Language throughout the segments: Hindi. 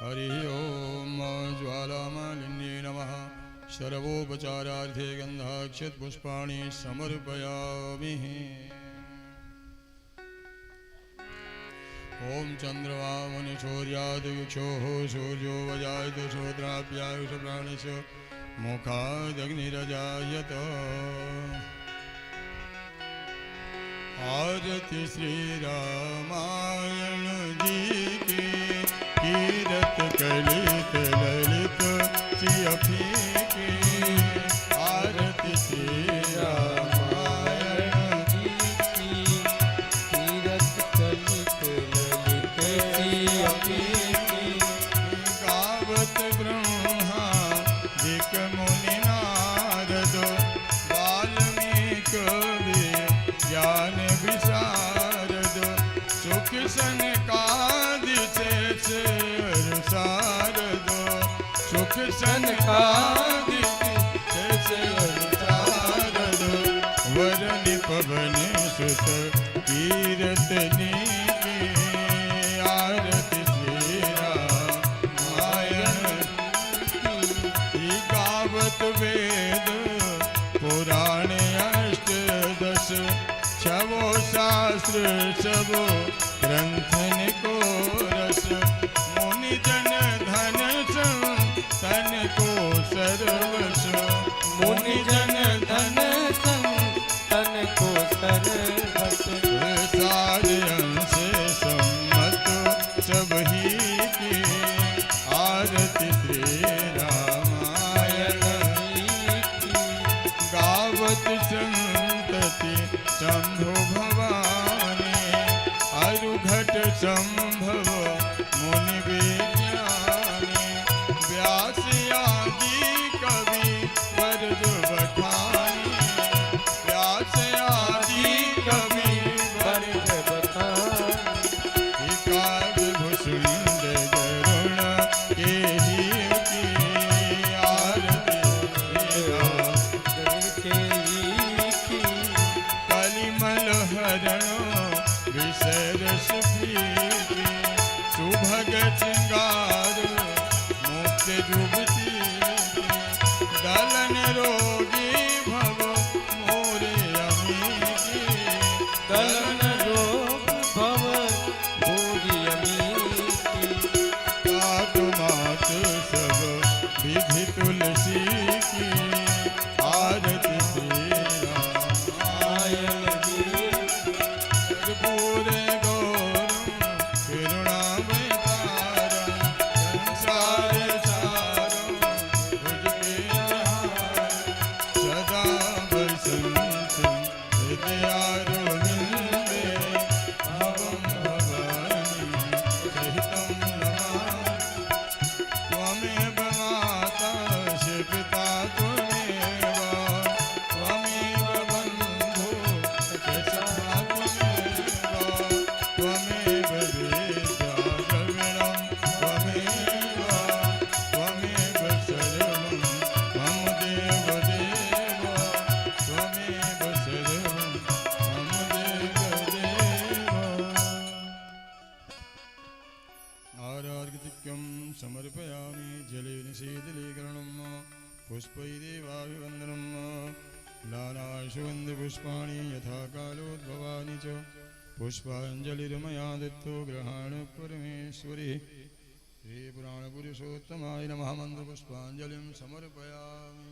हरि ओम ज्वालामालिन्ये नमः। शरवोपचारार्थे गन्धाक्षतपुष्पाणि समर्पयामि। ओम चन्द्रवामनुसूर्यादिक्षोः सूर्यो वजायत शूद्राभ्यायुष प्राणस्य मुखादग्निरजायत। आरति श्री रामायण जी की कीरत कलित ललित सिय फीकी। आरति श्री रामायण जी की कीरत कलित ललित सिय फीकी। गावत ब्रह्मा दिक मुनि नारद वाल्मीकि ज्ञान विशारद। सुख सनकादि से सारद। सुख सनकादि से सारद। वरनि पवन सुत कीरतनी की। आरति श्री रामायण की। गावत वेद पुराण अष्टदश। छवो शास्त्र सबो ग्रंथन को रस। मुनि जन धन तन को सर्वस। मुनि जन धन तन को सर्वस। सारे अंश सम्मत सब ही की। आरति श्री रामायण की। गावत संतति शंभु भवानी। अरुघट संभव मुनि विज्ञानी। व्यास आदि कवि वर्ज बखानी। व्यास आदि कवि वर्ज बखानी। काव्य भूषुंड गरुण के ही की। आरति के ही। कलिमल हरण विषरस फीकी। सुभग श्रृंगार मुक्त जुगती। दलन रोगी भव मोरे अमीकी। दलन रोग भव मोरी अमीकी। तात मात सब विधि तुलसी की। आरति श्री रामायण जी। कर्पूर गौरम करुणावतारम। संसार सारम भुजगेन्द्रहारम। सदा वसन्तं हृदयारविन्दे। भवं भवानी सहितं नमामि। त्वमेव माता च पिता त्वमेव। त्वमेव बन्धु च सखा त्वमेव। त्वमेव वेद्या द्रविणं त्वमेव। त्वमेव सर्वं मम देव देव। त्वमेव सर्वं मम देव देव। आरार्घ्यं समर्पयामि। जले निषेदलीकरणं पुष्पैरेवाभिवन्दनं। लालाशुगन्धपुष्पाणि यथा कालोद्भवानि च। पुष्पाञ्जलिर्मया दत्तो ग्रहाण परमेश्वरी। श्रीपुराणपुरुषोत्तमाय नमः। मन्त्रपुष्पाञ्जलिं समर्पयामि।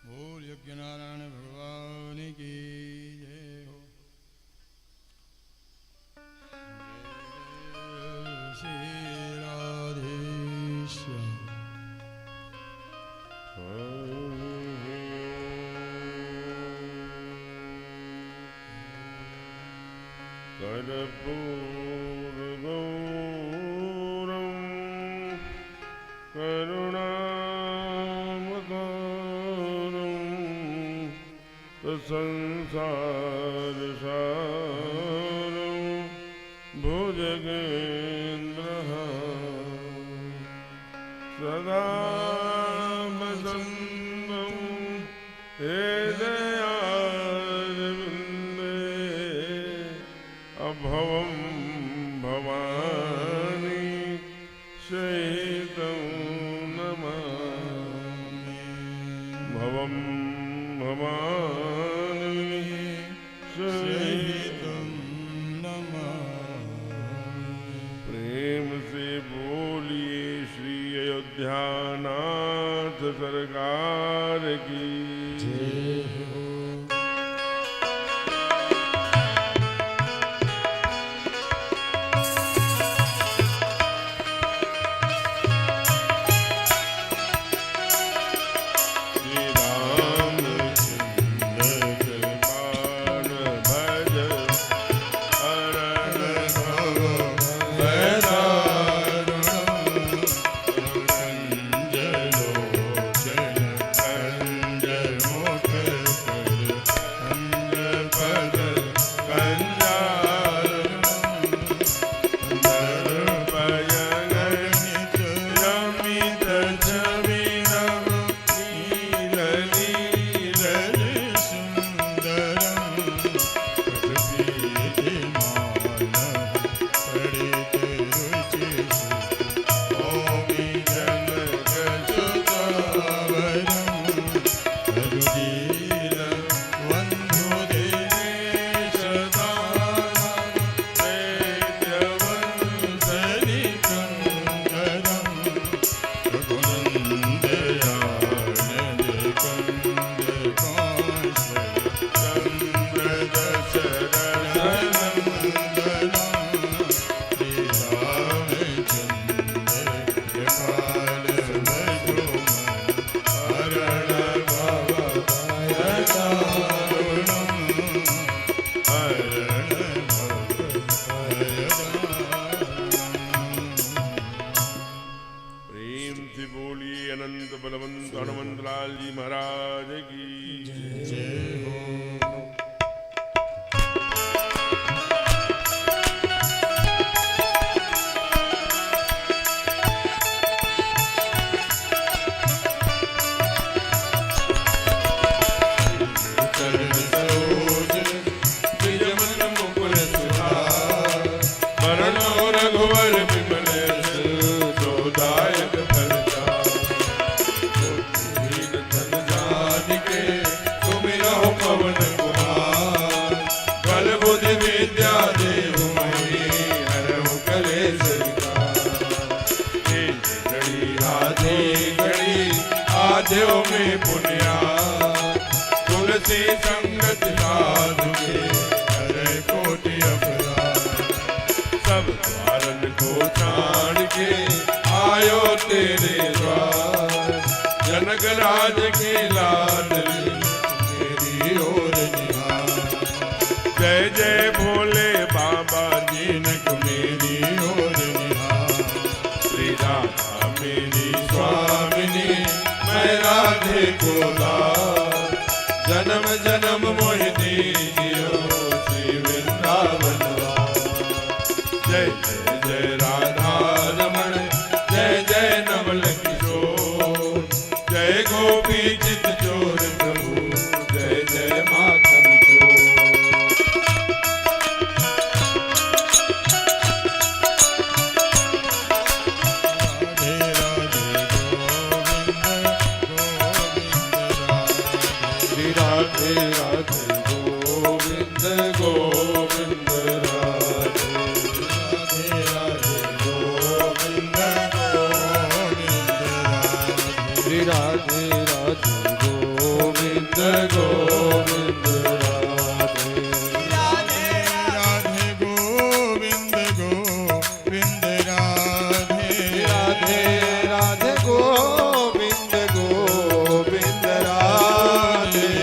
बोल यज्ञनारायण भगवान की जय हो। जय श्री राधेश्याम। कर्पूरगौरं करुणावतारं। संसारसारं भुजगेन्द्रहारं। सदा वसन्तं हृदयारविन्दे। अभवं भवानी शयि सरकार की जय हो। जनकराज की लाडली मेरी ओर निहार। जय जय भोले बाबा दीनक मेरी ओर निहार। श्री राधा मेरी स्वामिनी मैं राधे को दास। जन्म जन्म मोहि दीजियो श्री वृंदावन वास। जय जय जय राधा रमण जय जय नवल किशोर। जय गोपी चित चोर प्रभु जय जय मातम चोर। राधे राधे गोविंद गोविंद राधे। राधे राधे गोविंद गोविंद राधे। राधे राधे गोविंद गोविंद राधे। राधे राधे गोविंद गोविंद राधे। राधे राधे गोविंद गोविंद राधे। राधे राधे गोविंद गोविंद राधे।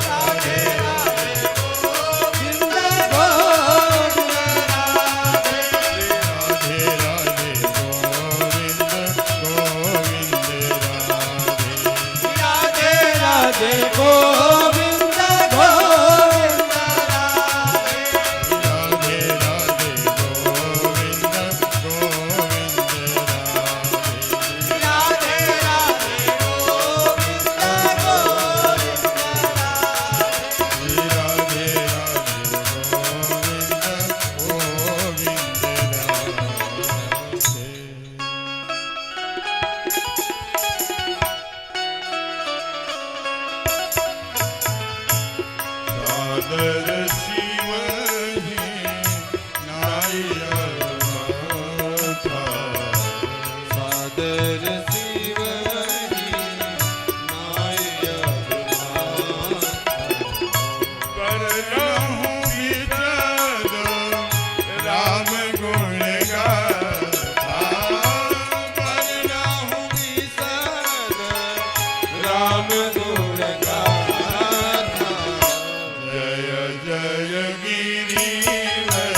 राधे राधे गोविंद गोविंद राधे। राधे राधे गोविंद गोविंद राधे। राधे राधे गोविंद गोविंद राधे। राधे राधे गोविंद गोविंद राधे। राधे राधे गोविंद गोविंद राधे। राधे राधे गोविंद गोविंद राधे। सादर शिव हे नारियल गिरिवर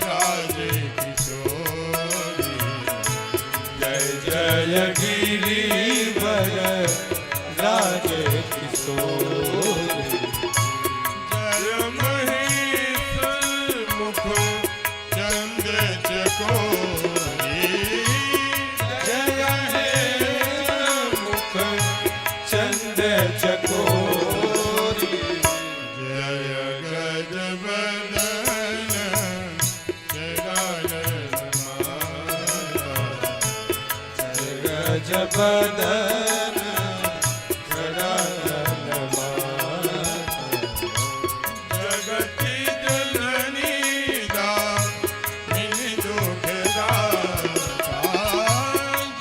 राज किशोरी जय जय गिरिवर राज किशोरी जय महेश मुख चंद्र चकोरी जय हे मुख चंद चकोरी जय गज बदन जगानन माता गज बदन गजानन माता जगति जननी दामिनी दुखदाता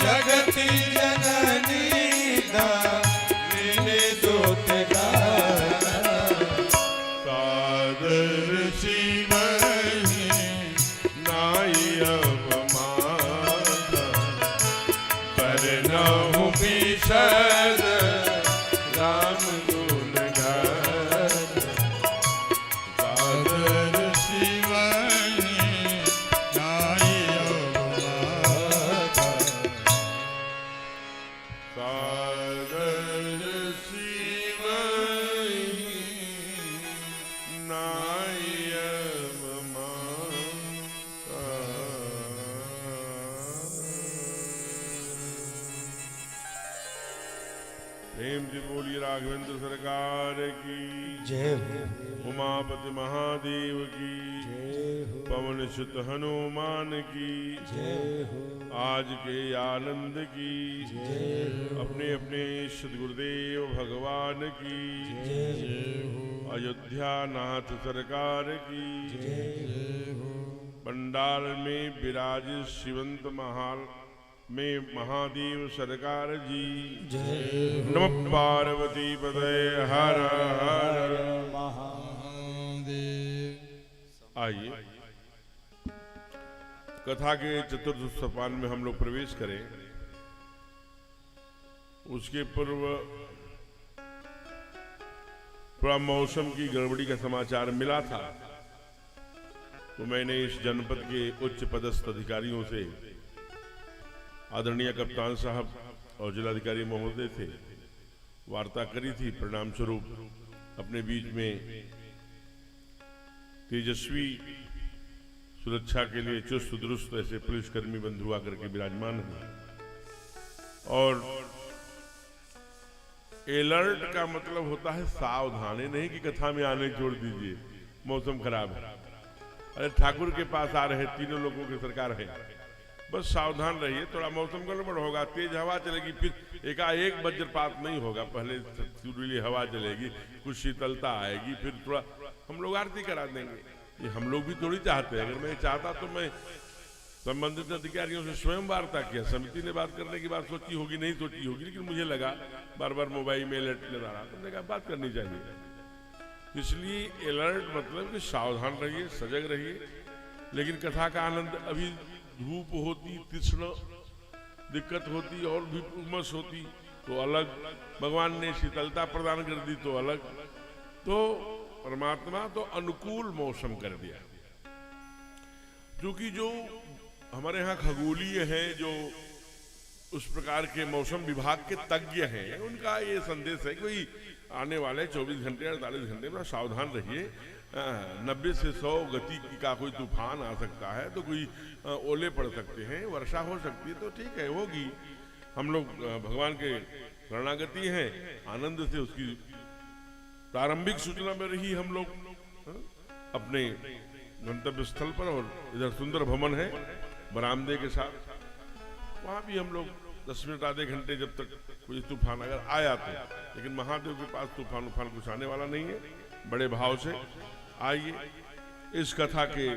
जगति जननी दामिनी दुखदाता सादर शिवहि नाई अवमाता परनहु विशद राम गुण गान सादर शिवहि नाई अवमाता सागर शिवहि नायब माता। प्रेम से बोलिए राघवेंद्र सरकार की जय हो उमापति महादेव की जय हो पवन सुत हनुमान की जय हो आज के आनंद की जय हो अपने अपने सद्गुरुदेव भगवान की जय हो अयोध्या नाथ सरकार की जय हो पंडाल में विराज शिवंत महाल में महादेव सरकार जी जय हो नमः पार्वती पते हर हर महादेव। आइए कथा के चतुर्थ सोपान में हम लोग प्रवेश करें। उसके पूर्व थोड़ा मौसम की गड़बड़ी का समाचार मिला था, तो मैंने इस जनपद के उच्च पदस्थ अधिकारियों से, आदरणीय कप्तान साहब और जिलाधिकारी महोदय थे, वार्ता करी थी। परिणाम स्वरूप अपने बीच में तेजस्वी सुरक्षा के लिए चुस्त दुरुस्त ऐसे पुलिसकर्मी बंधु आकर के विराजमान हैं। और अलर्ट का मतलब होता है सावधानी, नहीं कि कथा में आने छोड़ दीजिए, मौसम खराब है। अरे ठाकुर के पास आ रहे तीनों लोगों की सरकार है, बस सावधान रहिए। थोड़ा मौसम गड़बड़ होगा, तेज हवा चलेगी, फिर एकाएक वज्रपात नहीं होगा, पहले सुरीली हवा चलेगी, कुछ शीतलता आएगी, फिर थोड़ा हम लोग आरती करा देंगे। ये हम लोग भी थोड़ी चाहते हैं। अगर मैं चाहता तो मैं संबंधित अधिकारियों से स्वयं वार्ता किया, समिति ने बात करने की बात सोची होगी, नहीं सोची होगी, लेकिन मुझे लगा बार बार मोबाइल में अलर्ट लगा रहा, तो मैंने कहा बात करनी चाहिए। इसलिए अलर्ट मतलब कि सावधान रहिए, सजग रहिए। लेकिन कथा का आनंद, अभी धूप होती, तीक्ष्ण दिक्कत होती और भी उमस होती तो अलग, भगवान ने शीतलता प्रदान कर दी तो अलग, तो परमात्मा तो अनुकूल मौसम कर दिया। क्योंकि जो हमारे यहाँ खगोलीय हैं, जो उस प्रकार के मौसम विभाग के तज्ञ हैं, उनका ये संदेश है कि भाई आने वाले 24 घंटे 48 घंटे में सावधान रहिए। 90 से 100 गति का कोई तूफान आ सकता है, तो कोई ओले पड़ सकते हैं, वर्षा हो सकती है, तो ठीक है होगी। हम लोग भगवान के शरणागति हैं, आनंद से उसकी प्रारंभिक सूचना में रही हम लोग अपने गंतव्य स्थल पर। और इधर सुंदर भवन है बरामदे के साथ, वहां भी हम लोग 10 मिनट आधे घंटे, जब तक कोई तूफान अगर आया तो, लेकिन महादेव के पास तूफान कुछ आने वाला नहीं है। बड़े भाव से आइए। इस कथा के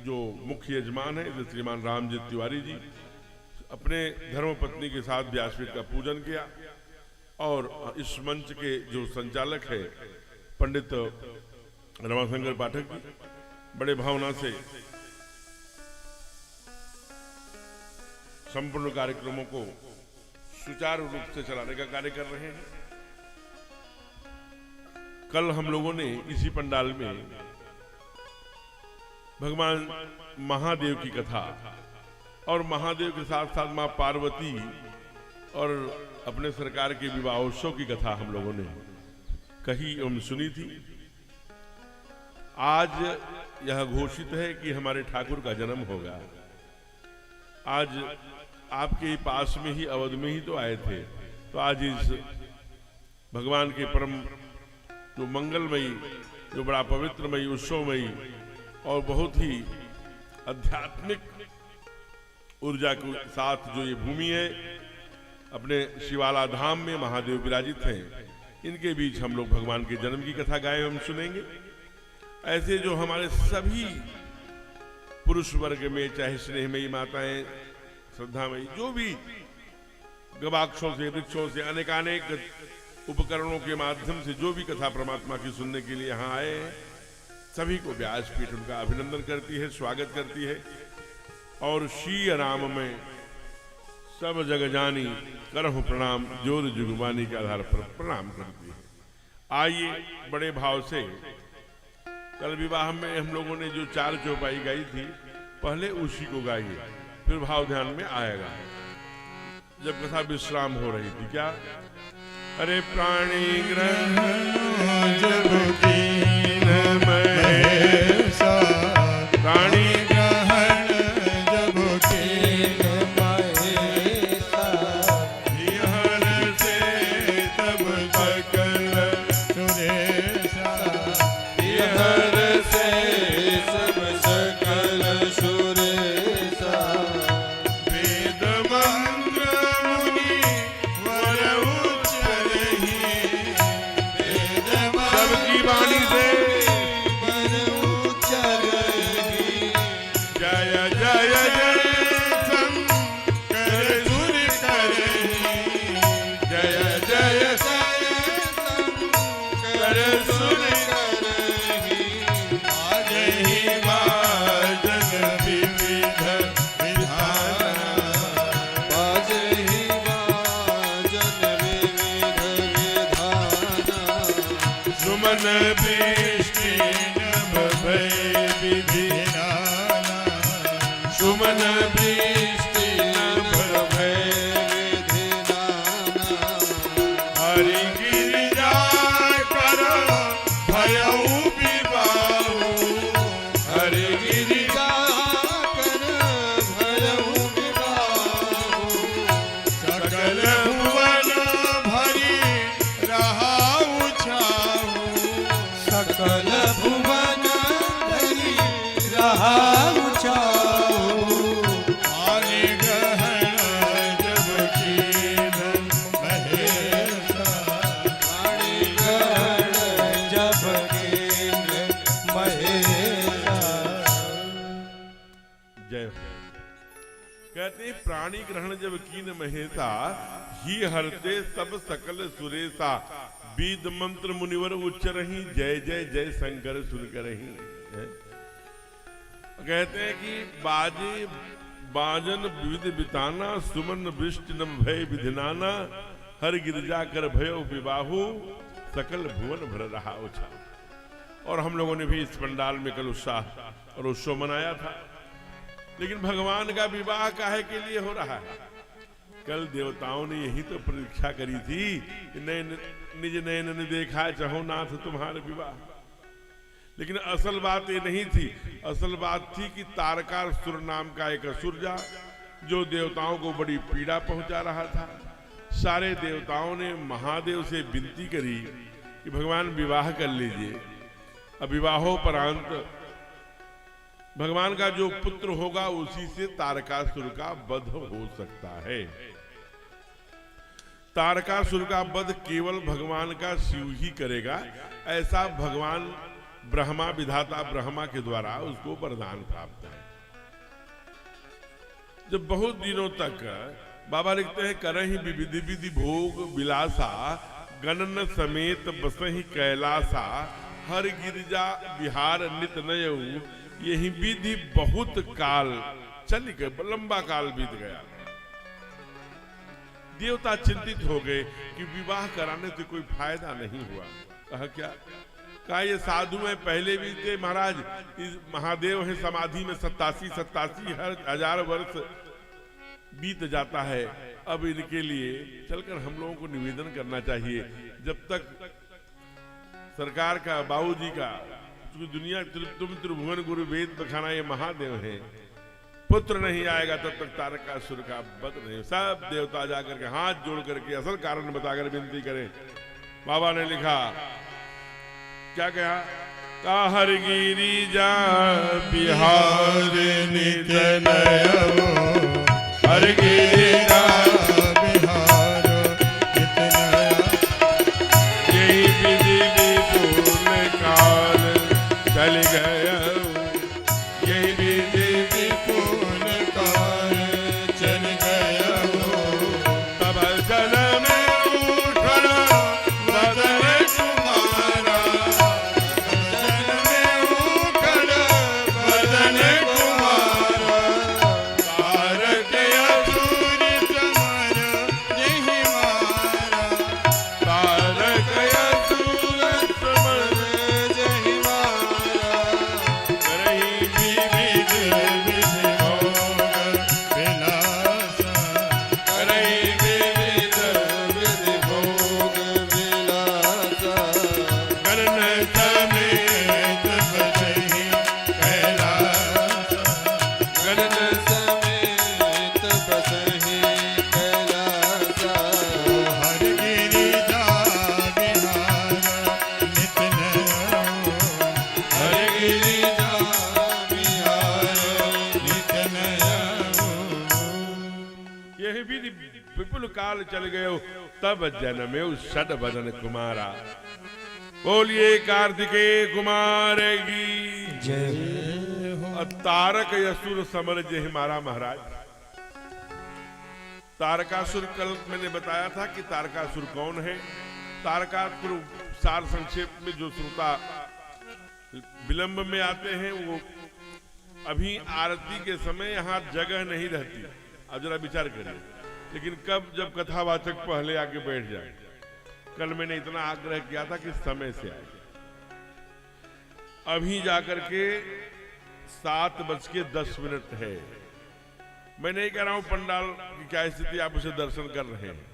जो मुख्य यजमान है श्रीमान रामजी तिवारी जी, अपने धर्मपत्नी के साथ व्यासपीठ का पूजन किया। और इस मंच के जो संचालक है पंडित रमाशंकर पाठक जी, बड़े भावना से संपूर्ण कार्यक्रमों को सुचारू रूप से चलाने का कार्य कर रहे हैं। कल हम लोगों ने इसी पंडाल में भगवान महादेव की कथा और महादेव के साथ साथ मां पार्वती और अपने सरकार के विवाहोत्सव की कथा हम लोगों ने कही एवं सुनी थी। आज यह घोषित है कि हमारे ठाकुर का जन्म होगा। आज आपके ही पास में ही अवध में ही तो आए थे, तो आज इस भगवान के परम जो मंगलमयी, जो बड़ा पवित्रमयी, उत्सवमयी और बहुत ही आध्यात्मिक ऊर्जा के साथ जो ये भूमि है, अपने शिवाला धाम में महादेव विराजित हैं, इनके बीच हम लोग भगवान के जन्म की कथा गाए हम सुनेंगे। ऐसे जो हमारे सभी पुरुष वर्ग में, चाहे स्नेहमयी माताएं, श्रद्धामयी, जो भी गवाक्षों से, वृक्षों से, अनेकानेक उपकरणों के माध्यम से जो भी कथा परमात्मा की सुनने के लिए यहाँ आए हैं, सभी को व्यासपीठ उनका अभिनंदन करती है, स्वागत करती है और श्री राम में सब जग जानी करहु प्रणाम, जोर जुगबानी के आधार पर प्रणाम करती है। आइए बड़े भाव से, कल विवाह में हम लोगों ने जो 4 चौपाई गाई थी, पहले उसी को गाइए, फिर भाव ध्यान में आएगा। जब कथा विश्राम हो रही थी, क्या अरे प्राणी ग्रहण जब कीन महेशा, प्राणी ग्रहण जब कीन महेशा, हर से तब सकल सुरेशा, हर से सब सकल सुरेशा, वेद मंत्र मुनि वर उच्चरहि, सबकी वाणी से जय जय जय शंकर सुर करहि, जय जय शंकर सुर करहि, बाजहि बाजन विविध विधाना, बाजहि बाजन विविध विधाना, सुमन वृष्टि नभ भय विधिनाना, सुमन वृष्टि नभ भय विधिनाना, हरि गिरिजा कर भयउ विबाहु, हरि गिरिजा कर भयउ विबाहु, सकल भुवन भरी रहाउ छाहु, सकल भुवन भरी रहाउ छाहु, आने ग्रहण जब कीन महेशा, आने ग्रहण जब कीन महेशा। जय हो। कहते हैं प्राणी ग्रहण जब कीन महेशा, ही हरते सब सकल सुरेशा, वेद मंत्र मुनिवर उच्चरहि, जय जय जय शंकर सुर करहि। कहते हैं कि बाजे बाजन विविध बिताना, सुमन वृष्टि नम भय विधिनाना, हर गिरजा कर भयो विबाहु, सकल भुवन भर रहा उछा। और हम लोगों ने भी इस पंडाल में कल उत्साह और उत्सव मनाया था। लेकिन भगवान का विवाह काहे के लिए हो रहा है? कल देवताओं ने यही तो परीक्षा करी थी, निज नयन ने देखा चाहो नाथ तुम्हारे विवाह। लेकिन असल बात ये नहीं थी, असल बात थी कि तारकासुर नाम का एक असुरजा जो देवताओं को बड़ी पीड़ा पहुंचा रहा था। सारे देवताओं ने महादेव से विनती करी कि भगवान विवाह कर लीजिए। अब विवाहोपरांत भगवान का जो पुत्र होगा उसी से तारकासुर का वध हो सकता है। तारकासुर का वध केवल भगवान का शिव ही करेगा, ऐसा भगवान ब्रह्मा विधाता ब्रह्मा के द्वारा उसको वरदान प्राप्त है। जब बहुत दिनों तक बाबा लिखते हैं, करहि विधि विधि भोग विलासा, गणन समेत बसहि कैलासा, हर गिरिजा विहार नित नयऊ, यही विधि बहुत काल चल गए, लंबा काल बीत गया। देवता चिंतित हो गए कि विवाह कराने से कोई फायदा नहीं हुआ। कहा क्या? कहा ये साधु में पहले भी थे महाराज, इस महादेव है समाधि में 87 हर 1000 वर्ष बीत जाता है। अब इनके लिए चलकर हम लोगों को निवेदन करना चाहिए, जब तक सरकार का बाबूजी का दुनिया तुम त्रिभुवन गुरु वेद बखाना ये महादेव है, पुत्र नहीं आएगा तब तक तारकासुर का वध नहीं। सब देवता जाकर के हाथ जोड़ करके असल कारण बताकर विनती करें। बाबा ने लिखा, क्या कहा, हर गिरी जा बिहार नित नयनो, हर गिरी जा बिहार नित नयनो, यही विधि विपुल काल चल गया, यही विधि विपुल काल चल गया हो। तब जन्म उठन बदन तुम्हारा बदन में उखड़ बदन तुम्हारा, तारक असुर समर यही मारा, तारक असुर समर यही मारा। करही विविध विधि भोग विलासा, करही विविध विधि भोग विलासा, कर्ण समेत बसहि कैलासा, कर्ण समेत बसहि कैलासा। हर गिरिजा बिहार नित नयनो, हर गिरिजा बिहार नित नयनो। यही विधि विपुल काल चल गयो, तब जन्मे षड बदन कुमारा। बोलिए कार्तिकेय कुमार की जय हो। तारक असुर समर जय मारा महाराज। तारकासुर कल मैंने बताया था कि तारकासुर कौन है। तारकासुर सार संक्षेप में जो श्रोता विलंब में आते हैं, वो अभी आरती के समय यहाँ जगह नहीं रहती। अब जरा विचार करिए, लेकिन कब जब कथावाचक पहले आके बैठ जाए। कल मैंने इतना आग्रह किया था कि समय से आए। अभी जाकर के 7:10 है। मैं नहीं कह रहा हूं पंडाल की क्या स्थिति, आप उसे दर्शन कर रहे हैं,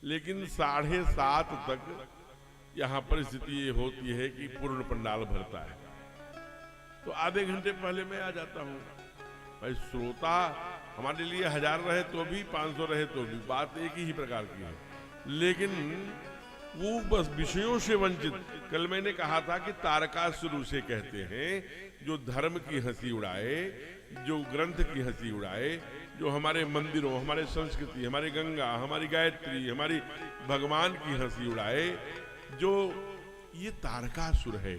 लेकिन 7:30 तक यहाँ पर स्थिति ये होती है कि पूर्ण पंडाल भरता है। तो आधे घंटे पहले मैं आ जाता हूँ। भाई श्रोता हमारे लिए 1000 रहे तो भी, 500 रहे तो भी, बात एक ही प्रकार की है, लेकिन वो बस विषयों से वंचित। कल मैंने कहा था कि तारकासुर उसे कहते हैं जो धर्म की हंसी उड़ाए, जो ग्रंथ की हंसी उड़ाए, जो हमारे मंदिरों, हमारे संस्कृति, हमारी गंगा, हमारी गायत्री, हमारी भगवान की हंसी उड़ाए, जो ये तारकासुर है।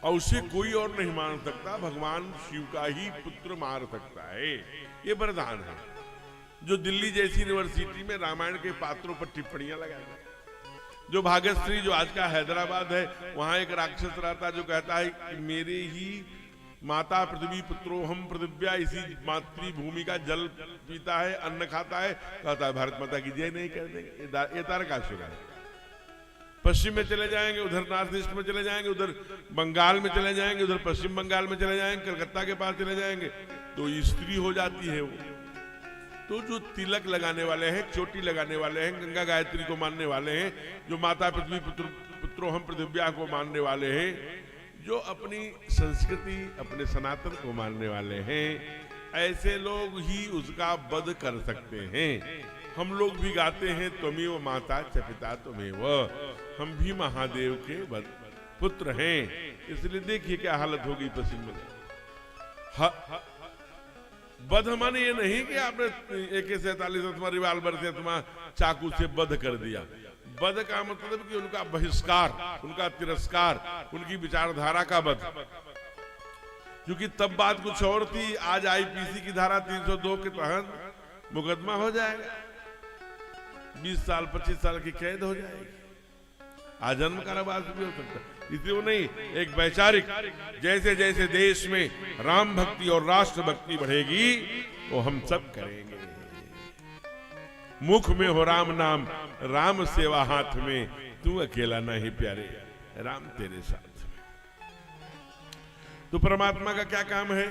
और उसे कोई और नहीं मान सकता, भगवान शिव का ही पुत्र मार सकता है। ये वरदान है। जो दिल्ली जैसी यूनिवर्सिटी में रामायण के पात्रों पर टिप्पणियां लगाए, जो भाग्यश्री जो आज का हैदराबाद है, वहां एक राक्षस रहता जो कहता है कि मेरे ही माता पृथ्वी पुत्रो हम पृथिव्या, इसी मातृभूमि का जल पीता है, अन्न खाता है, कहता है भारत माता की जय नहीं कर देंगे। ये तारकासुर है। पश्चिम में चले जाएंगे, उधर नॉर्थ ईस्ट में चले जाएंगे, उधर बंगाल में चले जाएंगे, उधर पश्चिम बंगाल में चले जाएंगे, कलकत्ता के पास चले जाएंगे, तो स्त्री हो जाती है वो। तो जो तिलक लगाने वाले हैं, चोटी लगाने वाले हैं, गंगा गायत्री को मानने वाले हैं, जो माता पृथ्वी पुत्रो हम पृथिव्या को मानने वाले हैं, जो अपनी संस्कृति, अपने सनातन को मानने वाले हैं, ऐसे लोग ही उसका वध कर सकते हैं। हम लोग भी गाते हैं त्वमेव माता च पिता त्वमेव, हम भी महादेव के पुत्र हैं। इसलिए देखिए क्या हालत होगी पश्चिम में। वध माने ये नहीं कि आपने AK-47 अथवा रिवाल्वर से अथवा चाकू से वध कर दिया। वध का मतलब कि उनका बहिष्कार, उनका तिरस्कार, उनकी विचारधारा का वध। क्योंकि तब बात कुछ और थी। आज IPC की धारा 302 के तहत मुकदमा हो जाएगा, 20 साल 25 साल की कैद हो जाएगी, आजन्म कारावास भी हो सकता है। इसलिए वो नहीं, एक वैचारिक, जैसे जैसे देश में राम भक्ति और राष्ट्र भक्ति बढ़ेगी वो हम सब करेंगे। मुख में हो राम नाम, राम सेवा हाथ में, तू अकेला नहीं प्यारे, राम तेरे साथ। तो परमात्मा का क्या काम है?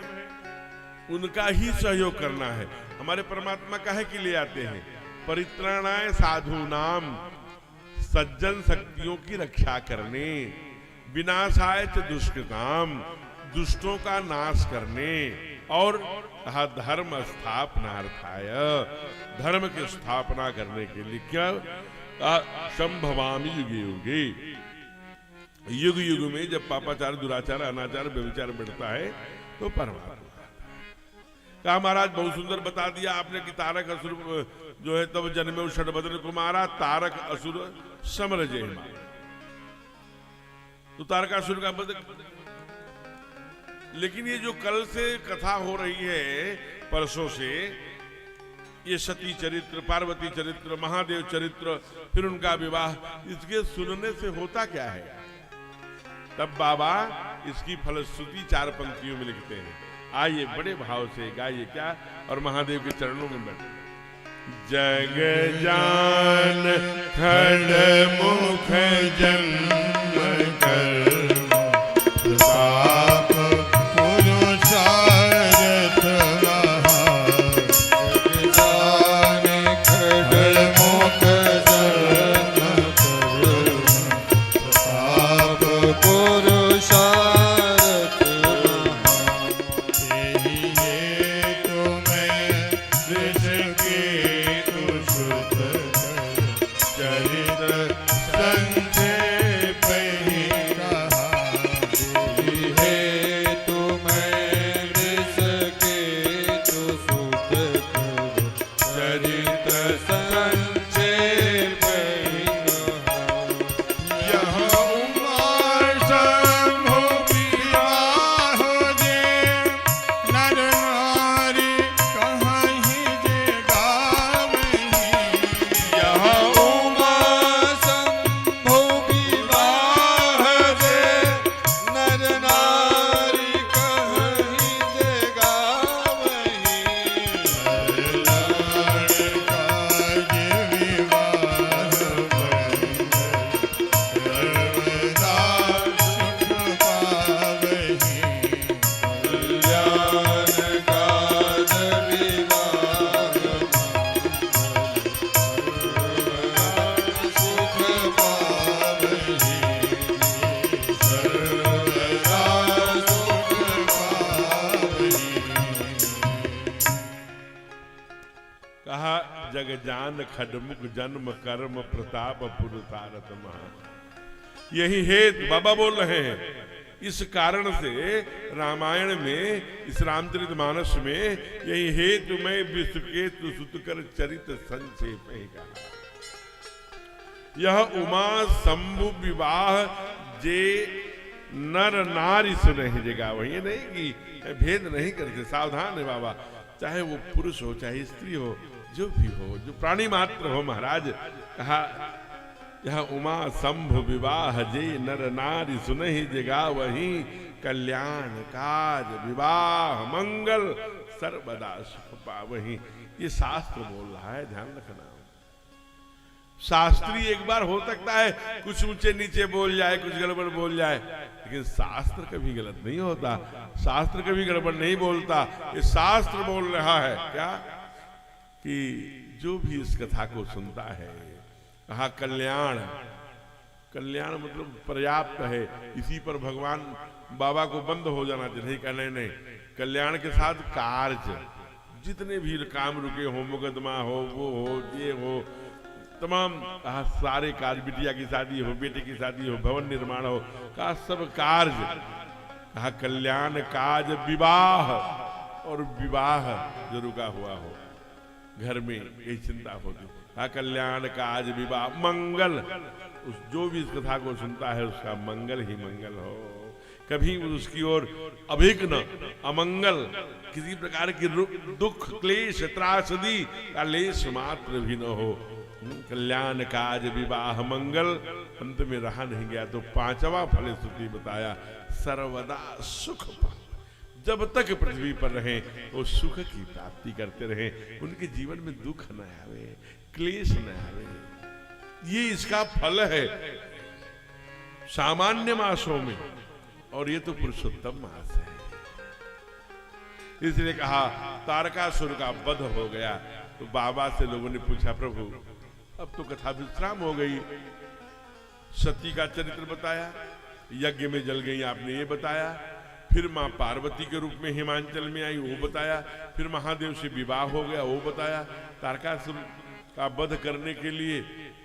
उनका ही सहयोग करना है। हमारे परमात्मा काहे के लिए आते हैं? परित्राणाय साधु नाम, सज्जन शक्तियों की रक्षा करने, विनाशाय च दुष्कृताम, दुष्टों का नाश करने, और धर्म स्थापनार्थाय, धर्म की स्थापना करने के लिए। क्या? संभवामि युगे युगे, युग युग में जब पापाचार, दुराचार, अनाचार, व्यभिचार बढ़ता है तो परमात्मा कहा। महाराज बहुत सुंदर बता दिया आपने कि तारक असुर जो है तब जन्मे षडबदन कुमारा, तारक असुर समरजे। तो तारकासुर का बद, लेकिन ये जो कल से कथा हो रही है परसों से, ये सती चरित्र, पार्वती चरित्र, महादेव चरित्र, फिर उनका विवाह, इसके सुनने से होता क्या है? तब बाबा इसकी फलश्रुति 4 पंक्तियों में लिखते हैं। आइए बड़े भाव से गाइए क्या, और महादेव के चरणों में बैठे। जग जान खड़मुख जन्म कर्म प्रताप पुरुषार्थ जाने खड़मुख जन्म प्रताप पुरुषार्थ जग जान खडमुख जन्म कर्म प्रताप पुरुषार्थ महा। यही हेतु बाबा बोल रहे हैं। इस कारण से रामायण में, इस रामचरितमानस में यही हेतु में विश्वकेतु सुतकर चरित संक्षेप ही कहा। यह उमा शंभु विवाह जे नर नारी सुनहि जगा। वही नहीं कि भेद नहीं करते, सावधान है बाबा। चाहे वो पुरुष हो चाहे स्त्री हो, जो भी हो, जो प्राणी मात्र हो, महाराज कहा यह उमा शंभु विवाह जे नर नारी सुनहि जगा। वही कल्याण काज विवाह मंगल सर्वदा सुख पावहि। ये शास्त्र बोल रहा है, ध्यान रखना। शास्त्री एक बार हो सकता है कुछ ऊंचे नीचे बोल जाए, कुछ गड़बड़ बोल जाए, लेकिन शास्त्र कभी गलत नहीं होता, शास्त्र कभी गड़बड़ नहीं बोलता। ये शास्त्र बोल रहा है क्या कि जो भी इस कथा को सुनता है, कहा कल्याण, कल्याण मतलब पर्याप्त है। इसी पर भगवान बाबा को बंद हो जाना चाहिए। नहीं नहीं, कल्याण के साथ कार्य, जितने भी काम रुके हो, मुकदमा हो, वो हो, ये हो, तमाम सारे कार्य, बिटिया की शादी हो, बेटे की शादी हो, भवन निर्माण हो, का सब कार्य। कहा कल्याण काज विवाह, और विवाह जो रुका हुआ हो घर में, यही चिंता होती। कहा कल्याण काज विवाह मंगल, उस जो भी इस कथा को सुनता है उसका मंगल ही मंगल हो। कभी उसकी ओर अभिघ्न अमंगल, किसी प्रकार की दुख क्लेश त्रासदी का लेश मात्र भी न हो। कल्याण काज विवाह मंगल। अंत में रहा नहीं गया तो पांचवा फल स्तुति बताया, सर्वदा सुख पा। जब तक पृथ्वी पर रहे वो सुख की प्राप्ति करते रहे, उनके जीवन में दुख न आवे, क्लेश न आवे। ये इसका फल है सामान्य मासों में, और ये तो पुरुषोत्तम मास है। इसलिए कहा तारकासुर का वध हो गया। तो बाबा से लोगों ने पूछा, प्रभु अब तो कथा विश्राम हो गई, सती का चरित्र बताया, यज्ञ में जल गई आपने ये बताया, फिर मां पार्वती के रूप में हिमांचल में आई वो बताया, फिर महादेव से विवाह हो गया वो बताया। तारकासुर का वध करने के लिए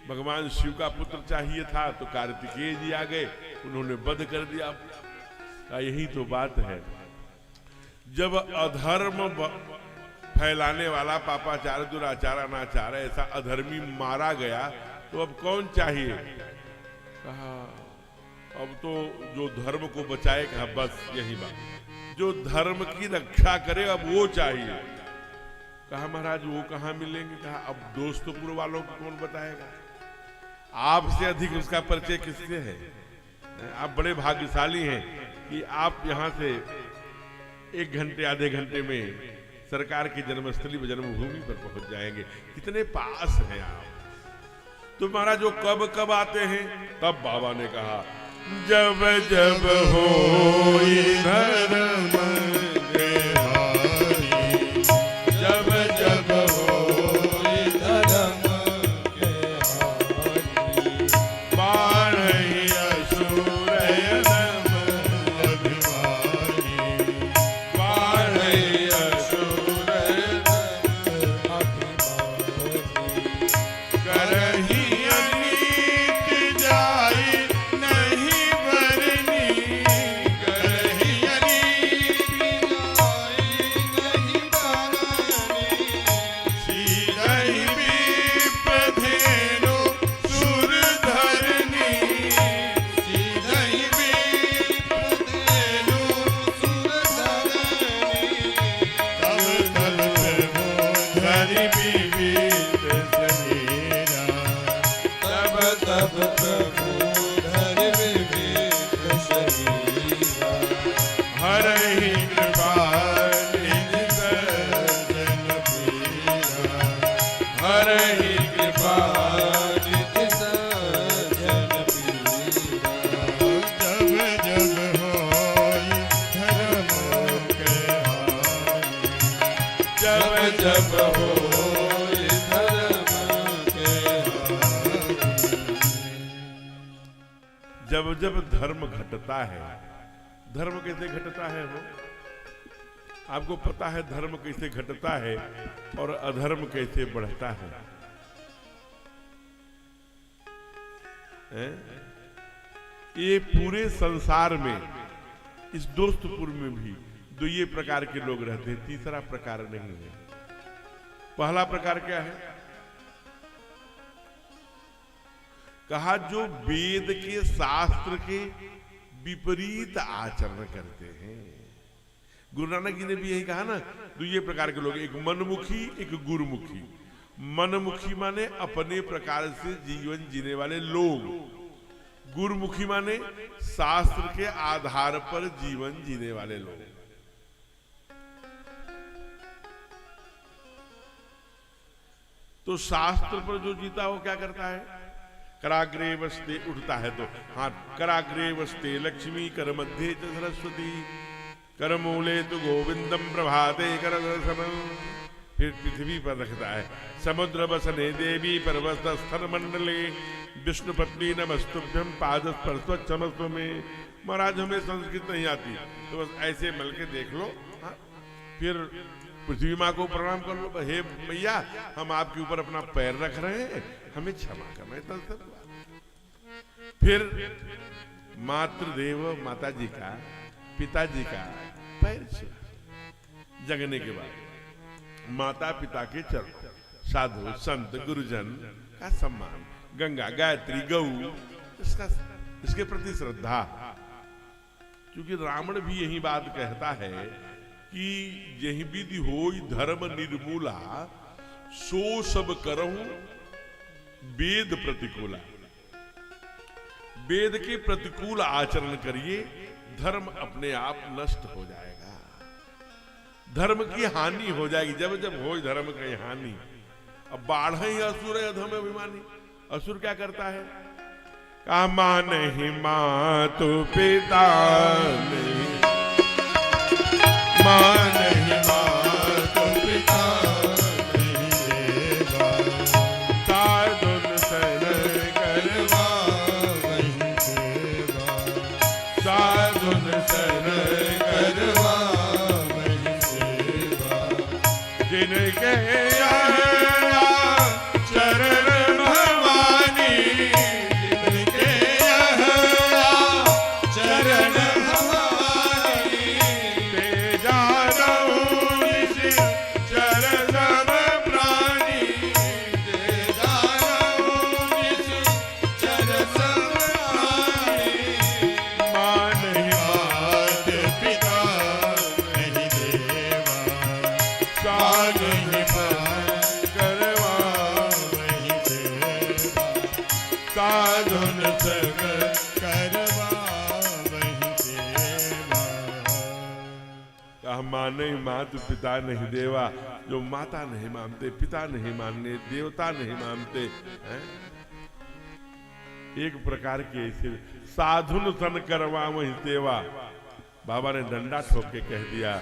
भगवान शिव का पुत्र चाहिए था, तो कार्तिकेय जी आ गए, उन्होंने वध कर दिया। यही तो बात है, जब अधर्म फैलाने वाला पापाचार दुराचार अनाचार ऐसा अधर्मी मारा गया, तो अब कौन चाहिए? कहा अब तो जो धर्म को बचाए, कहा बस यही बात, जो धर्म की रक्षा करे अब वो चाहिए। कहा महाराज वो कहाँ मिलेंगे? कहा अब दोस्तपुर वालों को कौन बताएगा, आपसे अधिक उसका परिचय किससे है? आप बड़े भाग्यशाली हैं कि आप यहाँ से 1 घंटे आधे घंटे में सरकार की जन्मस्थली व जन्मभूमि पर पहुंच जाएंगे, कितने पास हैं आप। तो महाराज जो कब कब आते हैं? तब बाबा ने कहा जब जब हो धर्म देहारी, जब जब होई धर्म देहारी, बाढ़ई असुर नम अभिमानी, बाढ़ई असुर अभिमानी, करही अनीत जाई नहीं बरनी, करही अनीत जाई नहीं बरनी, सीधई विप्रधेनु सुर धरनी, सीधई विप्रधेनु सुर धरनी, तब तब मोधरि विविध शरीरा, तब तब प्रभुधर विविध शरीरा, हरहि कृपा निज सज्जन पीरा, हरहि कृपा निज सज्जन पीरा, जब जब होई धर्म के हानि, जब जब होई धर्म के हानि, जब जब धर्म घटता है, धर्म कैसे घटता है वो आपको पता है, धर्म कैसे घटता है और अधर्म कैसे बढ़ता है, हैं? ये पूरे संसार में, इस दोस्तपुर में भी 2 प्रकार के लोग रहते हैं, तीसरा प्रकार नहीं है। पहला प्रकार क्या है? कहा जो वेद के शास्त्र के विपरीत आचरण करते हैं। गुरु नानक जी ने भी यही कहा ना, 2 प्रकार के लोग, एक मनमुखी एक गुरुमुखी। मनमुखी माने अपने प्रकार से जीवन जीने वाले लोग, गुरुमुखी माने शास्त्र के आधार पर जीवन जीने वाले लोग। तो शास्त्र पर जो जीता वो क्या करता है? कराग्रे वस्ते, उठता है तो हाथ, कराग्रे वस्ते लक्ष्मी, कर मध्य च सरस्वती, कर मूले तो गोविंदम, प्रभाते कर दर्शन। फिर पृथ्वी पर रखता है, समुद्र बसने देवी, पर्वत स्थल मंडले, विष्णु पत्नी नमस्तुभ्यम, पाद स्पर्श चमस्व में। महाराज हमें संस्कृत नहीं आती तो बस ऐसे मल के देख लो, हाँ? फिर पृथ्वी माँ को प्रणाम कर लो, हे मैया हम आपके ऊपर अपना पैर रख रहे हैं, हमें क्षमा करना है। फिर मातृदेव, माता जी का, पिताजी का पैर छुआ। जगने के बाद माता पिता के चरण, साधु संत गुरुजन का सम्मान, गंगा गायत्री गौ, इसके प्रति श्रद्धा। क्योंकि रावण भी यही बात कहता है कि यही विधि होई धर्म निर्मूला, सो सब करहूं वेद प्रतिकूला। वेद के प्रतिकूल आचरण करिए, धर्म अपने आप नष्ट हो जाएगा, धर्म की हानि हो जाएगी। जब जब हो धर्म की हानि, अब बाढ़ ही असुर अधम अभिमानी, असुर क्या करता है? कहा मां नहीं मातु पिता नहीं, मां नहीं मातु पिता नहीं देवा, साधुन सन करवा नहीं देवा, साधुन सन करवा नहीं देवा, जिनके चरण भवानी, जिनके चरण भवानी, तेजा चरण सब प्राणी, चरण सब प्राणी, मां नहीं मात पिता नहीं देवा, साधुन नहीं करवा नहीं देवा, साधुन संग करवा नहीं देवा। कहा मां नहीं मातु पिता नहीं देवा, जो माता नहीं मानते, पिता नहीं मानने, देवता नहीं मानते हैं? एक प्रकार के ऐसे साधुन सन करवा वही सेवा। बाबा ने डंडा ठोक के कह दिया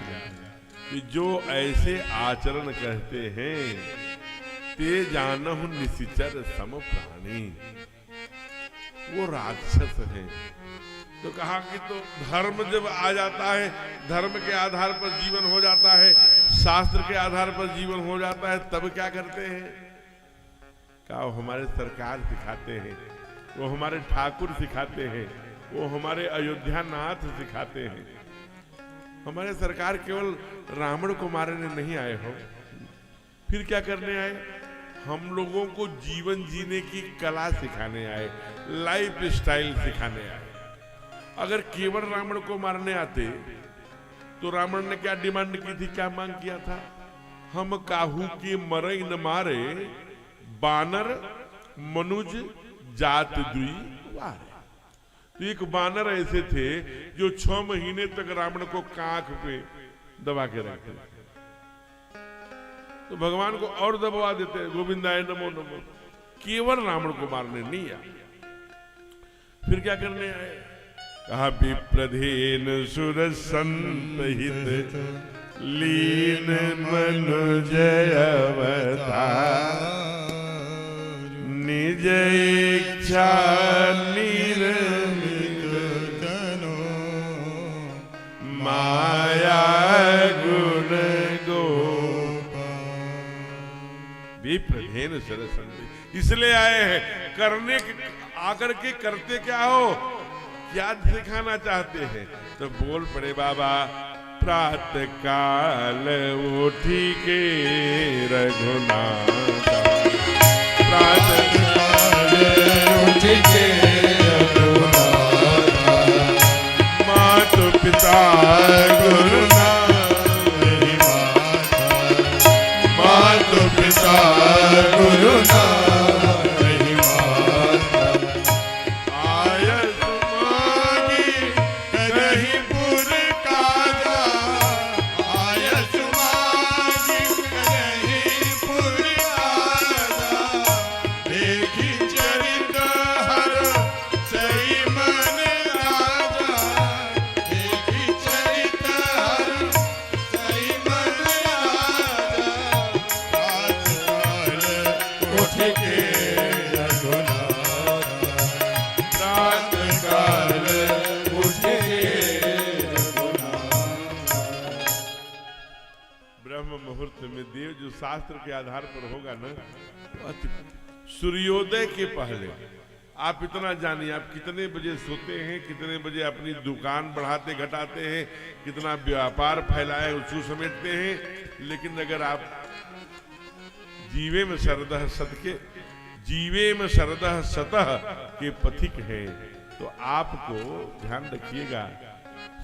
कि जो ऐसे आचरण कहते हैं ते जानहु निशिचर सम प्राणी, वो राक्षस हैं। तो कहा कि तो धर्म जब आ जाता है, धर्म के आधार पर जीवन हो जाता है, शास्त्र के आधार पर जीवन हो जाता है, तब क्या करते हैं? कहा वो हमारे सरकार सिखाते हैं, वो हमारे ठाकुर सिखाते हैं, वो हमारे अयोध्या नाथ सिखाते हैं। हमारे सरकार केवल रावण को मारने नहीं आए हो, फिर क्या करने आए? हम लोगों को जीवन जीने की कला सिखाने आए, लाइफ स्टाइल सिखाने आए। अगर केवल रावण को मारने आते तो रावण ने क्या डिमांड की थी, क्या मांग किया था? हम काहू के मरई न मारे, बानर मनुज जात दुई वारे। तो एक बानर ऐसे थे जो 6 महीने तक रावण को कांख पे दबा के रखते, तो भगवान को और दबवा देते, गोविंदाय नमो नमो। केवल रावण को मारने नहीं आए, फिर क्या करने आए? कहा विप्रधेन सुर संतहित लीन मनुजय अवतार, निज इच्छा निर्मित तनो माया गुण गोपाल। विप्रधेन सुर संतहित इसलिए आए हैं, करने के आकर के करते क्या हो, क्या दिखाना चाहते हैं? तो बोल पड़े बाबा, प्रातः काल उठी के रघुनाथा, प्रातः काल उठ के रघुनाथा, मातु पिता गुरु नहीं माता, मातु पिता गुरु नहीं माता, आयस मांगी करही पुर काजा, आयस मांगी करही पुर काजा, देखी चरित हर सही मन राजा, देखी चरित हर सही मन राजा, प्रात काल उठ के रघुनाथा, प्रात काल उठ के रघुनाथा। ब्रह्म मुहूर्त में देव जो शास्त्र के आधार पर होगा ना, सूर्योदय के पहले आप इतना जानिए, आप कितने बजे सोते हैं, कितने बजे अपनी दुकान बढ़ाते घटाते हैं, कितना व्यापार फैलाए उसको समेटते हैं। लेकिन अगर आप जीवे में शरदः सतके, जीवे में शरदः सतः के पथिक हैं, तो आपको ध्यान रखिएगा,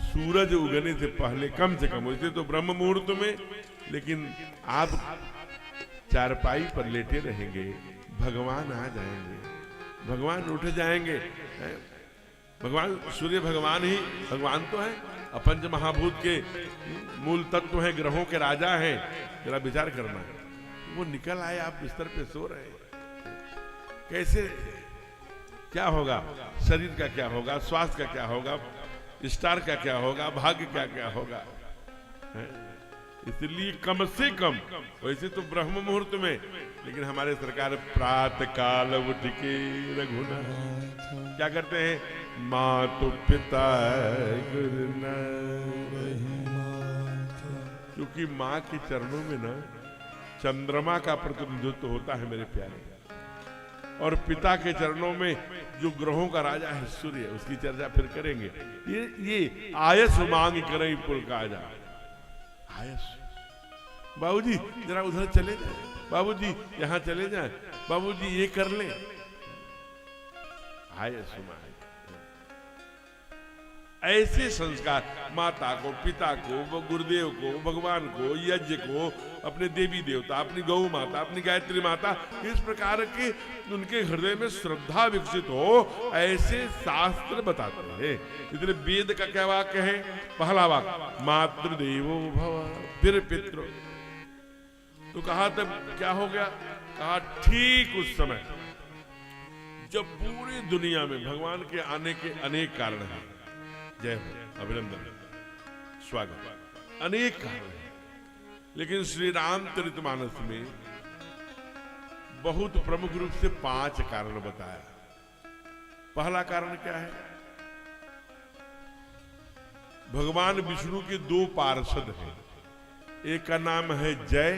सूरज उगने से पहले कम से कम, वैसे तो ब्रह्म मुहूर्त में, लेकिन आप चारपाई पर लेटे रहेंगे, भगवान आ जाएंगे, भगवान उठ जाएंगे। भगवान सूर्य भगवान ही भगवान तो है, अपंच महाभूत के मूल तत्व हैं, ग्रहों के राजा हैं। जरा विचार करना, वो निकल आए, आप बिस्तर पे सो रहे हैं, कैसे क्या होगा, शरीर का क्या होगा, स्वास्थ्य का क्या होगा, स्टार का क्या होगा, भाग्य का क्या होगा। इसलिए कम से कम, वैसे तो ब्रह्म मुहूर्त में, लेकिन हमारे सरकार प्रातः काल उठ के रघुनाथ क्या करते हैं, मातु पिता क्योंकि माँ के चरणों में ना चंद्रमा का प्रतिनिधित्व होता है मेरे प्यारे, और पिता के चरणों में जो ग्रहों का राजा है सूर्य, उसकी चर्चा फिर करेंगे। ये आयस मांग करें पुल का आजा, आयस। बाबूजी जरा उधर चले जाए, बाबूजी यहाँ चले जाए, बाबूजी ये कर ले, आयस मांग। ऐसे संस्कार माता को, पिता को, गुरुदेव को, भगवान को, यज्ञ को, अपने देवी देवता, अपनी गौ माता, अपनी गायत्री माता, इस प्रकार के उनके हृदय में श्रद्धा विकसित हो, ऐसे शास्त्र बताते हैं। इसलिए वेद का क्या वाक्य है, पहला वाक्य मातृदेवो भव, फिर पितृ। तो कहा तब क्या हो गया, कहा ठीक उस समय जब पूरी दुनिया में भगवान के आने के अनेक कारण हैं, जय हो, अभिनंदन, स्वागत, अनेक कारण हैं, लेकिन श्री रामचरितमानस में बहुत प्रमुख रूप से 5 कारण बताया। पहला कारण क्या है, भगवान विष्णु के 2 पार्षद हैं, एक का नाम है जय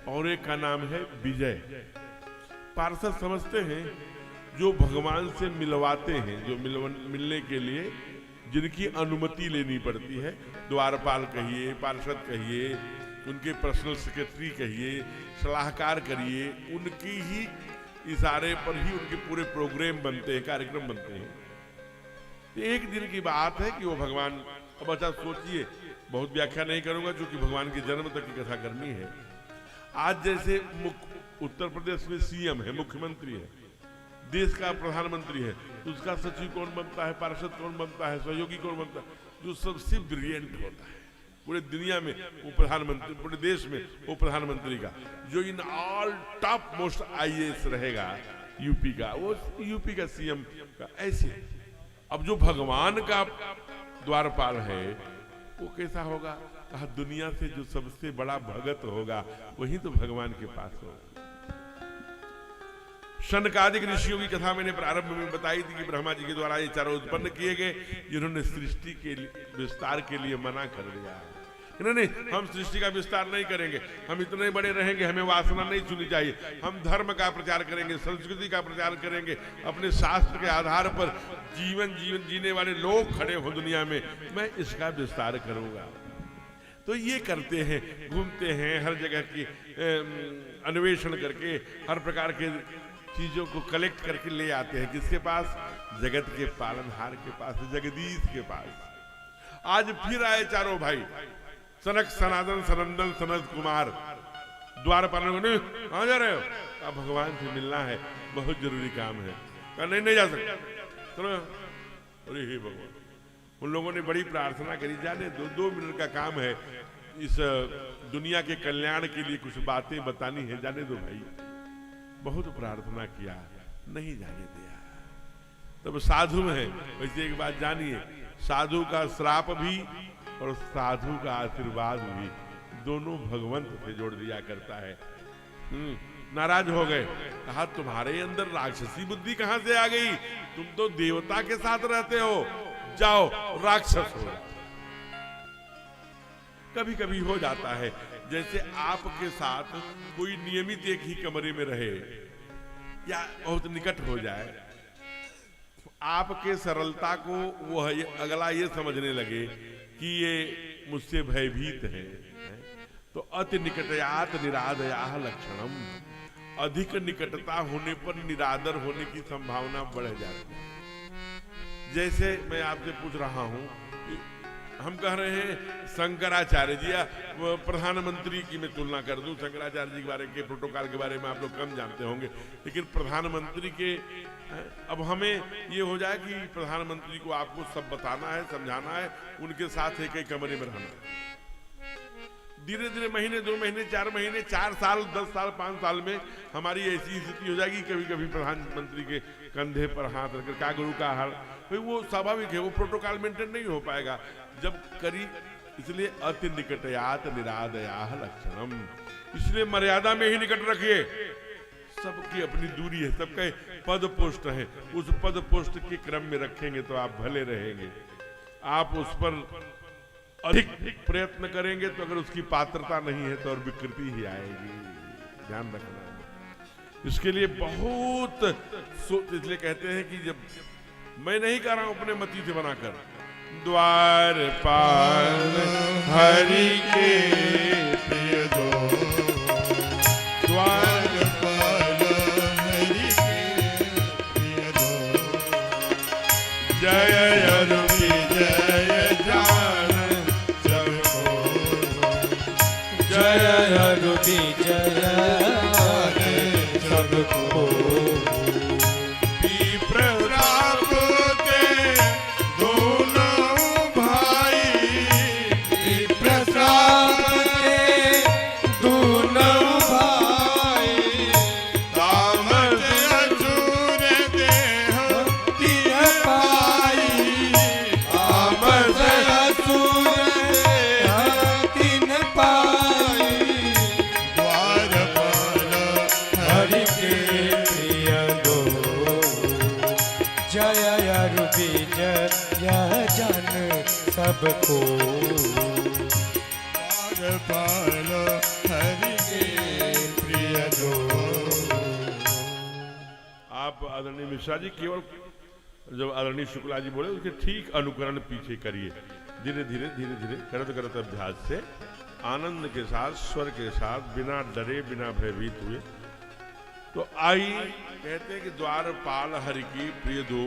और एक का नाम है विजय। पार्षद समझते हैं जो भगवान से मिलवाते हैं, जो मिलने के लिए जिनकी अनुमति लेनी पड़ती है, द्वारपाल कहिए, पार्षद कहिए, उनके पर्सनल सेक्रेटरी कहिए, सलाहकार करिए, उनकी ही इशारे पर ही उनके पूरे प्रोग्राम बनते हैं, कार्यक्रम बनते हैं। तो एक दिन की बात है कि वो भगवान, अब अच्छा सोचिए, बहुत व्याख्या नहीं करूंगा क्योंकि भगवान के जन्म तक की कथा करनी है। आज जैसे उत्तर प्रदेश में सीएम है, मुख्यमंत्री है, देश का प्रधानमंत्री है, तो उसका सचिव कौन बनता है, पार्षद कौन बनता है, सहयोगी कौन बनता है, जो सबसे ब्रिलियंट होता है पूरे दुनिया में वो प्रधानमंत्री, पूरे देश में वो प्रधानमंत्री का, जो in all top most IAS रहेगा यूपी का, वो यूपी का सीएम का। ऐसे अब जो भगवान का द्वारपाल है वो कैसा होगा, कहा दुनिया से जो सबसे बड़ा भगत होगा वही तो भगवान के पास होगा। शनकादिक ऋषियों की कथा मैंने प्रारंभ में बताई थी कि ब्रह्मा जी के द्वारा ये चारों उत्पन्न किए गए, जिन्होंने सृष्टि के विस्तार के लिए मना कर दिया। इन्होंने हम सृष्टि का विस्तार नहीं करेंगे, हम इतने बड़े रहेंगे, हमें वासना नहीं सुननी चाहिए, हम धर्म का प्रचार करेंगे, संस्कृति का प्रचार करेंगे, अपने शास्त्र के आधार पर जीवन जीने वाले लोग खड़े हो दुनिया में, मैं इसका विस्तार करूंगा। तो ये करते हैं, घूमते हैं हर जगह की अन्वेषण करके, हर प्रकार के चीजों को कलेक्ट करके ले आते हैं, किसके पास, जगत के पालनहार के पास, जगदीश के पास। आज फिर आए चारों भाई, सनक सनातन सनंदन सनत कुमार, द्वारपाल ने, कहाँ जा रहे हो, अब भगवान से मिलना है, बहुत जरूरी काम है। कहा नहीं जा सकते, चलो। अरे हे भगवान, उन लोगों ने बड़ी प्रार्थना करी, जाने 2 मिनट का काम है, इस दुनिया के कल्याण के लिए कुछ बातें बतानी है, जाने दो भाई। बहुत प्रार्थना किया, नहीं जाने दिया। तब साधु है, वैसे एक बात जानिए, साधु का श्राप भी और साधु का आशीर्वाद भी दोनों भगवंत से जोड़ दिया करता है। नाराज हो गए, कहा तुम्हारे अंदर राक्षसी बुद्धि कहां से आ गई, तुम तो देवता के साथ रहते हो, जाओ राक्षस हो। कभी कभी हो जाता है, जैसे आपके साथ कोई नियमित एक ही कमरे में रहे या बहुत निकट हो जाए, आपके सरलता को वो अगला ये समझने लगे कि ये मुझसे भयभीत है, तो अति निकटयात निरादया लक्षणम, अधिक निकटता होने पर निरादर होने की संभावना बढ़ जाती है। जैसे मैं आपसे पूछ रहा हूं, हम कह रहे हैं शंकराचार्य जी या प्रधानमंत्री की मैं तुलना कर दूं, शंकराचार्य जी के बारे के प्रोटोकॉल के बारे में आप लोग कम जानते होंगे, लेकिन प्रधानमंत्री के, अब हमें ये हो जाए कि प्रधानमंत्री को आपको सब बताना है, समझाना है, उनके साथ एक कमरे में रहना। धीरे धीरे महीने 2 महीने 4 महीने 4 साल 10 साल 5 साल में हमारी ऐसी स्थिति हो जाएगी, कभी कभी प्रधानमंत्री के कंधे पर हाथ रखकर क्या गुरु का हाल, भाई वो स्वाभाविक है, वो प्रोटोकॉल मेंटेन नहीं हो पाएगा जब करी। इसलिए अति निकटयात निरादया लक्षणम, इसलिए मर्यादा में ही निकट रखिए। सबकी अपनी दूरी है, सबके पद पोस्ट है, उस पद पोस्ट के क्रम में रखेंगे तो आप भले रहेंगे। आप उस पर अधिक प्रयत्न करेंगे तो अगर उसकी पात्रता नहीं है तो और विकृति ही आएगी, ध्यान रखना। इसके लिए बहुत इसलिए कहते हैं कि जब मैं नहीं कर रहा हूं अपने मति से बनाकर, द्वारपाल हरि के प्रिय दो, द्वारपाल हरि के प्रिय दो, जय अरुणि जय जान सबको, जय अरुणि जय सबको, सबको, द्वारपाल हरि के प्रिय दो। आप आदरणीय मिश्रा जी केवल जब आदरणीय शुक्ला जी बोले उसके ठीक अनुकरण पीछे करिए, धीरे धीरे धीरे धीरे करत करत अभ्यास से आनंद के साथ स्वर के साथ बिना डरे बिना भयभीत हुए। तो आई कहते हैं कि द्वारपाल हरि की प्रिय दो,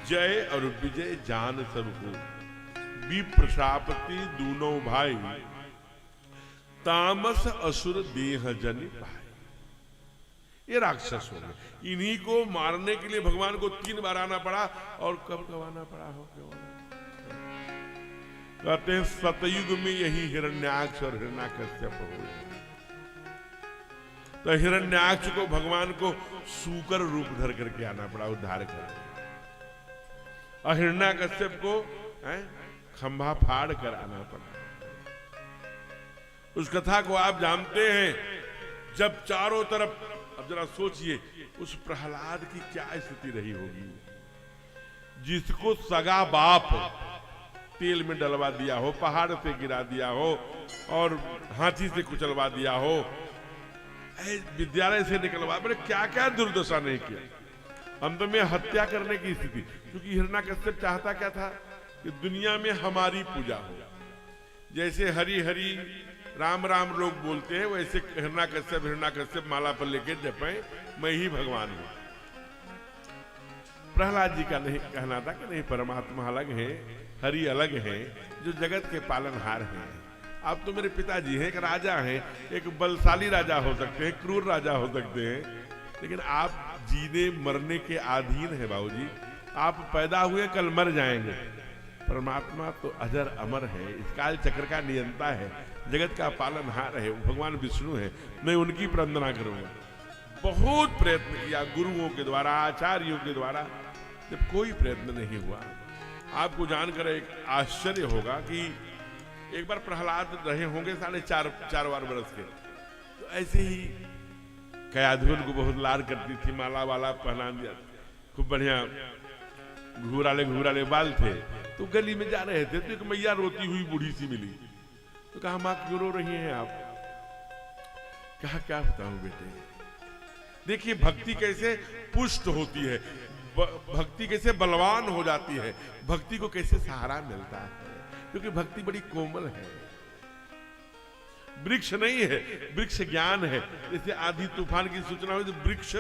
जय और विजय जान सबको, विप्रशापति दूनों भाई, तामस असुर देह जनि पाए। ये राक्षस हो गए, इन्हीं को मारने के लिए भगवान को 3 बार आना पड़ा। और कब कब आना पड़ा हो क्यों? कहते हैं सतयुग में यही हिरण्याक्ष और हिरण्याकश्यप हुए। तो हिरण्याक्ष को भगवान को सूकर रूप धर करके आना पड़ा उद्धार करने, और हिरण्याकश्यप को खंभा फाड़ कर आना पड़ा। उस कथा को आप जानते हैं, जब चारों तरफ, अब जरा सोचिए उस प्रहलाद की क्या स्थिति रही होगी, जिसको सगा बाप तेल में डलवा दिया हो, पहाड़ से गिरा दिया हो और हाथी से कुचलवा दिया हो, विद्यालय से निकलवा, बोले क्या क्या दुर्दशा नहीं किया, अंत में हत्या करने की स्थिति। क्योंकि हिरण्याकश्यप चाहता क्या था कि दुनिया में हमारी पूजा हो, जैसे हरि हरि राम राम लोग बोलते हैं वैसे हिरण्याकश्यप माला पर लेके जपे मैं ही भगवान हूं। प्रहलाद जी का नहीं कहना था कि नहीं, परमात्मा अलग है, हरि अलग है, जो जगत के पालनहार हैं। आप तो मेरे पिताजी हैं, एक राजा हैं, एक बलशाली राजा हो सकते हैं, क्रूर राजा हो सकते हैं, लेकिन आप जीने मरने के अधीन है बाबूजी। आप पैदा हुए कल मर जाएंगे, परमात्मा तो अजर अमर है, इस काल चक्र का नियंता है, जगत का पालनहार है, भगवान विष्णु है। मैं उनकी वंदना करूंगा। बहुत प्रयत्न किया गुरुओं के द्वारा, आचार्यों के द्वारा, जब कोई प्रयत्न नहीं हुआ। आपको जानकर एक आश्चर्य होगा कि एक बार प्रहलाद रहे होंगे 4.5 वर्ष के, तो ऐसे ही कयाधुन को बहुत लाड करती थी, माला वाला पहना दिया, खूब बढ़िया घूराले बाल थे। तो गली में जा रहे थे तो एक मैया रोती हुई बूढ़ी सी मिली, तो कहा माँ क्यों रो रही हैं आप? कहा क्या बताऊं बेटे, देखिए भक्ति कैसे पुष्ट होती है, भक्ति कैसे बलवान हो जाती है, भक्ति को कैसे सहारा मिलता है, क्योंकि भक्ति बड़ी कोमल है, वृक्ष नहीं है, वृक्ष ज्ञान है। जैसे आधी तूफान की सूचना हुई तो वृक्ष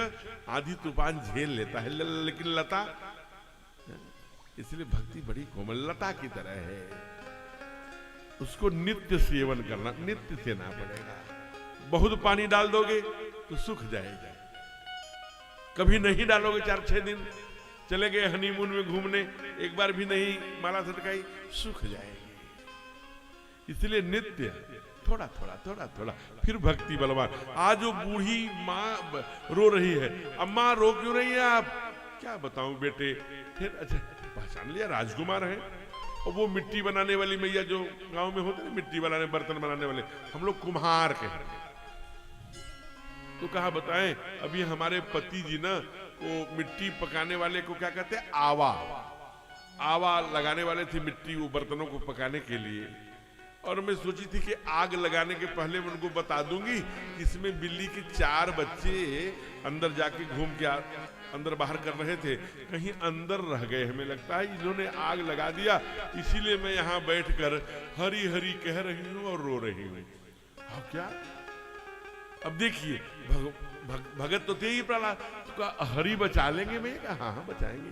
आधी तूफान झेल लेता है, लेकिन लता, इसलिए भक्ति बड़ी कोमल लता की तरह है, उसको नित्य सेवन करना, नित्य सेना पड़ेगा। बहुत पानी डाल दोगे तो सूख जाएगा, कभी नहीं डालोगे 4-6 दिन चले गए हनीमून में घूमने, एक बार भी नहीं माला सटकाई, सूख जाएगी। इसलिए नित्य थोड़ा थोड़ा थोड़ा थोड़ा, फिर भक्ति बलवान। आज वो बूढ़ी माँ रो रही है, अम्मा रो क्यों रही है आप? क्या बताऊं बेटे। फिर अच्छा पहचान लिया, राजकुमार है। और वो मिट्टी बनाने वाली मैया जो गांव में होते हैं, मिट्टी बनाने बर्तन बनाने वाले, हम लोग कुम्हार के। तो कहा बताएं, अभी हमारे पति जी ना वो मिट्टी पकाने वाले को क्या कहते हैं, आवा लगाने वाले थे मिट्टी वो बर्तनों को पकाने के लिए। और मैं सोची थी कि आग लगाने के पहले मैं उनको बता दूंगी कि इसमें बिल्ली के 4 बच्चे अंदर जाके घूम के अंदर बाहर कर रहे थे, कहीं अंदर रह गए। हमें लगता है इन्होंने आग लगा दिया, इसीलिए मैं यहाँ बैठकर हरी हरी कह रही हूँ और रो रही हूँ। हाँ क्या? अब देखिए भगत तो थे ही प्रहलाद, तो हरी बचा लेंगे। मैं कहा हाँ बचाएंगे।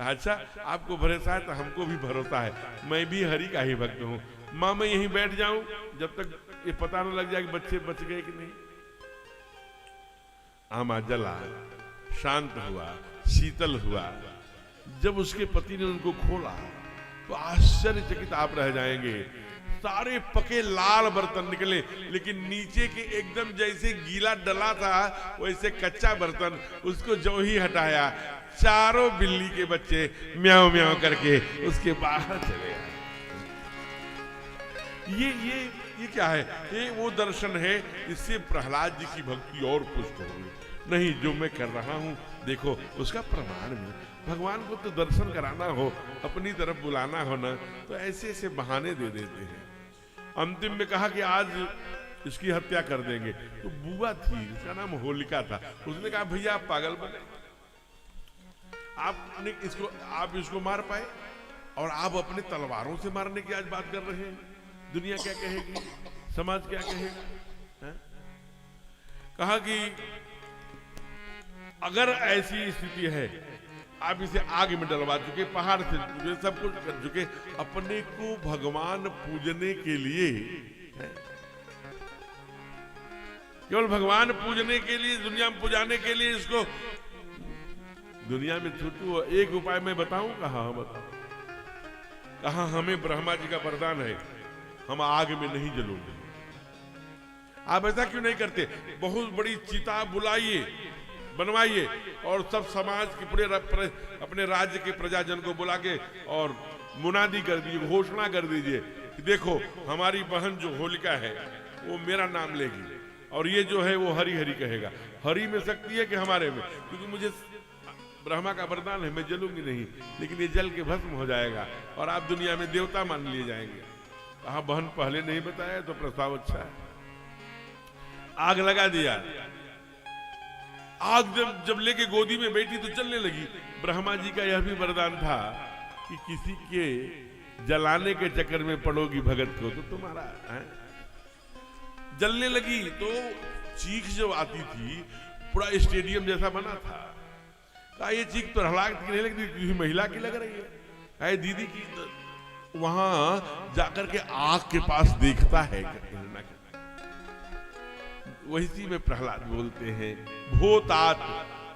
अच्छा आपको भरोसा है तो हमको भी भरोसा है, मैं भी हरि का ही भक्त हूँ। माँ मैं यहीं बैठ जाऊं जब तक ये पता न लग जाए कि बच्चे बच गए कि नहीं। आमा जला, शांत हुआ, शीतल हुआ। जब उसके पति ने उनको खोला तो आश्चर्यचकित आप रह जाएंगे। सारे पके लाल बर्तन निकले, लेकिन नीचे के एकदम जैसे गीला डला था वैसे कच्चा बर्तन, उसको जो ही हटाया 4 बिल्ली के बच्चे म्याऊ म्याऊ करके उसके बाहर चले आए। ये क्या है? ये वो दर्शन है, इससे प्रहलाद जी की भक्ति और पुष्ट होगी। नहीं जो मैं कर रहा हूं देखो उसका प्रमाण भी। भगवान को तो दर्शन कराना हो, अपनी तरफ बुलाना हो ना, तो ऐसे ऐसे बहाने दे देते हैं। अंतिम में कहा कि आज इसकी हत्या कर देंगे। तो बुआ थी, इसका नाम होलिका था, उसने कहा भैया आप पागल बने, आप इसको मार पाए और आप अपने तलवारों से मारने की आज बात कर रहे हैं। दुनिया क्या कहेगी, समाज क्या कहेगा? कहा कि अगर ऐसी स्थिति है, आप इसे आग में डलवा चुके, पहाड़ से सब कुछ कर चुके, अपने को भगवान पूजने के लिए, केवल भगवान पूजने के लिए, दुनिया में पुजाने के लिए इसको दुनिया में छूटू। एक उपाय मैं बताऊं, कहा हमें ब्रह्मा जी का वरदान है, हम आग में नहीं जलोगे। आप ऐसा क्यों नहीं करते? बहुत बड़ी चिता बुलाइए, बनवाइए और सब समाज के पूरे अपने राज्य के प्रजाजन को बुला के और मुनादी कर दीजिए, घोषणा कर दीजिए कि देखो हमारी बहन जो होलिका है वो मेरा नाम लेगी और ये जो है वो हरि हरि कहेगा। हरि में शक्ति है कि हमारे में, क्योंकि मुझे ब्रह्मा का वरदान है, मैं जलूंगी नहीं, लेकिन ये जल के भस्म हो जाएगा और आप दुनिया में देवता मान लिए जाएंगे। कहा बहन पहले नहीं बताया तो प्रस्ताव अच्छा है। आग लगा दिया। आग जब लेके गोदी में बैठी तो चलने लगी। ब्रह्मा जी का यह भी वरदान था कि किसी के जलाने के चक्कर में पड़ोगी भगत को तो तुम्हारा जलने लगी। तो चीख जो आती थी, पूरा स्टेडियम जैसा बना था। कहा ये चीख तो प्रहलाद की नहीं लगती, किसी महिला की लग रही है। अरे दीदी की वहां जाकर के आग के पास देखता है। वही में प्रहलाद बोलते हैं, भूतात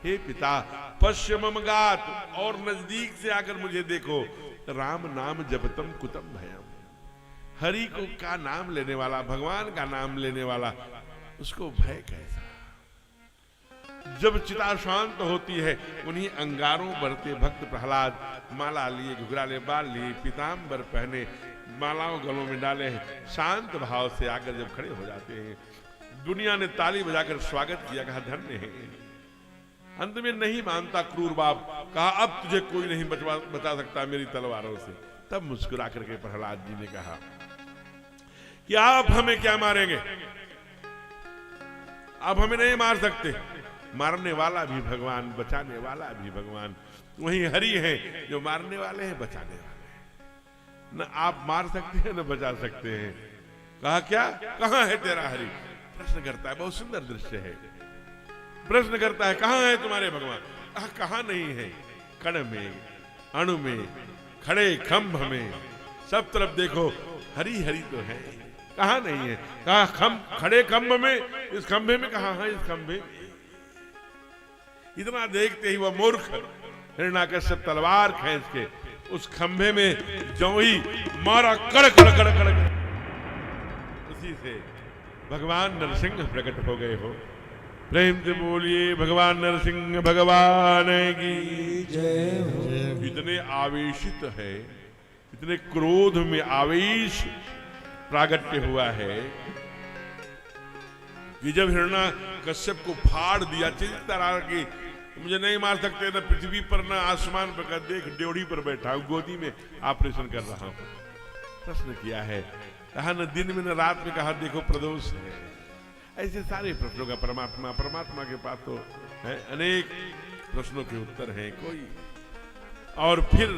हे पिता पश्य मम गात, और नजदीक से आकर मुझे देखो। राम नाम जपतम कुतम भयम। हरि को का नाम लेने वाला, भगवान का नाम लेने वाला, उसको भय कैसा? जब चिता शांत होती है, उन्हीं अंगारों बरते भक्त प्रहलाद माला लिए, घुघराले बाल लिए, पीताम्बर पहने, मालाओं गलों में डाले, शांत भाव से आकर जब खड़े हो जाते हैं, दुनिया ने ताली बजाकर स्वागत किया, कहा धन्य है। अंत में नहीं मानता क्रूर बाप, कहा अब तुझे कोई नहीं बचा सकता मेरी तलवारों से। तब मुस्कुरा करके प्रहलाद जी ने कहा कि आप हमें क्या मारेंगे, आप हमें नहीं मार सकते। मारने वाला भी भगवान, बचाने वाला भी भगवान। वही हरि है जो मारने वाले हैं, बचाने वाले हैं। न आप मार सकते हैं न बचा सकते हैं। कहा क्या, कहां है तेरा हरि? प्रश्न करता है, बहुत सुंदर दृश्य है। प्रश्न करता है कहां है तुम्हारे भगवान? कहां नहीं है, कण में, अणु में, खड़े खंभ में, सब तरफ देखो हरि हरि तो है, कहां नहीं है? कहा खड़े खंभ में, इस खंभे में, कहा है इस खंभे में। इतना देखते ही वह मूर्ख हिरण्याकश्यप तलवार खींच के उस खंभे में जो ही मारा, कड़क कड़क कड़क कड़क इसी से भगवान नरसिंह प्रकट हो गए हो। प्रेम से बोलिए भगवान नरसिंह भगवान की जय हो। इतने आवेशित है, इतने क्रोध में आवेश प्रागट्य हुआ है कि जब हिरण्य कश्यप को फाड़ दिया, चित तरह की मुझे नहीं मार सकते, न पृथ्वी पर न आसमान पर, देख ड्योढ़ी पर बैठा हूं, गोदी में ऑपरेशन कर रहा हूं। प्रश्न किया है, कहा न दिन में न रात में, कहा देखो प्रदोष है। ऐसे सारे प्रश्नों का परमात्मा के पास तो है, अनेक प्रश्नों के उत्तर हैं कोई। और फिर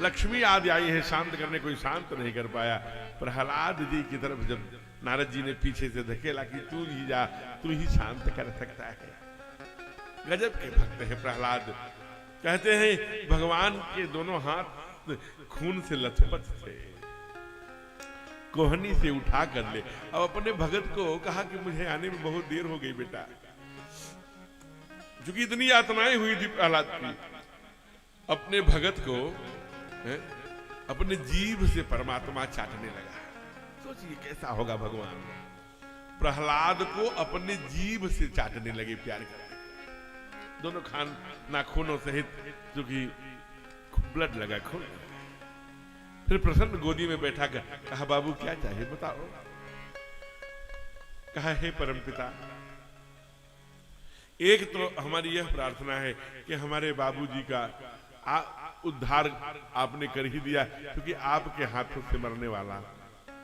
लक्ष्मी आदि आई है शांत करने, कोई शांत नहीं कर पाया। प्रहलाद जी की तरफ जब नारद जी ने पीछे से धकेला कि तू ही जा, तू ही शांत कर सकता है। गजब के भक्त है प्रहलाद। कहते हैं भगवान के दोनों हाथ खून से लथपथ थे, कोहनी से उठा कर ले। अब अपने भगत को कहा कि मुझे आने में बहुत देर हो गई बेटा, क्योंकि इतनी यातनाएं हुई थी प्रहलाद की। अपने भगत को अपने जीभ से परमात्मा चाटने लगा। सोचिए कैसा होगा भगवान। प्रहलाद को अपने जीभ से चाटने लगे प्यार करके, दोनों नाखूनों सहित, क्योंकि ब्लड लगा खून। फिर प्रसन्न गोदी में बैठा कर कहा बाबू क्या चाहिए बताओ। कहा हे परमपिता, एक तो हमारी यह प्रार्थना है कि हमारे बाबूजी का उद्धार आपने कर ही दिया, क्योंकि आपके हाथों से मरने वाला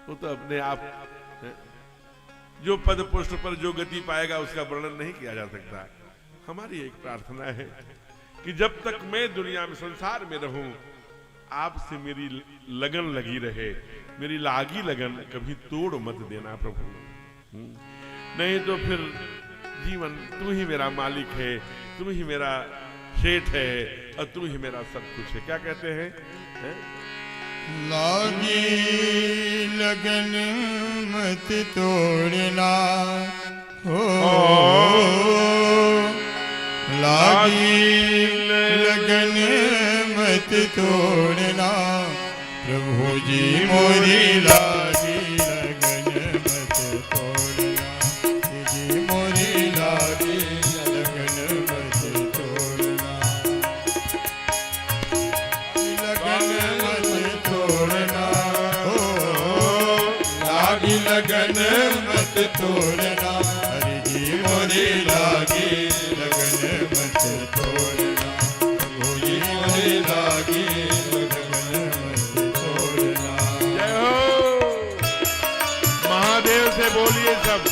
वो तो अपने आप जो पद पुष्ट पर जो गति पाएगा उसका वर्णन नहीं किया जा सकता। हमारी एक प्रार्थना है कि जब तक मैं दुनिया में संसार में रहूं, आपसे मेरी लगन लगी रहे, मेरी लागी लगन कभी तोड़ मत देना प्रभु। नहीं तो फिर जीवन तू ही मेरा मालिक है, तू ही मेरा सेठ है और तू ही मेरा सब कुछ है। क्या कहते हैं, लागी लगन मत तोड़ना हो, लागी लगन मत तोड़ना, प्रभु जी मोरी लागी लगन मत तोड़ना, जी मोरी लागी लगन मत तोड़ना, लगन मत तोड़ना हो, लागी लगन मत तोड़ना, हरि जी मोरी लागी लगन मत तोड़ना, प्रभु जी मोरी लागी लगन मत तोड़ना। जय हो महादेव से बोलिए सब।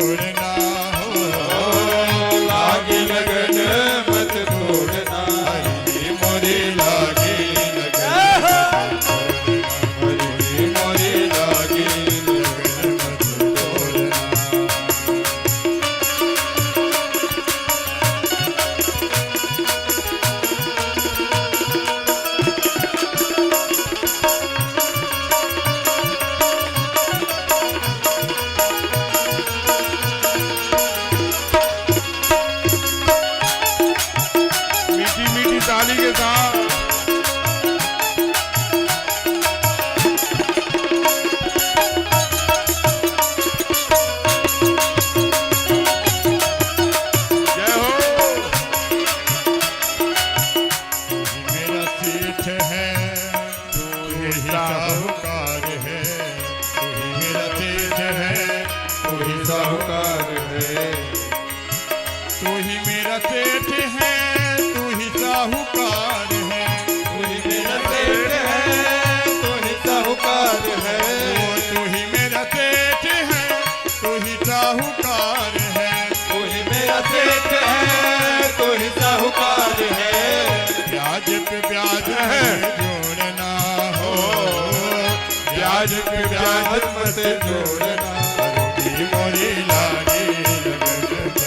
तोड़ना हो, लागी लगन मत तोड़ना, हरि जी मोरी लागी लगन हरि जी मोरी लागी लगन मत तोड़ना। मीठी मीठी ताली के साथ जय हो। मेरा सेठ है तू ही साहूकार है, तू ही मेरा सेठ है तू ही साहूकार है, तू ही मेरा सेठ है तू ही साहूकार है, तू ही मेरा सेठ है, तू ही साहूकार है, तू ही मेरा सेठ है तू ही साहूकार है, तू ही मेरा सेठ है, तू ही साहूकार है, ब्याज पे ब्याज जोड़ना हो, ब्याज पे ब्याज मत जोड़ना, हरि जी मोरी लागी लगन मत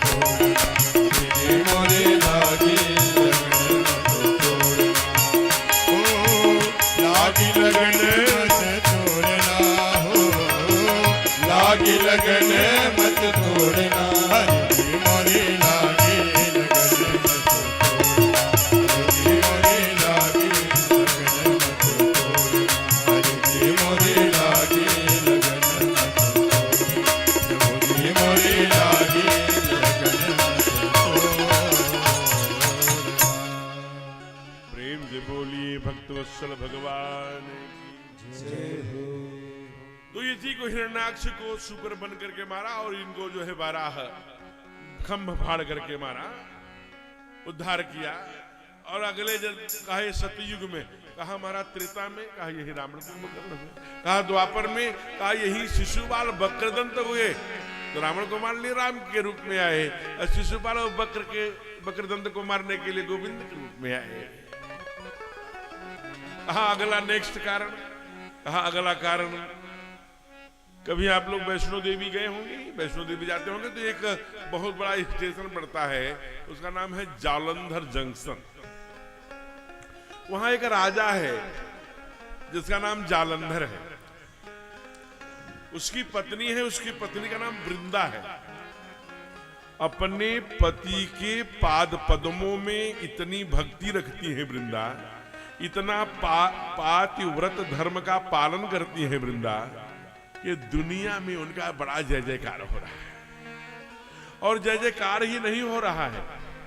तोड़ना, हरि जी मोरी लागी लगन मत तोड़ना, ओ लागी लगन मत तोड़ना हो, लागी लगन मत तोड़ना, हरि जी मोरी लागी लगन मत तोड़ना, हरि जी मोरी लागी लगन मत तोड़ना, हरि जी मोरी लागी लगन मत तोड़ना, मोरी मोरी लागी लगन मत तोड़ना। प्रेम से बोलिए भक्तवत्सल भगवान की जय हो। तो इसी को हिरण्याक्ष को सुकर बन करके मारा और इनको जो है बारह खम्भ फाड़ करके मारा, उद्धार किया। और अगले जब कहा सतयुग में, कहा मारा त्रेता में, कहा यही रावण कुंभकर्ण में, कहा द्वापर में, कहा यही शिशुपाल वक्रदंत हुए। तो रावण को मारने राम के रूप में आए और शिशुपाल और वक्रदंत को मारने के लिए गोविंद के रूप में आए। कहा अगला नेक्स्ट कारण, कहा अगला कारण, कभी आप लोग वैष्णो देवी गए होंगे, वैष्णो देवी जाते होंगे तो एक बहुत बड़ा स्टेशन पड़ता है, उसका नाम है जालंधर जंक्शन। वहां एक राजा है जिसका नाम जालंधर है, उसकी पत्नी है, उसकी पत्नी का नाम वृंदा है। अपने पति के पाद पद्मों में इतनी भक्ति रखती है वृंदा, इतना पातिव्रत धर्म का पालन करती है वृंदा कि दुनिया में उनका बड़ा जय जयकार हो रहा है। और जय जयकार ही नहीं हो रहा है,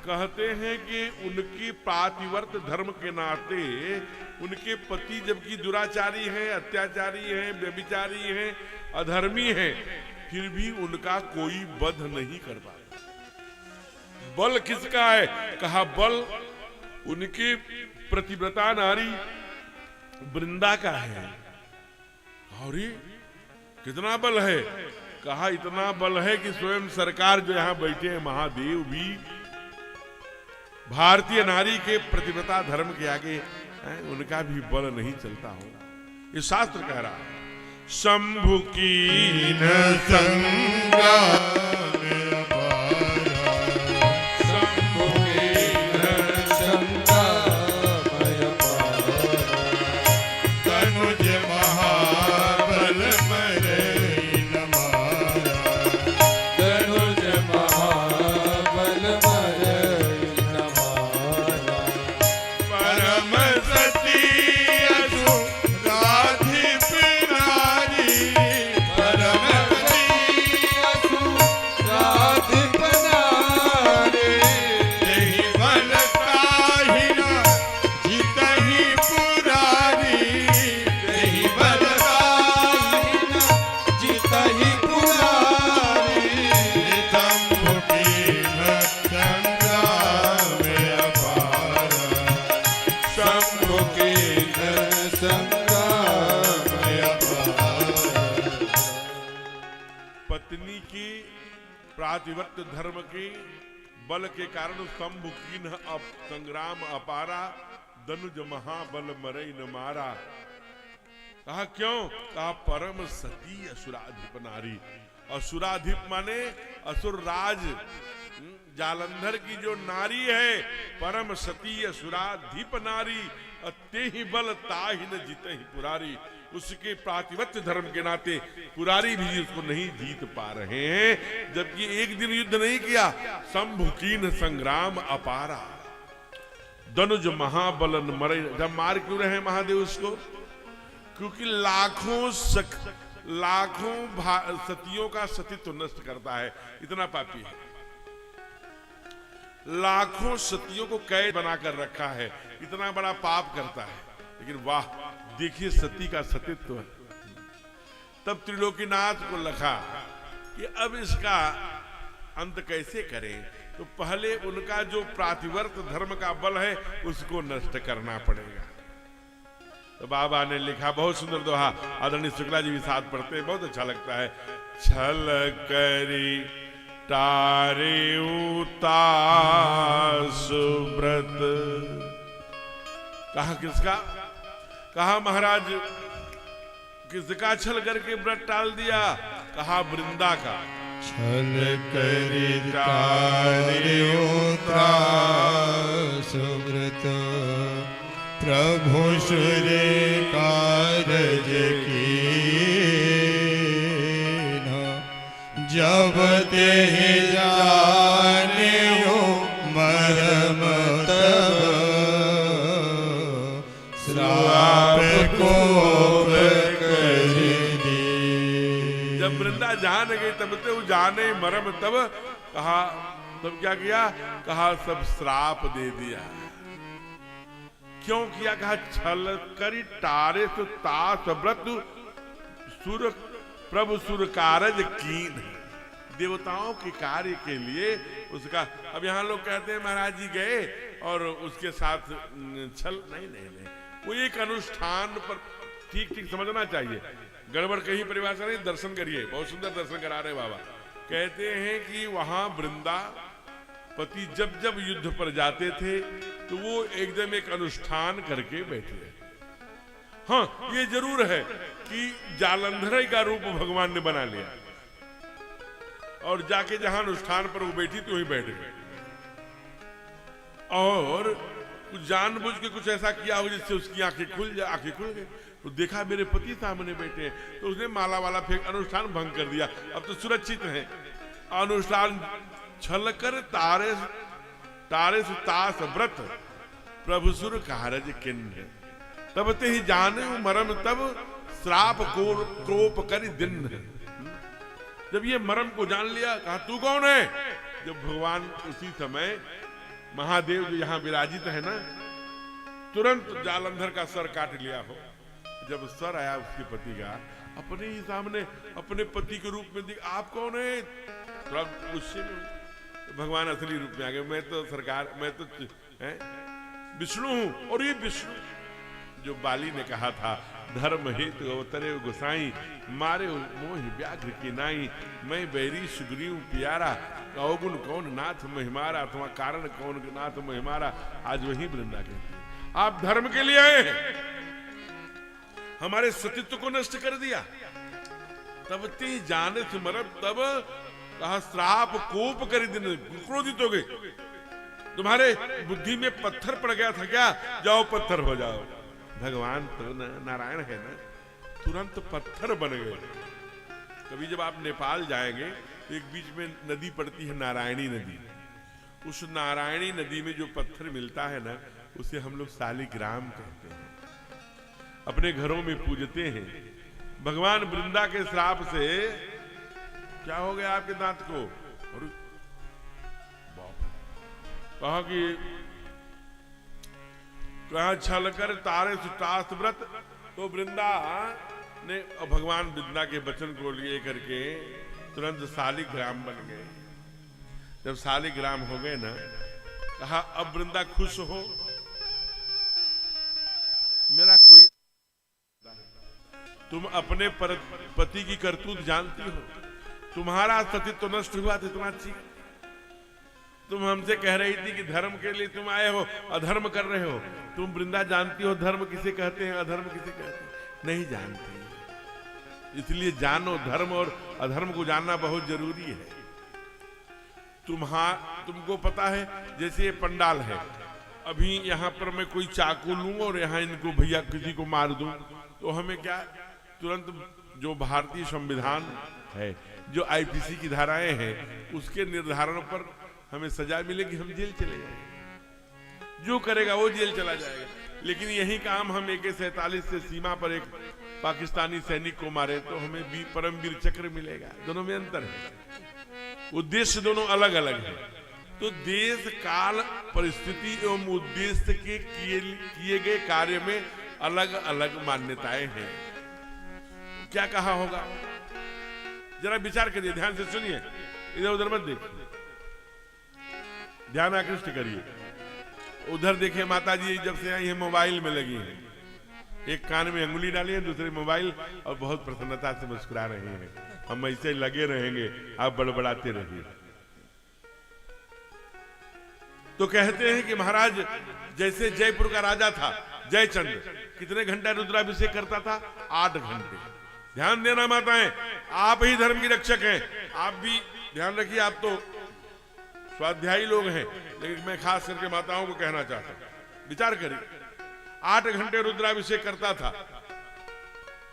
कहते हैं कि उनकी पातिव्रत धर्म के नाते उनके पति जबकि दुराचारी हैं, अत्याचारी हैं, व्यभिचारी हैं, अधर्मी हैं, फिर भी उनका कोई वध नहीं कर पाता। बल किसका है? कहा बल उनकी प्रतिव्रता नारी वृंदा का है। और कितना बल है? कहा इतना बल है कि स्वयं सरकार जो यहां बैठे हैं महादेव भी भारतीय नारी के प्रतिव्रता धर्म के आगे उनका भी बल नहीं चलता हो। ये शास्त्र कह रहा है। शंभु की न संग्राम अपारा, शंभु कीन संग्रामय पारा, तनुज महाबल मरई न मारा, तनुज महाबल मरई न मारा, परम सती असुराधिप नारी, परम सती असुराधिप नारी, तेहि बल ताहि न जितहि पुरारी, तेहि बल ताहि न जितहि पुरारी, शंभु कीन संग्राम अपारा, शंभु कीन संग्रामय पारा। पत्नी की प्रातिव्रत्य धर्म की बल के कारण शंभु कीन्ह संग्राम अपारा, दनुज महाबल मरई न मारा। कहा क्यों? कहा परम सती असुराधिप नारी। असुराधिप माने असुर राज जालंधर की जो नारी है, परम सती असुराधिप नारी, ते ही बल ताहि न जीते ही पुरारी। उसके प्रातिव्रत्य धर्म के नाते पुरारी भी उसको नहीं जीत पा रहे हैं, जबकि एक दिन युद्ध नहीं किया। शंभु कीन्ह संग्राम अपारा, दनुज महाबलन मरे। जब मार क्यों रहे महादेव उसको? क्योंकि लाखों सतियों का सतीत्व नष्ट करता है, इतना पापी है। लाखों सतियों को कैद बनाकर रखा है, इतना बड़ा पाप करता है। लेकिन वाह, देखिए सती का सतीत्व। तब त्रिलोकीनाथ को लगा कि अब इसका अंत कैसे करें, तो पहले उनका जो प्रातिव्रत धर्म का बल है उसको नष्ट करना पड़ेगा। तो बाबा ने लिखा, बहुत सुंदर दोहा, आदरणीय शुक्ला जी भी साथ पढ़ते हैं, बहुत अच्छा लगता है। छल करी तारे सुव्रत। कहा किसका? कहा महाराज किसका छल करके व्रत टाल दिया? कहा वृंदा का। छल करी तारे सुव्रत, प्रभु सूर्य कारज कीन, जब ते जाने मरम तब, श्राप कोप कर दी। जब वृंदा जान गई तब ते वो जाने मरम तब। कहा तब क्या किया? कहा सब श्राप दे दिया। क्यों किया? कहा छल करी तारे तास व्रत, सुर प्रभु सुर कारज कीन। देवताओं के कार्य के लिए उसका। अब यहाँ लोग कहते हैं महाराज जी गए और उसके साथ छल। नहीं, वो एक अनुष्ठान पर ठीक समझना चाहिए। गड़बड़ कहीं परिभाषा नहीं। दर्शन करिए, बहुत सुंदर दर्शन करा रहे बाबा। कहते हैं कि वहां वृंदा पति जब जब युद्ध पर जाते थे तो वो एकदम एक अनुष्ठान करके बैठे। हाँ, ये जरूर है कि जालंधर का रूप भगवान ने बना लिया और जाके जहां अनुष्ठान पर वो बैठी तो वहीं बैठ गए, और कुछ जानबूझ के कुछ ऐसा किया हो जिससे उसकी आंखें खुल गई। तो देखा मेरे पति सामने बैठे हैं, तो उसने माला वाला फेंक, अनुष्ठान भंग कर दिया। अब तो सुरक्षित है। अनुष्ठान छलकर तारे तास व्रत, प्रभु सुर कारज किन्ह, तब ते ही जाने मरम तब, श्राप क्रोप कर दिन। जब ये मरम को जान लिया, कहा तू कौन है? जब भगवान उसी समय महादेव जो यहाँ विराजित है ना, तुरंत जालंधर का सर काट लिया हो। जब सर आया उसके पति का, अपने ही सामने अपने पति के रूप में दिख, आप कौन है? थोड़ा गुस्से में भगवान असली रूप में आ गए। मैं तो सरकार, मैं तो विष्णु हूं। और ये विष्णु जो बाली ने कहा था, धर्म हेतु अवतरे गोसाई, मारे मोहि व्याघ्र की नाई, मैं बैरी सुग्रीव प्यारा, अवगुण कौन नाथ महिमारा, अथवा कारण कौन नाथ महिमारा। आज वही वृंदा कहती है, आप धर्म के लिए आए हैं, हमारे सतीत्व को नष्ट कर दिया। तब ते जाने से मरब तब, कहा श्राप कोप कर दिन, क्रोधित हो गए। तुम्हारे बुद्धि में पत्थर पड़ गया था क्या? जाओ पत्थर हो जाओ। भगवान तो नारायण है ना, तुरंत पत्थर बन गए। कभी जब आप नेपाल जाएंगे तो एक बीच में नदी पड़ती है, नारायणी नदी। उस नारायणी नदी में जो पत्थर मिलता है ना, उसे हम लोग शालिग्राम कहते हैं, अपने घरों में पूजते हैं। भगवान वृंदा के श्राप से क्या हो गया आपके दांत को? और कहा कि कहा छलकर तारे सुतास व्रत। तो वृंदा ने भगवान वृंदा के वचन को लिए करके तुरंत शालिग्राम बन गए। जब शालिग्राम हो गए ना, कहा अब वृंदा खुश हो, मेरा कोई, तुम अपने पति की करतूत जानती हो, तुम्हारा सतीत्व नष्ट हुआ तो इतना अच्छी। तुम हमसे कह रही थी कि धर्म के लिए तुम आए हो, अधर्म कर रहे हो। तुम वृंदा जानती हो धर्म किसे कहते हैं, अधर्म किसे कहते हैं? नहीं जानती। इसलिए जानो, धर्म और अधर्म को जानना बहुत जरूरी है। तुमको पता है, जैसे ये पंडाल है, अभी यहाँ पर मैं कोई चाकू लूं और यहाँ इनको भैया किसी को मार दूं, तो हमें क्या, तुरंत जो भारतीय संविधान है, जो आईपीसी की धाराएं हैं, उसके निर्धारण पर हमें सजा मिलेगी, हम जेल चले जाएंगे। जो करेगा वो जेल चला जाएगा। लेकिन यही काम हम AK-47 से सीमा पर एक पाकिस्तानी सैनिक को मारे तो हमें परमवीर चक्र मिलेगा। दोनों में अंतर है, उद्देश्य दोनों अलग अलग है। तो देश काल परिस्थिति एवं उद्देश्य के किए गए कार्य में अलग अलग मान्यताएं हैं। क्या कहा होगा, जरा विचार करिए, ध्यान से सुनिए, इधर उधर मत देखिए, ध्यान आकृष्ट करिए। उधर देखिए, माता जी जब से आई है मोबाइल में लगी हैं, एक कान में अंगुली डाली है, दूसरे मोबाइल, और बहुत प्रसन्नता से मुस्कुरा रहे हैं। हम ऐसे लगे रहेंगे, आप बड़बड़ाते रहिए। तो कहते हैं कि महाराज जैसे जयपुर का राजा था जयचंद, कितने घंटा रुद्राभिषेक करता था? 8 घंटे। ध्यान देना माताएं, आप ही धर्म की रक्षक हैं। आप भी ध्यान रखिए, आप तो स्वाध्यायी लोग हैं, लेकिन मैं खास करके माताओं को कहना चाहता हूं, विचार करिए। 8 घंटे रुद्राभिषेक करता था,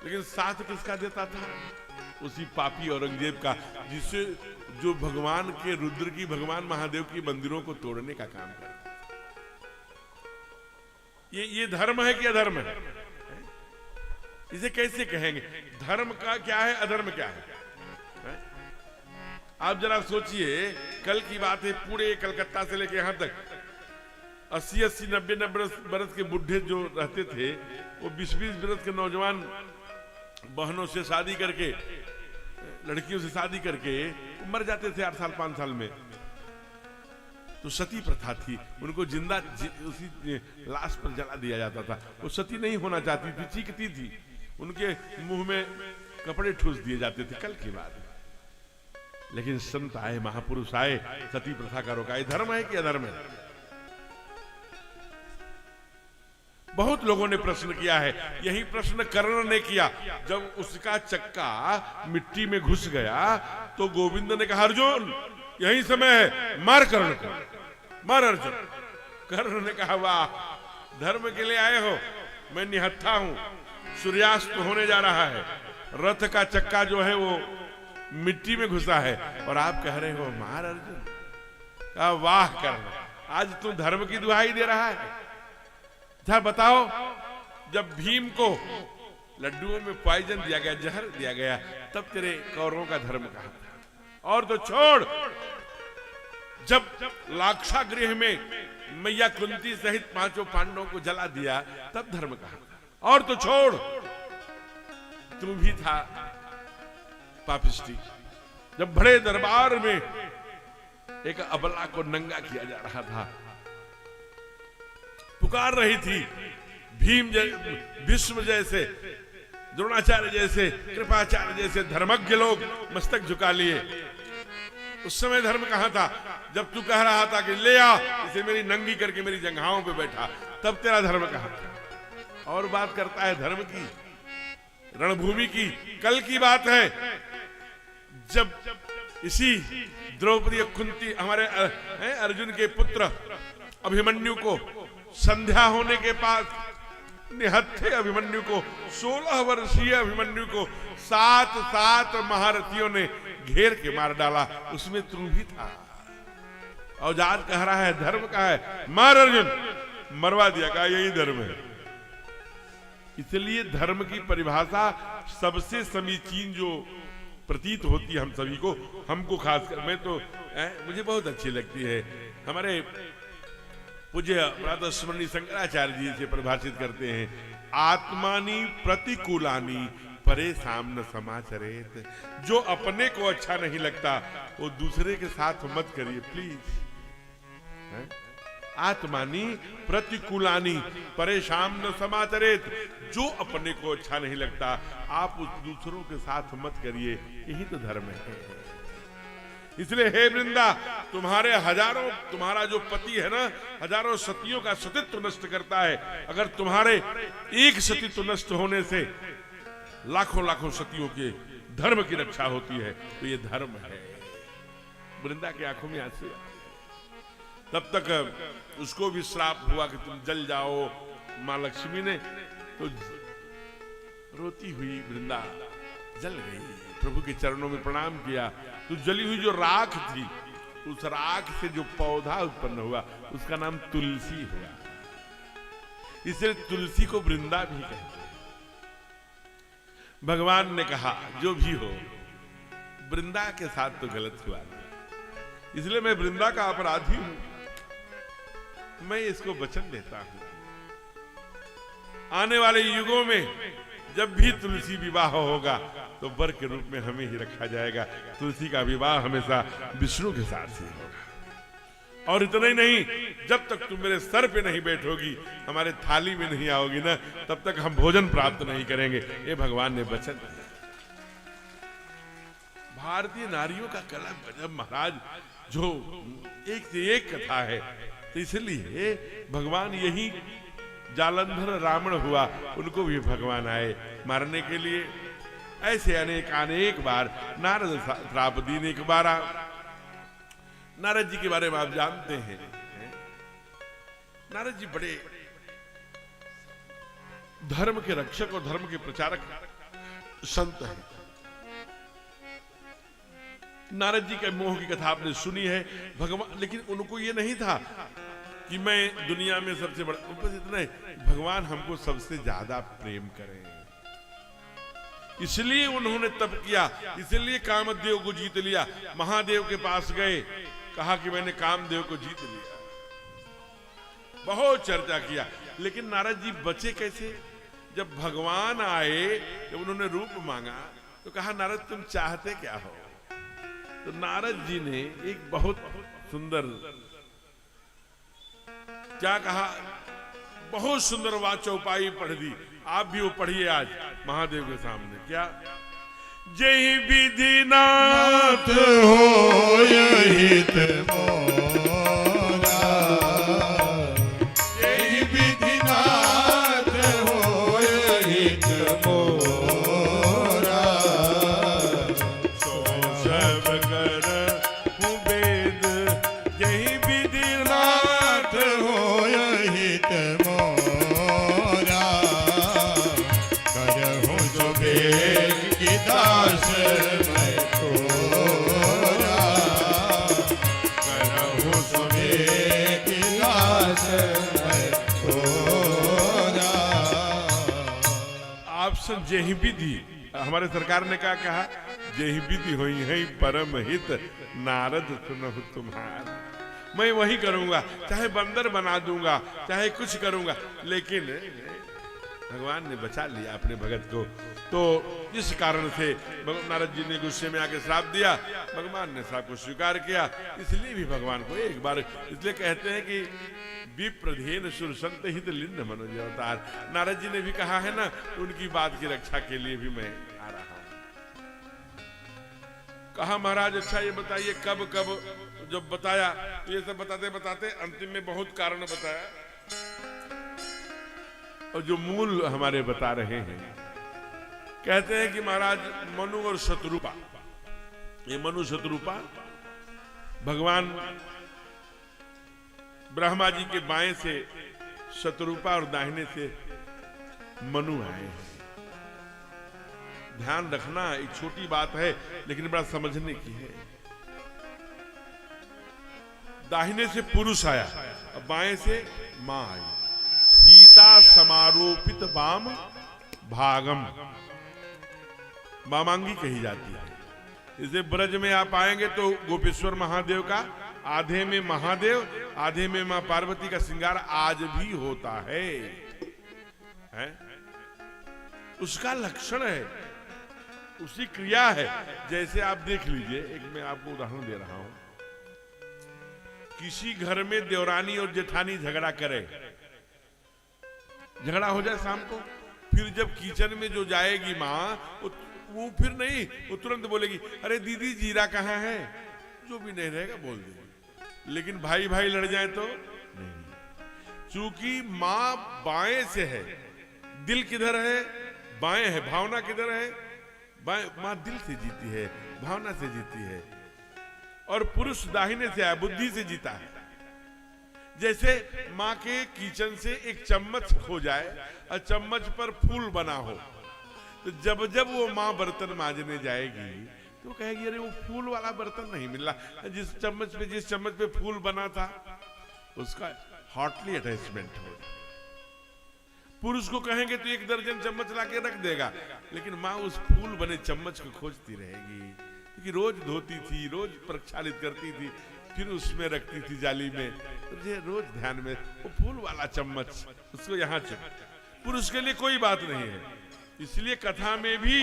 लेकिन साथ किसका देता था? उसी पापी औरंगजेब का, जिससे जो भगवान के रुद्र की, भगवान महादेव की मंदिरों को तोड़ने का काम करता। ये धर्म है कि अधर्म है? इसे कैसे कहेंगे? धर्म का क्या है, अधर्म क्या है? आप जरा सोचिए, कल की बात है, पूरे कलकत्ता से लेके यहां तक 80-80, 90-90 बरस के बुढ़े जो रहते थे, वो 20-20 बरस के नौजवान बहनों से शादी करके, लड़कियों से शादी करके मर जाते थे 8 साल 5 साल में। तो सती प्रथा थी, उनको जिंदा उसी लाश पर जला दिया जाता था। वो सती नहीं होना चाहती थी, चीखती थी, उनके मुंह में कपड़े ठूस दिए जाते थे। कल की बात है। लेकिन संत आए, महापुरुष आए, सती प्रथा का रोका। ये धर्म है कि अधर्म है? बहुत लोगों ने प्रश्न किया है। यही प्रश्न कर्ण ने किया। जब उसका चक्का मिट्टी में घुस गया तो गोविंद ने कहा, अर्जुन यही समय है, मार कर्ण को, मार अर्जुन। कर्ण ने कहा, वाह, धर्म के लिए आए हो, मैं निहत्था हूं, सूर्यास्त होने जा रहा है, रथ का चक्का जो है वो मिट्टी में घुसा है, और आप कह रहे हो मार अर्जुन। कहा, वाह कर्ण, आज तू धर्म की दुहाई दे रहा है। था बताओ, जब भीम को लड्डुओं में पॉइजन दिया गया, जहर दिया गया, तब तेरे कौरवों का धर्म कहा था। और तो छोड़, जब लाक्षागृह में मैया कुंती सहित 5 पांडवों को जला दिया, तब धर्म कहा। और तो छोड़, तू भी था पापिष्टी, जब बड़े दरबार में एक अबला को नंगा किया जा रहा था, पुकार रही थी भीम भीष्म जैसे, द्रोणाचार्य जैसे, कृपाचार्य जैसे धर्मज्ञ लोग मस्तक झुका लिए। उस समय धर्म कहां था? जब तू कह रहा था कि ले आ इसे मेरी नंगी करके मेरी जंघाओं पे बैठा, तब तेरा धर्म कहां था? और बात करता है धर्म की, रणभूमि की। कल की बात है, जब इसी द्रौपदी कुंती, हमारे अर्जुन के पुत्र अभिमन्यु को, संध्या होने के बाद निहत्थे अभिमन्यु को, 16 वर्षीय अभिमन्यु को 7 महारथियों ने घेर के मार डाला। उसमें तू भी था। और आज कह रहा है धर्म का है, मार अर्जुन, मरवा दिया। कहा यही धर्म है। इसलिए धर्म की परिभाषा सबसे समीचीन जो प्रतीत होती है हम सभी को, हमको खासकर, मैं तो मुझे बहुत अच्छी लगती है। हमारे पूज्य प्रातः स्मरणीय शंकराचार्य जी से परिभाषित करते हैं, आत्मानी प्रतिकूलानी परेशान न समाचरेत। जो अपने को अच्छा नहीं लगता वो दूसरे के साथ मत करिए प्लीज। आत्मानी प्रतिकूलानी परेशान न समाचरेत। जो अपने को अच्छा नहीं लगता आप उस दूसरों के साथ मत करिए। यही तो धर्म है। इसलिए हे वृंदा, तुम्हारा जो पति है ना, हजारों सतियों का सतीत्व नष्ट करता है। अगर तुम्हारे एक सतीत्व नष्ट होने से लाखों लाखों सतियों के धर्म की रक्षा होती है, तो ये धर्म है। वृंदा की आंखों में आंसू। तब तक उसको भी श्राप हुआ कि तुम जल जाओ। मां लक्ष्मी ने तो रोती हुई वृंदा जल गई, प्रभु के चरणों में प्रणाम किया। तो जली हुई जो राख थी, उस राख से जो पौधा उत्पन्न हुआ उसका नाम तुलसी हुआ। इसलिए तुलसी को वृंदा भी कहते हैं। भगवान ने कहा जो भी हो, वृंदा के साथ तो गलत हुआ, इसलिए मैं वृंदा का अपराधी हूं। मैं इसको वचन देता हूं, आने वाले युगों में जब भी तुलसी विवाह होगा तो वर के रूप में हमें ही रखा जाएगा। तुलसी का विवाह हमेशा विष्णु के साथ ही होगा। और इतना ही नहीं, जब तक तुम मेरे सर पे नहीं बैठोगी, हमारे थाली में नहीं आओगी ना, तब तक हम भोजन प्राप्त नहीं करेंगे। ये भगवान ने वचन दिया। भारतीय नारियों का कला गजब महाराज, जो एक से एक कथा है। तो इसलिए भगवान यही जालंधर रावण हुआ, उनको भी भगवान आए मारने के लिए। ऐसे अनेक बार नारद श्राप दीने के बार, नारद जी के बारे में आप जानते हैं। नारद जी बड़े धर्म के रक्षक और धर्म के प्रचारक संत हैं। नारद जी के मोह की कथा आपने सुनी है। भगवान, लेकिन उनको ये नहीं था कि मैं दुनिया में सबसे बड़ा, बस इतना है, भगवान हमको सबसे ज्यादा प्रेम करें, इसलिए उन्होंने तप किया, इसलिए कामदेव को जीत लिया। महादेव के पास गए, कहा कि मैंने कामदेव को जीत लिया, बहुत चर्चा किया। लेकिन नारद जी बचे कैसे? जब भगवान आए, जब उन्होंने रूप मांगा तो कहा नारद तुम चाहते क्या हो? तो नारद जी ने एक बहुत सुंदर क्या कहा, बहुत सुंदर वाचौपाई पढ़ दी। आप भी वो पढ़िए आज महादेव के सामने। क्या? जय विधिनाथ हो हित मोरा, जय विधिनाथ हो हित मोरा, सो सब कर हूँ वेद, जय विधिनाथ हो हित मोरा, करहूँ जो वेद की दास मैं तोरा, करहूँ जो वेद की दास मैं तोरा। आप सब जय विधि, हमारे सरकार ने क्या कहा? जय विधि होई है परम हित, नारद सुनहु तुम्हार। मैं वही करूंगा, चाहे बंदर बना दूंगा, चाहे कुछ करूंगा, लेकिन भगवान ने बचा लिया अपने भगत को। तो इस कारण से नारद जी ने गुस्से में आके श्राप दिया, भगवान ने श्राप को स्वीकार किया। इसलिए भी भगवान को एक बार, इसलिए कहते हैं कि विप्रधेन सुरसंत हित लिंद मनोज अवतार। नारद जी ने भी कहा है ना, उनकी बात की रक्षा के लिए भी मैं आ रहा हूं। कहा महाराज अच्छा ये बताइए कब कब, जब बताया तो ये सब बताते बताते अंतिम में बहुत कारण बताया, और जो मूल हमारे बता रहे हैं, कहते हैं कि महाराज मनु और शत्रुपा, ये मनु शत्रुपा भगवान ब्रह्मा जी के बाएं से शत्रुपा और दाहिने से मनु आए हैं। ध्यान रखना, एक छोटी बात है लेकिन बड़ा समझने की है। दाहिने से पुरुष आया और बाएं से मां आई। सीता समारोपित वाम भागम, वामांगी कही जाती है। इसे ब्रज में आप आएंगे तो गोपेश्वर महादेव का आधे में महादेव, आधे में मां पार्वती का श्रृंगार आज भी होता है? उसका लक्षण है, उसी क्रिया है। जैसे आप देख लीजिए, एक मैं आपको उदाहरण दे रहा हूं। किसी घर में देवरानी और जेठानी झगड़ा करे, झगड़ा हो जाए शाम को, फिर जब किचन में जो जाएगी माँ, वो फिर नहीं, वो तुरंत बोलेगी अरे दीदी जीरा कहाँ है, जो भी नहीं रहेगा बोल देंगे, लेकिन भाई भाई लड़ जाए तो नहीं। चूंकि मां बाएं से है, दिल किधर है? बाएं है। भावना किधर है? बाएं। मां दिल से जीती है, भावना से जीती है, और पुरुष दाहिने से आया, बुद्धि से जीता है। जैसे मां के किचन से एक चम्मच खो जाए और चम्मच पर फूल बना हो, तो जब जब वो मां बर्तन मांजने जाएगी तो कहेगी अरे वो फूल वाला बर्तन नहीं मिल रहा, जिस चम्मच पे फूल बना था उसका हॉटली अटैचमेंट हो। पुरुष को कहेंगे तो 1 दर्जन चम्मच लाके रख देगा, लेकिन माँ उस फूल बने चम्मच को खोजती रहेगी, क्योंकि रोज धोती थी, रोज प्रक्षालित करती थी, फिर उसमें रखती थी जाली में, तो रोज ध्यान में वो फूल वाला चम्मच, उसको यहाँ पुरुष के लिए कोई बात नहीं है। इसलिए कथा में भी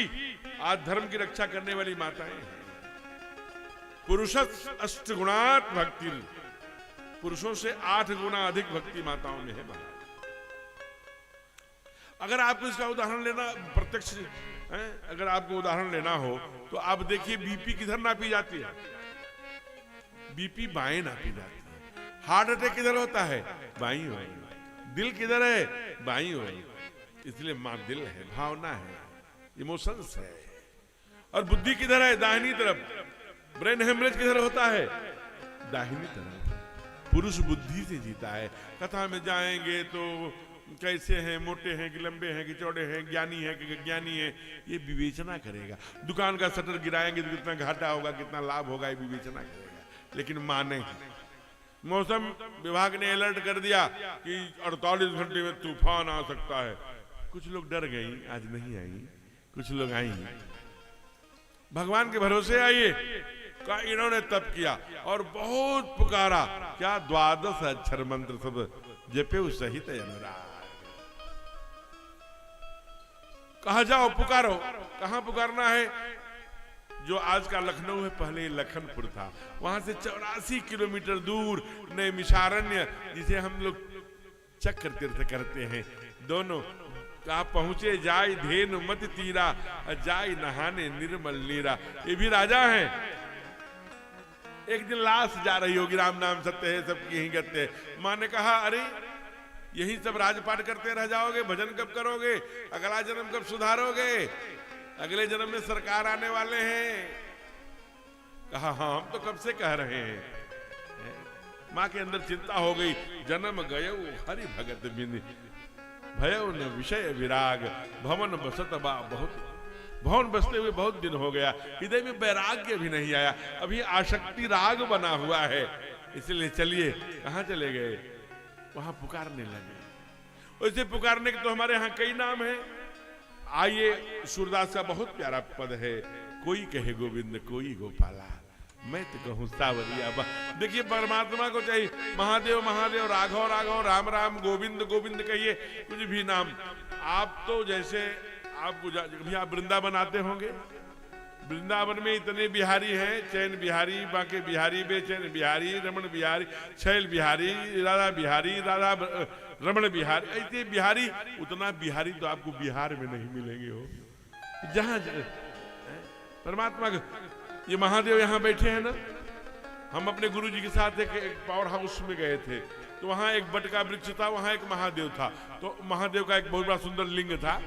आज धर्म की रक्षा करने वाली माताएं हैं। पुरुषस् 8 गुणात् भक्ति, पुरुषों से 8 गुना अधिक भक्ति माताओं में है। अगर आपको इसका उदाहरण लेना प्रत्यक्ष है, अगर आपको उदाहरण लेना हो तो आप देखिए बीपी किधर नापी जाती है? बीपी बाएं नापी जाती है। हार्ट अटैक किधर होता है? बाईं ओर। दिल किधर है? बाईं ओर। इसलिए मां दिल है, भावना है, इमोशंस है। और बुद्धि किधर है? दाहिनी तरफ। ब्रेन हेमरेज किधर होता है? दाहिनी तरफ। पुरुष बुद्धि से जीता है। कथा में जाएंगे तो कैसे हैं, मोटे हैं कि लंबे हैं कि चौड़े हैं, ज्ञानी है कि अज्ञानी है, ये विवेचना करेगा। दुकान का शटर गिराएंगे तो कितना घाटा होगा, कितना लाभ होगा, ये विवेचना करेगा। लेकिन मां नहीं। मौसम विभाग ने अलर्ट कर दिया कि 48 घंटे में तूफान आ सकता है। कुछ लोग डर गई, आज नहीं आई, कुछ लोग आई। भगवान के भरोसे आइए का इन्होंने तप किया और बहुत पुकारा। क्या 12 अक्षर मंत्र सब जपे सहित अनुराग। कहा जाओ पुकारो। कहां पुकारना है? जो आज का लखनऊ है, पहले लखनपुर था। वहां से 84 किलोमीटर दूर नैमिषारण्य, जिसे हम लोग चक्र तीर्थ करते हैं, दोनों कहा पहुंचे। जाय धेनु मत तीरा, जाय नहाने निर्मल नीरा। ये भी राजा हैं। एक दिन लाश जा रही होगी, राम नाम सत्य है सबकी यही गत्य है। मां ने कहा अरे यही सब राजपाट करते रह जाओगे, भजन कब करोगे, अगला जन्म कब सुधारोगे, अगले जन्म में सरकार आने वाले हैं। कहा हाँ हम तो कब से कह रहे हैं। मां के अंदर चिंता हो गई। जन्म गयो हरि भगत बिन, भयो न विषय विराग, भवन बसत बा बहुत। भवन बसते हुए बहुत दिन हो गया, हृदय में वैराग्य भी नहीं आया, अभी आसक्ति राग बना हुआ है। इसलिए चलिए, कहां चले गए? वहां पुकारने लगे। वैसे पुकारने के तो हमारे यहाँ कई नाम हैं। आइए, सूरदास का बहुत प्यारा पद है। कोई कहे गोविंद, कोई गोपाला, मैं तो कहूं सावरिया। देखिए परमात्मा को चाहिए महादेव महादेव, राघव राघव, राम राम, गोविंद गोविंद कहिए, कुछ भी नाम। आप तो जैसे कभी आप वृंदावन आते होंगे, वृंदावन में इतने बिहारी हैं, चैन बिहारी, बांके बिहारी, बेचैन बिहारी, रमण बिहारी, छैल बिहारी, राधा बिहारी, राधा रमण बिहारी, ऐसे बिहारी। उतना बिहारी तो आपको बिहार में नहीं मिलेंगे हो। जहां परमात्मा, ये महादेव यहाँ बैठे हैं ना। हम अपने गुरुजी के साथ एक पावर हाउस में गए थे, तो वहां एक बट का वृक्ष था, वहां एक महादेव था। तो महादेव का एक बहुत बड़ा सुंदर लिंग था,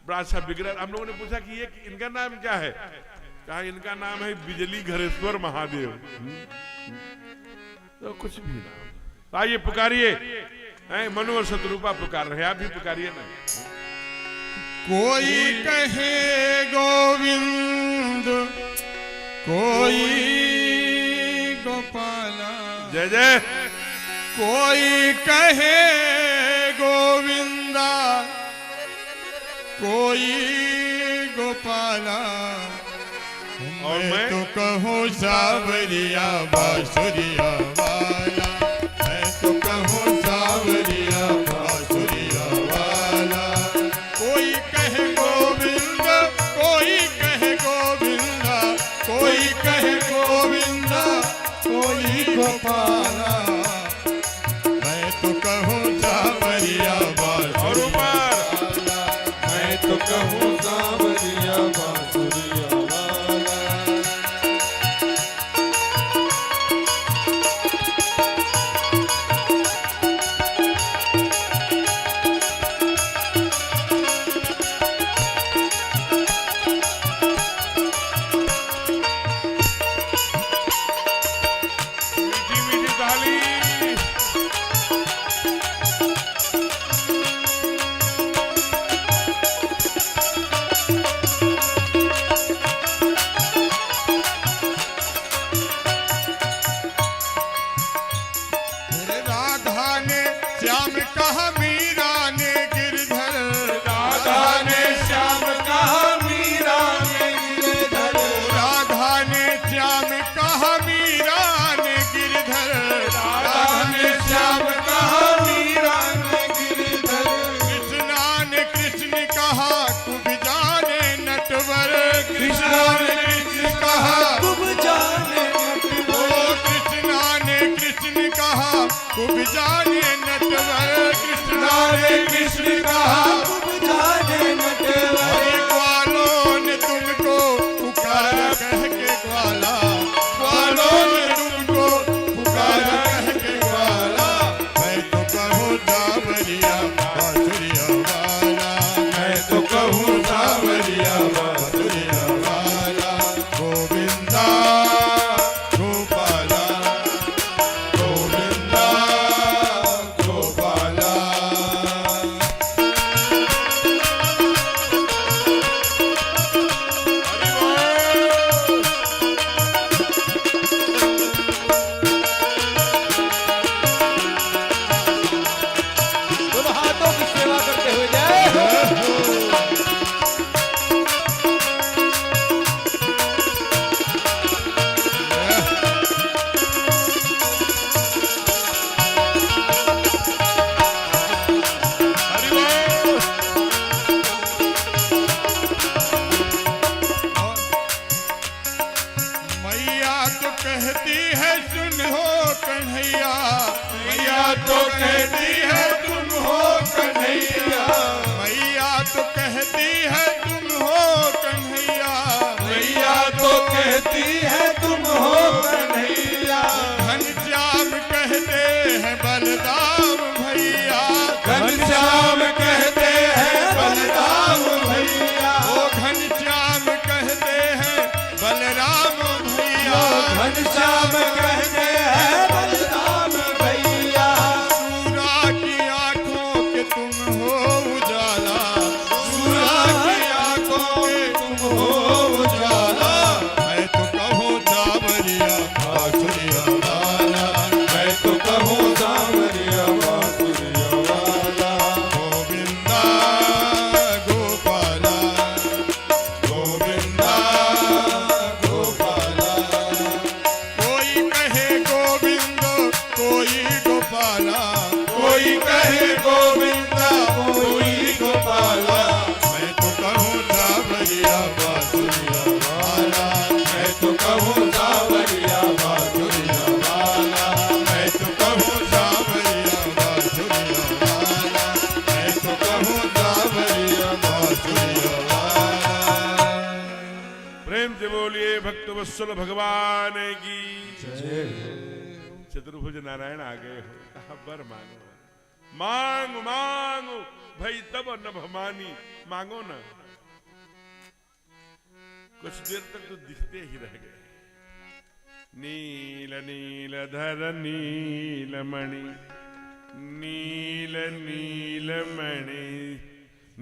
बड़ा अच्छा विग्रह। हम लोगों ने पूछा कि ये इनका नाम क्या है? कहा इनका नाम है बिजली घरेश्वर महादेव। तो कुछ भी नाम। आइए पुकारिए, मनु और शत्रुपा पुकार रहे, आप भी पुकारिए ना। कोई कहे गोविंद, कोई गोपाला, जय जय। कोई कहे गोविंदा, कोई गोपाला, और मैं तो कहूँ सावरिया बांसुरिया वाला, मैं तो कहूँ सावरिया बांसुरिया वाला। कोई कहे गोविंद, कोई कहे गोविंदा, कोई कहे गोविंदा, कोई गोपाला, मैं तो कहूँ सावरिया बांसुरिया वाला, मैं तो कहूँ सावरिया बांसुरिया वाला। खूब जाने नटवर कृष्ण राधे कृष्ण कहा खूब जाने नटवर ग्वालों ने तुमको पुकारा कह के ग्वाला ग्वालों ने तुमको पुकारा कह के ग्वाला मैं तो कहूँ सावरिया बांसुरिया वाला मैं तो कहूँ सावरिया बांसुरिया वाला गोविंदा गोपाला गोविंदा गोपाला दोनों हाथों की सेवा करते हुए जय हो। मैया तो कहती है सुन हो कन्हैया मैया तो कहती है तुम हो कन्हैया मैया तो कहती है तुम हो कन्हैया मैया तो कहती है तुम हो कन्हैया घनश्याम कहते हैं बलदाम भैया घनश्याम कहते हैं बलराम भैया ओ घनश्याम कहते हैं बलराम भैया घनश्याम कहते हैं बलराम भैया सूरा की आंखों के तुम हो उजाला सूरा की आंखों के तुम हो उजाला मैं तो कहूँ सावरिया बांसुरिया वाला मैं तो कहूँ सावरिया बांसुरिया वाला गोविंदा गोपाला गोविंदा गोपाला कोई कहे गोविंद कोई गोपाला कोई कहे गोविंदा कोई गोपाला मैं तो कहूँ सावरिया बांसुरिया वाला मैं तो कहूँ सावरिया बांसुरिया वाला मैं तो कहूँ सावरिया बांसुरिया वाला मैं तो कहूँ सावरिया बांसुरिया वाला प्रेम से बोलिए भक्त वत्सल भगवान की चतुर्भुज नारायण आ गए हो कहा बर मांगो मांग मांगो भाई तब न भमानी मांगो ना कुछ देर तक तो दिखते ही रह गए नील नील धर नील मणि नील नील मणि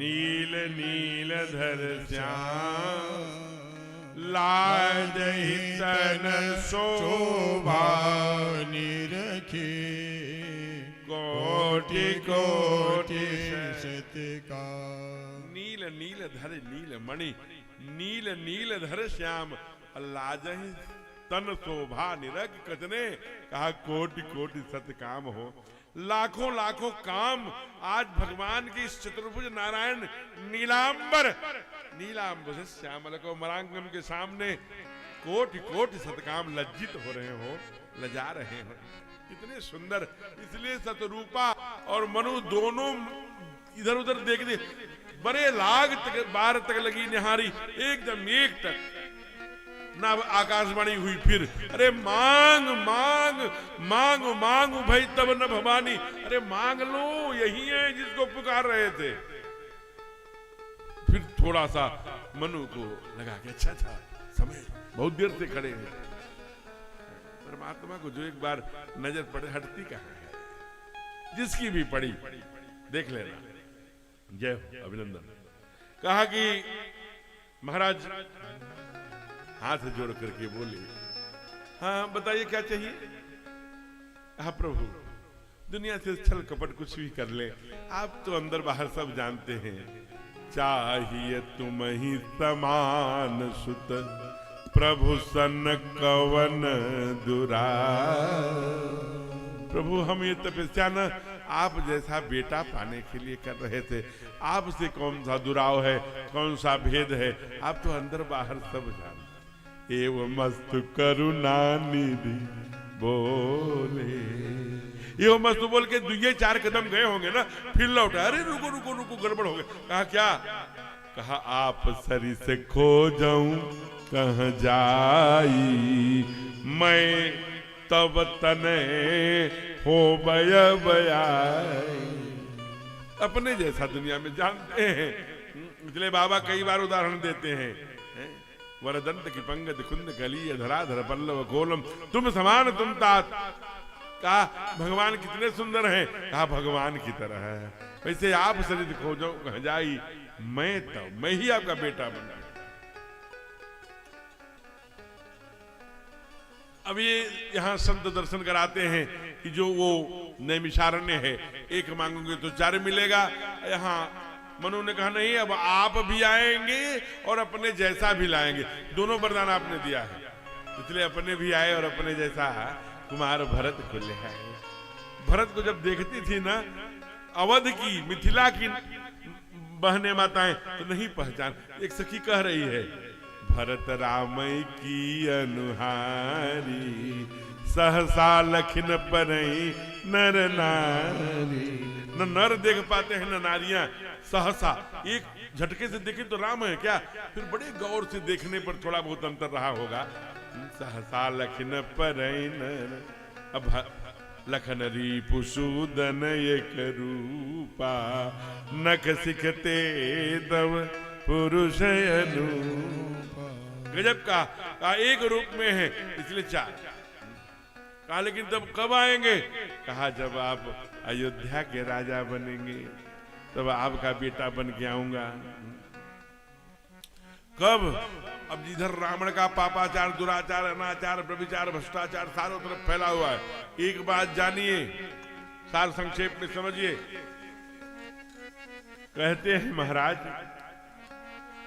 नील नील धर श्याम लाज ही तन शोभा निरखे कोटि कोटि कोटि सतका नील नील धर नील मणि नील नील धर श्याम लाजहि तन शोभा निरख कतने कहा कोटि कोटि सत काम हो लाखों लाखों काम आज भगवान की इस चतुर्भुज नारायण नीलांबर नीलांबर से श्यामल को मरांगम के सामने कोटि कोटि सतकाम लज्जित हो रहे हो लजा रहे हो कितने सुंदर इसलिए सतरूपा और मनु दोनों इधर उधर देखते बड़े लाग तक बार तक लगी निहारी एकदम एक तक ना आकाशवाणी हुई फिर अरे मांग मांग मांग मांग भाई तब न भवानी अरे मांग लो यही है जिसको पुकार रहे थे फिर थोड़ा सा मनु को लगा कि अच्छा था समय बहुत देर से खड़े हैं परमात्मा को जो एक बार नजर पड़े हटती कहाँ है जिसकी भी पड़ी देख लेना जय हो अभिनंदन कहा कि महाराज हाथ जोड़ करके बोले हाँ बताइए क्या चाहिए हाँ प्रभु दुनिया से छल कपट कुछ भी कर ले आप तो अंदर बाहर सब जानते हैं चाहिए तुम ही समान सुत प्रभु सन कवन दुरा प्रभु हम ये तपस्या न आप जैसा बेटा पाने के लिए कर रहे थे आपसे कौन सा दुराव है कौन सा भेद है आप तो अंदर बाहर सब जानते एवं मस्त करुणा निधि बोले ये मस्त बोल के दुए 4 कदम गए होंगे ना, फिर लौटा, अरे रुको रुको रुको, गड़बड़ हो गए। कहा क्या? कहा आप सरी से खो जाऊं कहां जाई, मैं तब तने हो बयाई। अपने जैसा दुनिया में जानते हैं, इसलिए बाबा कई बार उदाहरण देते हैं, वरदंत की पंगत कुंद कली धराधर पल्लव कोलम, तुम समान तुम तात। कहा भगवान कितने सुंदर हैं? कहा भगवान की तरह है। वैसे आप शरीर खोजो कहां जाई, मैं ही आपका बेटा बन गया। अब ये यहाँ संत दर्शन कराते हैं कि जो वो नैमिषारण्य है, एक मांगोगे तो 4 मिलेगा। यहाँ मनु ने कहा नहीं, अब आप भी आएंगे और अपने जैसा भी लाएंगे, दोनों वरदान आपने दिया है, इसलिए अपने भी आए और अपने जैसा कुमार भरत को ले आए। भरत को जब देखती थी ना, अवध की मिथिला की बहने माताएं, तो नहीं पहचान। एक सखी कह रही है, भरत राम की अनुहारी, सहसा लखन परई नर नारी। न नर देख पाते हैं न नारियां, सहसा एक झटके से देखे तो राम है क्या, फिर बड़े गौर से देखने पर थोड़ा बहुत अंतर रहा होगा। सहसा लखन परई नर, अब लखन रिपु सूदन एक रूपा, नख सिखते तब पुरुष अनुपा। गजब का एक रूप में है, इसलिए 4। कहा लेकिन तब कब आएंगे? कहा जब आप अयोध्या के राजा बनेंगे, तब आपका बेटा बन के आऊंगा। कब? अब जिधर रावण का पापाचार, दुराचार, अनाचार, व्यभिचार, भ्रष्टाचार चारों तरफ फैला हुआ है, एक बात जानिए, सार संक्षेप में समझिए। कहते हैं महाराज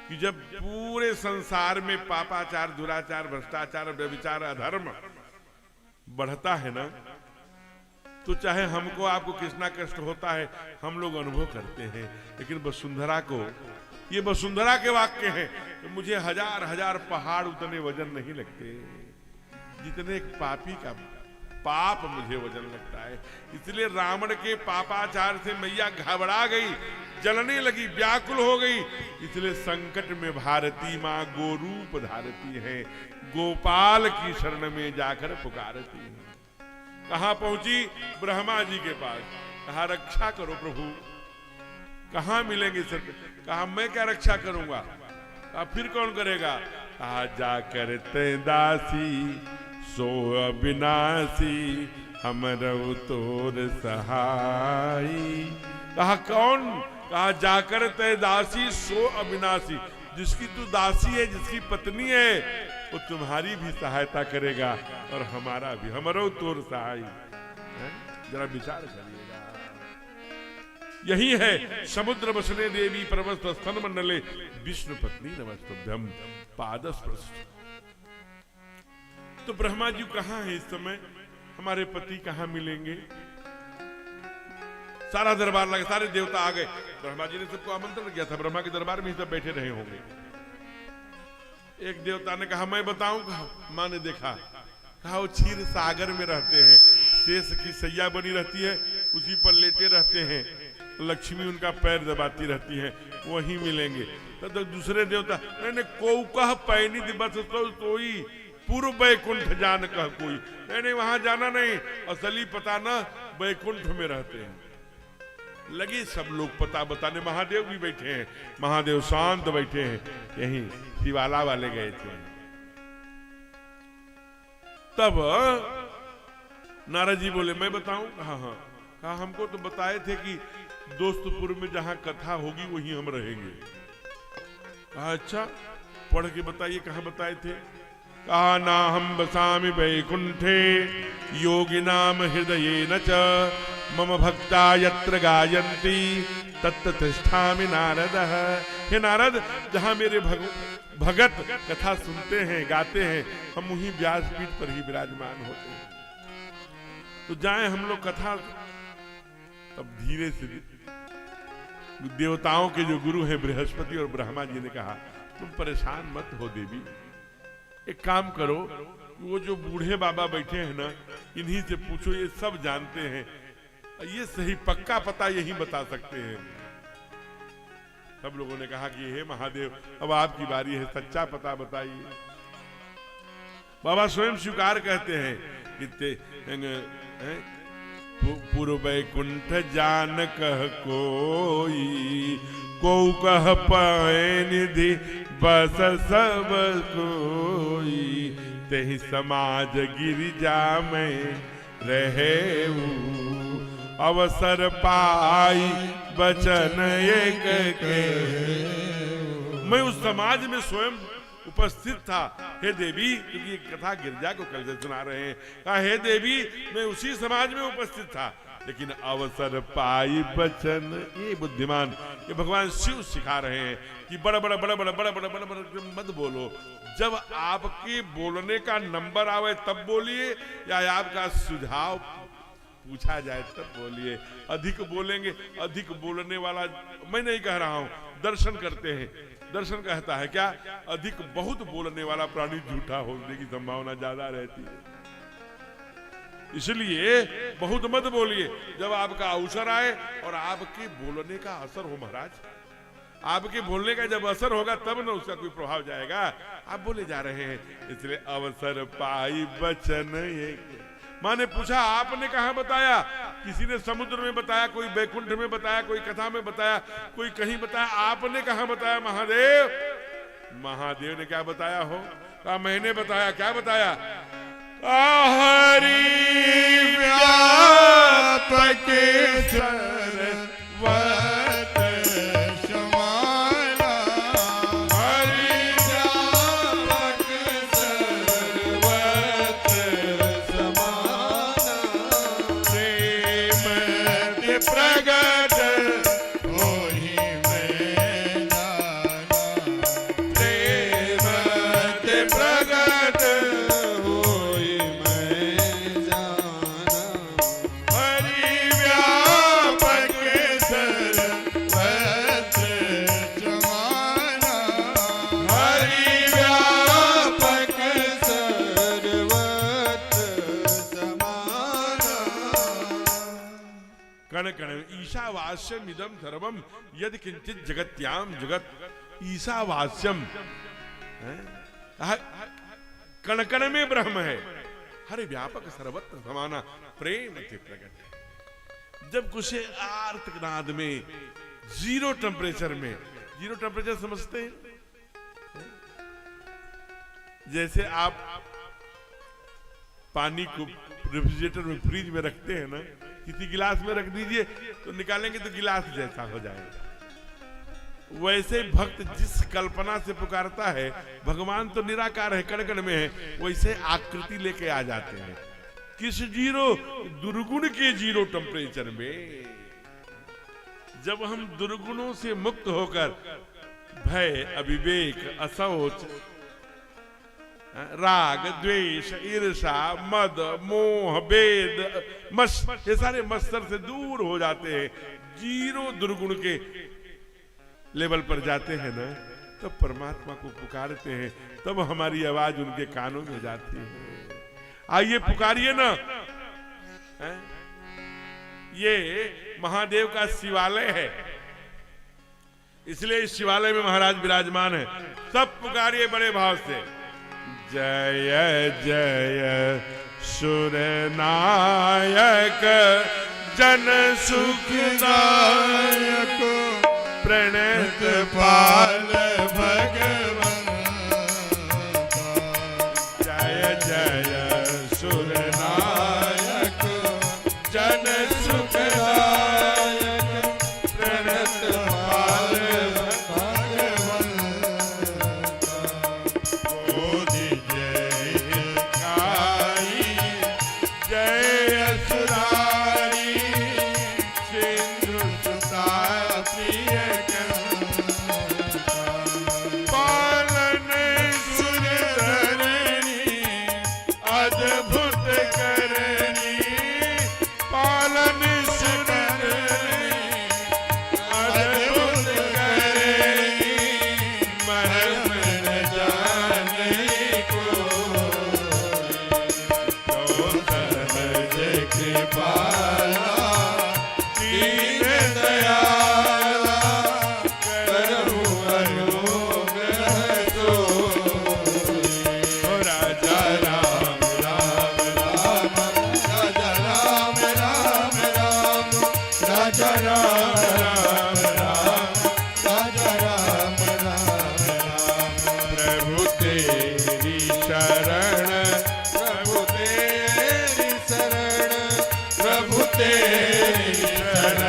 कि जब पूरे संसार में पापाचार, दुराचार, भ्रष्टाचार, व्यभिचार, अधर्म बढ़ता है ना, तो चाहे हमको आपको कितना कष्ट होता है, हम लोग अनुभव करते हैं। लेकिन वसुंधरा को, ये वसुंधरा के वाक्य हैं, तो मुझे 1000 पहाड़ उतने वजन नहीं लगते जितने एक पापी का पाप मुझे वजन लगता है। इसलिए रावण के पापाचार से मैया घबरा गई, जलने लगी, व्याकुल हो गई। इसलिए संकट में भारती माँ गोरूप धारती है, गोपाल की शरण में जाकर पुकारती है। कहां पहुंची? ब्रह्मा जी के पास। कहा रक्षा करो प्रभु। कहां मिलेंगे सर? कहा मैं क्या रक्षा करूंगा? कहा फिर कौन करेगा? कहा जाकर ते दासी सो अविनाशी, हमरो तोर सहाई। कहा कौन? कहा जाकर ते दासी सो अविनाशी, जिसकी तू दासी है, जिसकी पत्नी है, वो तुम्हारी भी सहायता करेगा और हमारा भी, हमरो तोर सहाय। जरा विचार करिएगा। यही है समुद्र बसने देवी प्रवस्त स्तन मंडले, विष्णु पत्नी नमस्तुभ्यम पादस्पर्श। तो ब्रह्मा जी कहाँ है इस समय? हमारे पति कहाँ मिलेंगे? सारा दरबार लगा, सारे देवता आ गए। ब्रह्मा जी ने सबको आमंत्रण किया था, ब्रह्मा के दरबार में ही सब बैठे रहे होंगे। एक देवता ने कहा मैं बताऊं? कहा माँ ने देखा। कहा वो क्षीर सागर में रहते हैं, शेष की सैया बनी रहती है, उसी पर लेटे रहते हैं, लक्ष्मी उनका पैर दबाती रहती है, वहीं मिलेंगे। तो दूसरे देवता नहीं, को कह पैनी दिवस सोई, पूर्व बैकुंठ जान कह कोई। नहीं, वहां जाना नहीं, असली पता ना बैकुंठ में रहते हैं। लगे सब लोग पता बताने, महादेव भी बैठे हैं, महादेव शांत बैठे हैं, यहीं शिवाला वाले गए थे। तब नारद जी बोले मैं बताऊं? कहा हाँ। कहा हमको तो बताए थे कि दोस्तपुर में जहां कथा होगी वहीं हम रहेंगे। कहा अच्छा, पढ़ के बताइए कहां बताए थे। कहा ना हम बसामि वैकुंठे योगिनाम हृदयेन च, मम भक्ता यत्र गायन्ति तत्र तिष्ठामि नारद। हे नारद, जहां मेरे भगत कथा सुनते हैं, गाते हैं, हम वहीं व्यासपीठ पर ही विराजमान होते हैं। तो जाएं हम लोग कथा। तब धीरे से देवताओं के जो गुरु हैं बृहस्पति और ब्रह्मा जी ने कहा तुम परेशान मत हो देवी, एक काम करो, वो जो बूढ़े बाबा बैठे हैं ना, इन्हीं से पूछो, ये सब जानते हैं ये सही पक्का पता यही बता सकते हैं। सब लोगों ने कहा कि हे महादेव, अब आपकी बारी है, सच्चा पता बताइए। बाबा स्वयं स्वीकार कहते हैं कि पूर्व वैकुंठ जान कह कोई, को कह पाए निधि बस सब कोई, तेहि समाज गिरिजा में रहे अवसर पाई बचन एक के। मैं उस समाज में स्वयं उपस्थित था, हे देवी, क्योंकि ये कथा गिरजा को कल से सुना रहे हैं, कहा हे देवी मैं उसी समाज में उपस्थित था, लेकिन अवसर पाई बचन। ये बुद्धिमान, ये भगवान शिव सिखा रहे हैं कि बड़ा बड़ा बड़ा बड़ा बड़ा बड़ा बड़ा बड़ा मत बोलो। जब आपके बोलने का नंबर आवे तब बोलिए, या आपका सुझाव पूछा जाए तब बोलिए। अधिक बोलेंगे, अधिक बोलने वाला, मैं नहीं कह रहा हूं, दर्शन करते हैं, दर्शन कहता है क्या, अधिक बहुत बोलने वाला प्राणी झूठा होने की संभावना ज्यादा रहती है। इसलिए बहुत मत बोलिए। जब आपका अवसर आए और आपके बोलने का असर हो महाराज, आपके बोलने का जब असर होगा तब ना उसका कोई प्रभाव जाएगा। आप बोले जा रहे हैं, इसलिए अवसर पाई बचन एक। माँ ने पूछा आपने कहाँ बताया? किसी ने समुद्र में बताया, कोई बैकुंठ में बताया, कोई कथा में बताया, कोई कहीं बताया, आपने कहाँ बताया महादेव? महादेव ने क्या बताया हो? कहा मैंने बताया। क्या बताया? हरि व्यापक सर्वत समाना, हरि व्यापक सर्वत समाना, प्रेम ते प्रगट होहि मैं जाना, प्रेम ते प्रगट होहि मैं जाना, हरि व्यापक सर्वत्र समाना, हरि व्यापक सर्वत्र समाना। कण कण ईशावास्यम इदम सर्वम यदि किंचित जगत्याम जगत। ईशावास्यम कण कण में ब्रह्म है, हरि व्यापक सर्वत्र समाना, प्रेम के प्रकट है। जब कुछ आर्तनाद में, जीरो टेम्परेचर में, जीरो टेम्परेचर समझते हैं? जैसे आप पानी को रेफ्रिजरेटर में, फ्रिज में रखते हैं ना, किसी गिलास में रख दीजिए तो निकालेंगे तो गिलास जैसा हो जाएगा। वैसे भक्त जिस कल्पना से पुकारता है, भगवान तो निराकार है, कण कण में है, वैसे आकृति लेके आ जाते हैं। किस जीरो? दुर्गुण के जीरो टेम्परेचर में। जब हम दुर्गुणों से मुक्त होकर भय, अविवेक, असोच, राग, द्वेष, ईर्षा, मद, मोह, भेद, ये सारे मत्सर से दूर हो जाते हैं, जीरो दुर्गुण के लेवल पर जाते हैं ना, तब परमात्मा को पुकारते हैं, तब हमारी आवाज उनके कानों में जाती है। आइए पुकारिए ना। ये महादेव का शिवालय है, इसलिए इस शिवालय में महाराज विराजमान है। सब पुकारिए बड़े भाव से। जय जय सुर नायक जन सुखदायक, प्रणत पाल भगवान। जय जय सुर नायक जन सुखदायक, प्रणत पाल भगवान। बोधि जय काई, जय सुरारी, सिंधु सुता प्रिय पालन सुरधरणी, अद्भुत करणी, पालन सुरधरणी, अद्भुत करणी, मर्म न जाने को, जो सहज राम राम राम राजा राम राम राम प्रभु तेरी शरण, प्रभु तेरी शरण, प्रभु तेरी शरण,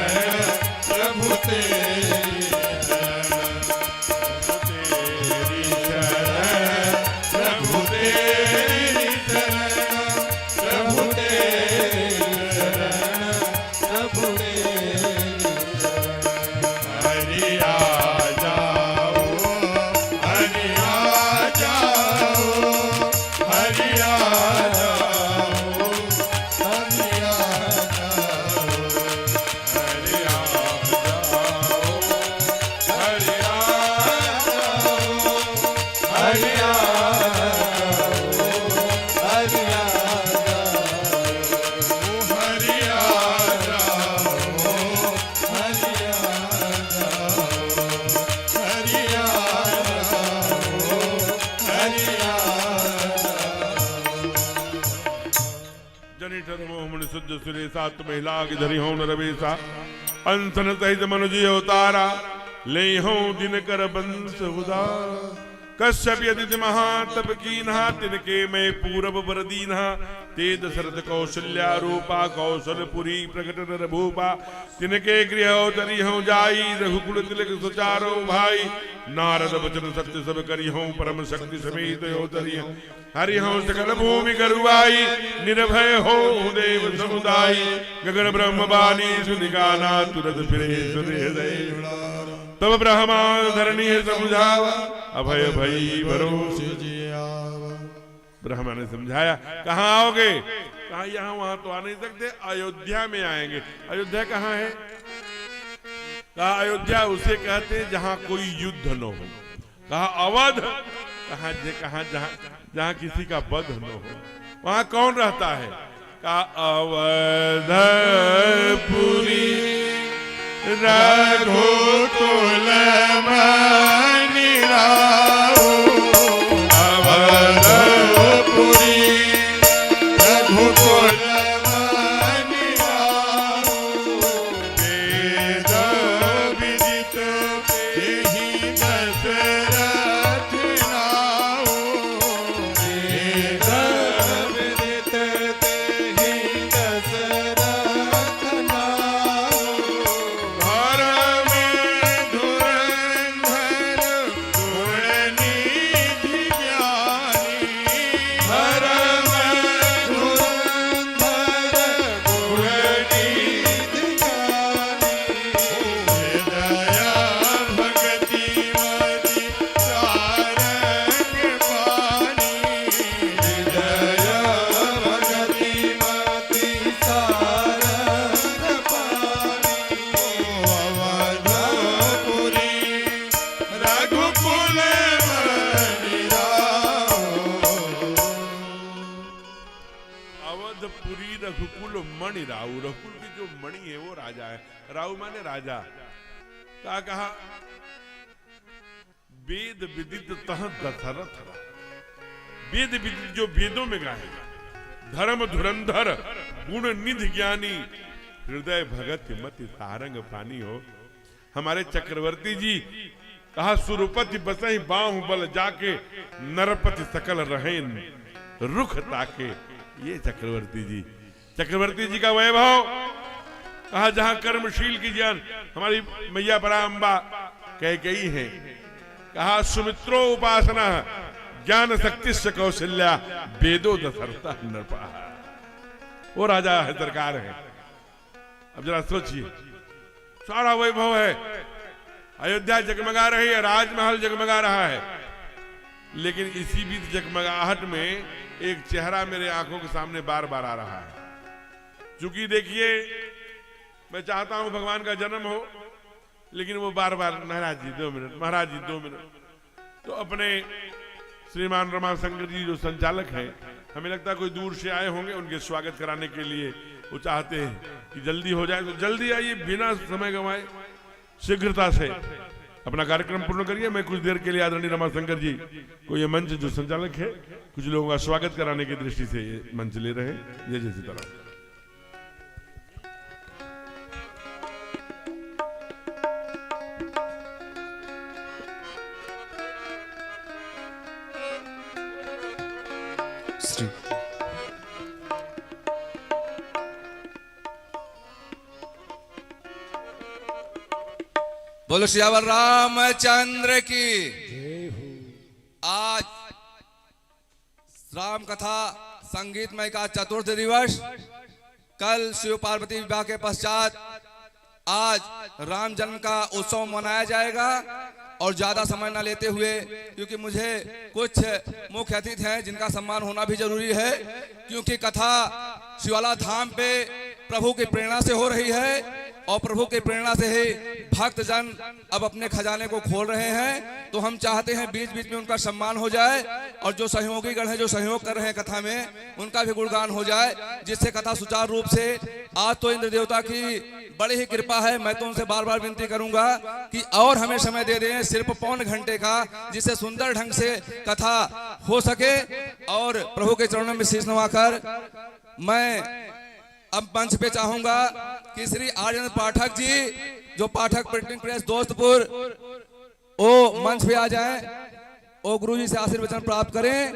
प्रभु तेरी शरण, तेरी शरण, प्रभु तेरी शरण, प्रभु तेरी शरण, प्रभु तेरी शरण। हरि आ जाओ, हरि आ जाओ, हरि आ जाओ, हरि आ जाओ, हरि आ जाओ, हरि आ जाओ, हरि आ जाओ, हरि आ जाओ, हरि आ जाओ, हरि आ जाओ, हरि आ जाओ, हरि आ जनिठर मोहमणि शुद्ध सुरे सात महिला की धरी हों रवेशा, अंसन सहित मनुजी अवतारा, ले हों दिनकर बंस उदार। कश्यप यदि महातप कीन्हा, तिनके मैं पूरब वरदीन्हा, ते दशरथ कौशल्या रूपा, कौशलपुरी प्रकट नर भूपा, तिनके गृह अवतरी हूँ जाई, रघुकुल तिलक सुचारो भाई, नारद वचन सत्य सब करी हूँ, परम शक्ति समेत अवतरी हूँ, हरि हूँ सकल भूमि गरुआई, निर्भय हो देव समुदाय, गगन ब्रह्म बानी सुनिगाना, तुरत फिरे सुर हृदय, तब ब्रह्मा धरणी समझावा, अभय भई भरोसे ब्रह्मा ने समझाया। कहाँ आओगे? कहा यहाँ वहां तो आ नहीं सकते, अयोध्या में आएंगे। अयोध्या कहाँ है? कहा अयोध्या उसे कहते हैं जहाँ कोई युद्ध न हो। कहा अवध? कहा जहाँ किसी का वध न हो, वहां कौन रहता है? कहा अवधपुरी रघुकुल मनि राहो, अवधपुरी रघुकुल मनि राहो, वेद विदित तेहि दशरथ नाहो, वेद विदित तेहि दशरथ नाहो, घर में धुरंधर गुणनिधि ज्ञानी, घर में धुरंधर गुणनिधि ज्ञानी, दया भगति मति सारंग पानी, दया भगति मति सारंग पानी, अवधपुरी रघुकुल मनि राहो। अवधपुरी रघुकुल मणि राहु, रघुकुल की जो मणि है वो राजा है। राहु माने राजा। कहा वेद विदित तह दशरथ, वेद विदित जो वेदों में गाए, धर्म धुरंधर गुण निधि ज्ञानी, हृदय भगत मति सारंग पानी हो, हमारे चक्रवर्ती जी। कहा सुरपति बसहि बाहु बल जाके, नरपति सकल रहे रुख ताके। ये चक्रवर्ती जी, चक्रवर्ती जी का वैभव। कहा जहां कर्मशील की जान हमारी मैया पराम्बा कैकेयी है। कहा सुमित्रो उपासना ज्ञान शक्ति से कौशल्या, वेदो दशरथ नृपा। वो राजा है, सरकार है। अब जरा सोचिए, सारा वैभव है, अयोध्या जगमगा रही है, राजमहल जगमगा रहा है, लेकिन इसी बीच जगमगाहट में एक चेहरा मेरे आंखों के सामने बार बार आ रहा है। क्योंकि देखिए, मैं चाहता हूं भगवान का जन्म हो, लेकिन वो बार बार महाराज जी 2 मिनट, महाराज जी 2 मिनट। तो अपने श्रीमान रमाशंकर जी जो संचालक हैं, हमें लगता है कोई दूर से आए होंगे, उनके स्वागत कराने के लिए वो चाहते हैं कि जल्दी हो जाए, तो जल्दी आइए, बिना समय गंवाए शीघ्रता से अपना कार्यक्रम पूर्ण करिए। मैं कुछ देर के लिए आदरणीय रमाशंकर जी को ये मंच जो संचालक है, कुछ लोगों का स्वागत कराने की दृष्टि से ये मंच ले रहे हैं। ये जैसी तरह बोलो सियावर रामचंद्र की। आज राम कथा संगीतमय का चतुर्थ दिवस। कल शिव पार्वती विवाह के पश्चात आज राम जन्म का उत्सव मनाया जाएगा। और ज्यादा समय न लेते हुए, क्योंकि मुझे कुछ मुख्य अतिथि हैं जिनका सम्मान होना भी जरूरी है, क्योंकि कथा शिवाला धाम पे प्रभु की प्रेरणा से हो रही है और प्रभु की प्रेरणा से ही भक्तजन अब अपने खजाने को खोल रहे हैं। तो हम चाहते हैं बीच बीच में उनका सम्मान हो जाए और जो सहयोगी गण है, जो सहयोग कर रहे हैं कथा में, उनका भी गुणगान हो जाए, जिससे कथा सुचारू रूप से। आज तो इंद्र देवता की बड़ी ही कृपा है। मैं तो उनसे बार बार विनती करूंगा कि और हमें समय दे दें, सिर्फ पौन घंटे का, जिससे सुंदर ढंग से कथा हो सके। और प्रभु के चरणों में शीश नवाकर मैं अब मंच पे चाहूंगा कि श्री आर्यन पाठक जी, जो पाठक प्रिंटिंग प्रेस दोस्तपुर, वो मंच पे आ जाएं और गुरु जी से आशीर्वचन प्राप्त करें।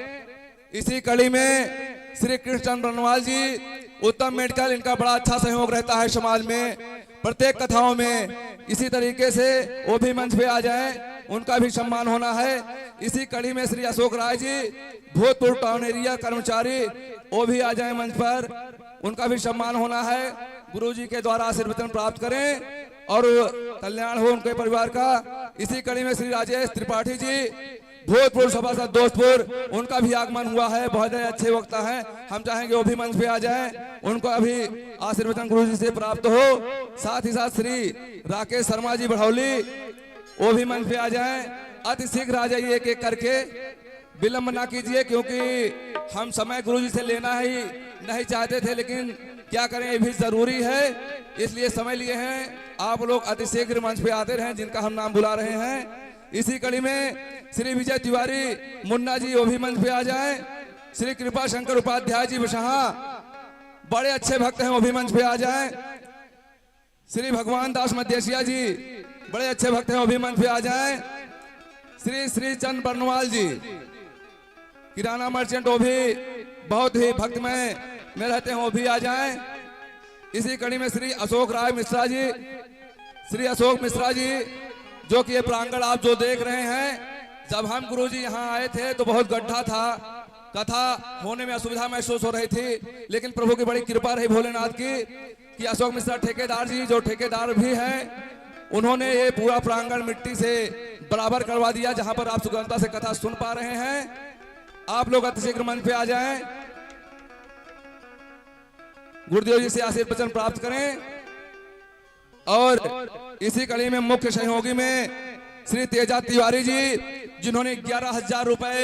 इसी कड़ी में श्री कृष्ण बनवाल जी, उत्तम मेडिकल, इनका बड़ा अच्छा सहयोग रहता है समाज में, प्रत्येक कथाओं में। इसी तरीके से वो भी मंच पे आ जाएं, उनका भी सम्मान होना है। इसी कड़ी में श्री अशोक राय जी, भूतपूर्व टाउन एरिया कर्मचारी, वो भी आ जाएं मंच पर, उनका भी सम्मान होना है। गुरु जी के द्वारा आशीर्वचन प्राप्त करें और कल्याण हो उनके परिवार का। इसी कड़ी में श्री राजेश त्रिपाठी जी, भूतपूर्व सभासद दोस्तपुर, उनका भी आगमन हुआ है, बहुत अच्छे वक्ता हैं। हम चाहेंगे वो भी मंच पे आ जाएं, उनको अभी आशीर्वचन गुरु जी से प्राप्त हो। साथ ही साथ श्री राकेश शर्मा जी बढ़ौली, वो भी मंच पे आ जाएं। अति शीघ्र आ जाइए, एक एक करके, विलंब ना कीजिए, क्योंकि हम समय गुरु जी से लेना ही नहीं चाहते थे, लेकिन क्या करें, ये भी जरूरी है, इसलिए समय लिए हैं। आप लोग अति शीघ्र मंच पे आते रहें, जिनका हम नाम बुला रहे हैं। इसी कड़ी में श्री विजय तिवारी मुन्ना जी, वो भी मंच पे आ जाएं। श्री कृपा शंकर उपाध्याय जी बशहा, बड़े अच्छे भक्त हैं, वो भी मंच पे आ जाएं। श्री भगवान दास मदेशिया जी, बड़े अच्छे भक्त हैं, वो भी मंच पे आ जाएं। श्री श्री चंद बर्नवाल जी, किराना मर्चेंट, वो भी बहुत ही भक्तमय में रहते हैं, वो भी आ जाएं। इसी कड़ी में श्री अशोक राय मिश्रा जी, श्री अशोक मिश्रा जी, जो कि ये प्रांगण आप जो देख रहे हैं, जब हम गुरुजी यहाँ आए थे तो बहुत गड्ढा था, कथा होने में असुविधा महसूस हो रही थी, लेकिन प्रभु की बड़ी कृपा रही भोलेनाथ की कि अशोक मिश्रा ठेकेदार जी, जो ठेकेदार भी हैं, उन्होंने ये पूरा प्रांगण मिट्टी से बराबर करवा दिया, जहां पर आप सुगमता से कथा सुन पा रहे हैं। आप लोग अतिशीघ्र मंच पे आ जाएं, गुरुदेव जी से आशीर्वचन प्राप्त करें। और इसी कड़ी में मुख्य सहयोगी में श्री तेजा तिवारी जी, जिन्होंने 11,000 रुपए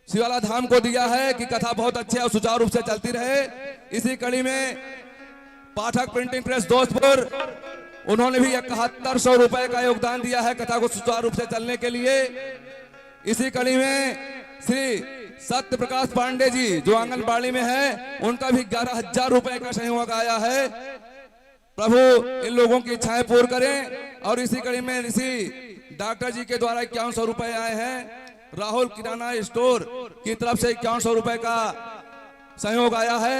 शिवाला धाम को दिया है कि कथा बहुत अच्छे और सुचारू रूप से चलती रहे। इसी कड़ी में पाठक प्रिंटिंग प्रेस दोस्तपुर, उन्होंने भी 7100 रुपए का योगदान दिया है कथा को सुचारू रूप से चलने के लिए। इसी कड़ी में श्री सत्य प्रकाश पांडे जी, जो आंगनबाड़ी में है, उनका भी 11,000 रुपए का सहयोग आया है। प्रभु इन लोगों की इच्छाएं पूर्ण करें। और इसी कड़ी में ऋषि डॉक्टर जी के द्वारा 5100 रुपए आए हैं। राहुल किराना स्टोर की तरफ से 5100 रुपए का सहयोग आया है।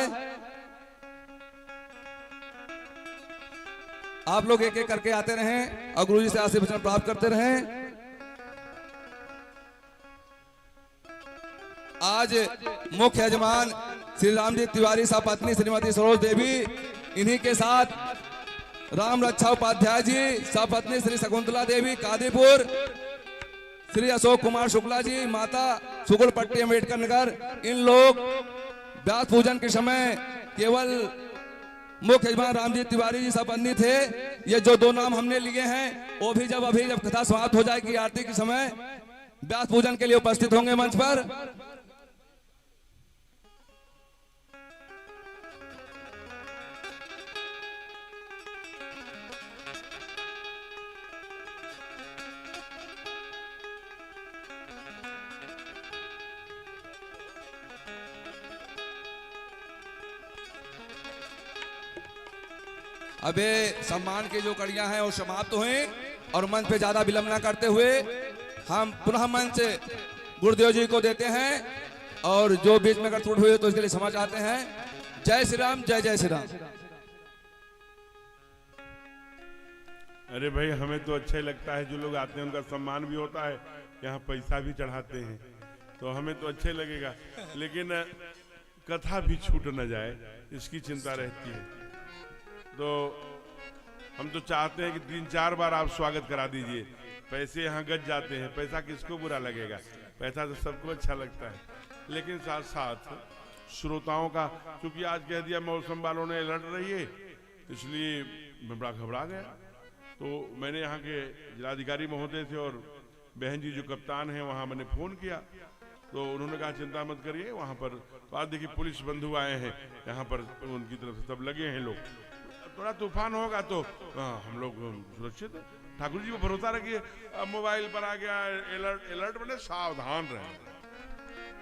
आप लोग एक एक करके आते रहें और गुरु जी से आशीर्वचन प्राप्त करते रहें। आज मुख्य यजमान श्री रामजी तिवारी साहब पत्नी श्रीमती सरोज देवी, इन्हीं के साथ राम रक्षा उपाध्याय जी साहब पत्नी श्री शकुंतला देवी कादीपुर, श्री अशोक कुमार शुक्ला जी माता शुक्लपट्टी अम्बेडकर नगर, इन लोग व्यास पूजन के समय केवल मुख्य यजमान रामजी तिवारी जी साहब पत्नी थे। ये जो दो नाम हमने लिए हैं, वो भी जब कथा समाप्त हो जाएगी आरती के समय व्यास पूजन के लिए उपस्थित होंगे मंच पर। अबे सम्मान की जो कड़ियां हैं वो समाप्त हुई और मंच पे ज्यादा विलंब न करते हुए हम पुनः मंच गुरुदेव जी को देते हैं। और जो बीच में अगर त्रुटि हुई तो इसके लिए क्षमा चाहते हैं। जय श्री राम, जय जय श्री राम। अरे भाई हमें तो अच्छा ही लगता है, जो लोग आते हैं उनका सम्मान भी होता है, यहाँ पैसा भी चढ़ाते हैं, तो हमें तो अच्छा ही लगेगा, लेकिन कथा भी छूट न जाए इसकी चिंता रहती है। तो हम तो चाहते हैं कि 3-4 बार आप स्वागत करा दीजिए। पैसे यहाँ गज जाते हैं, पैसा किसको बुरा लगेगा, पैसा तो सबको अच्छा लगता है, लेकिन साथ साथ श्रोताओं का, क्योंकि आज कह दिया मौसम वालों ने अलर्ट रहिए, इसलिए मैं बड़ा घबरा गया। तो मैंने यहाँ के जिलाधिकारी महोदय से और बहन जी जो कप्तान हैं वहाँ मैंने फ़ोन किया, तो उन्होंने कहा चिंता मत करिए, वहाँ पर बात देखिए पुलिस बंधु आए हैं यहाँ पर, उनकी तरफ से सब लगे हैं लोग, थोड़ा तूफान होगा तो हम लोग सुरक्षित है। ठाकुर जी को भरोसा रखिए। अब मोबाइल पर आ गया अलर्ट बने, सावधान रहें,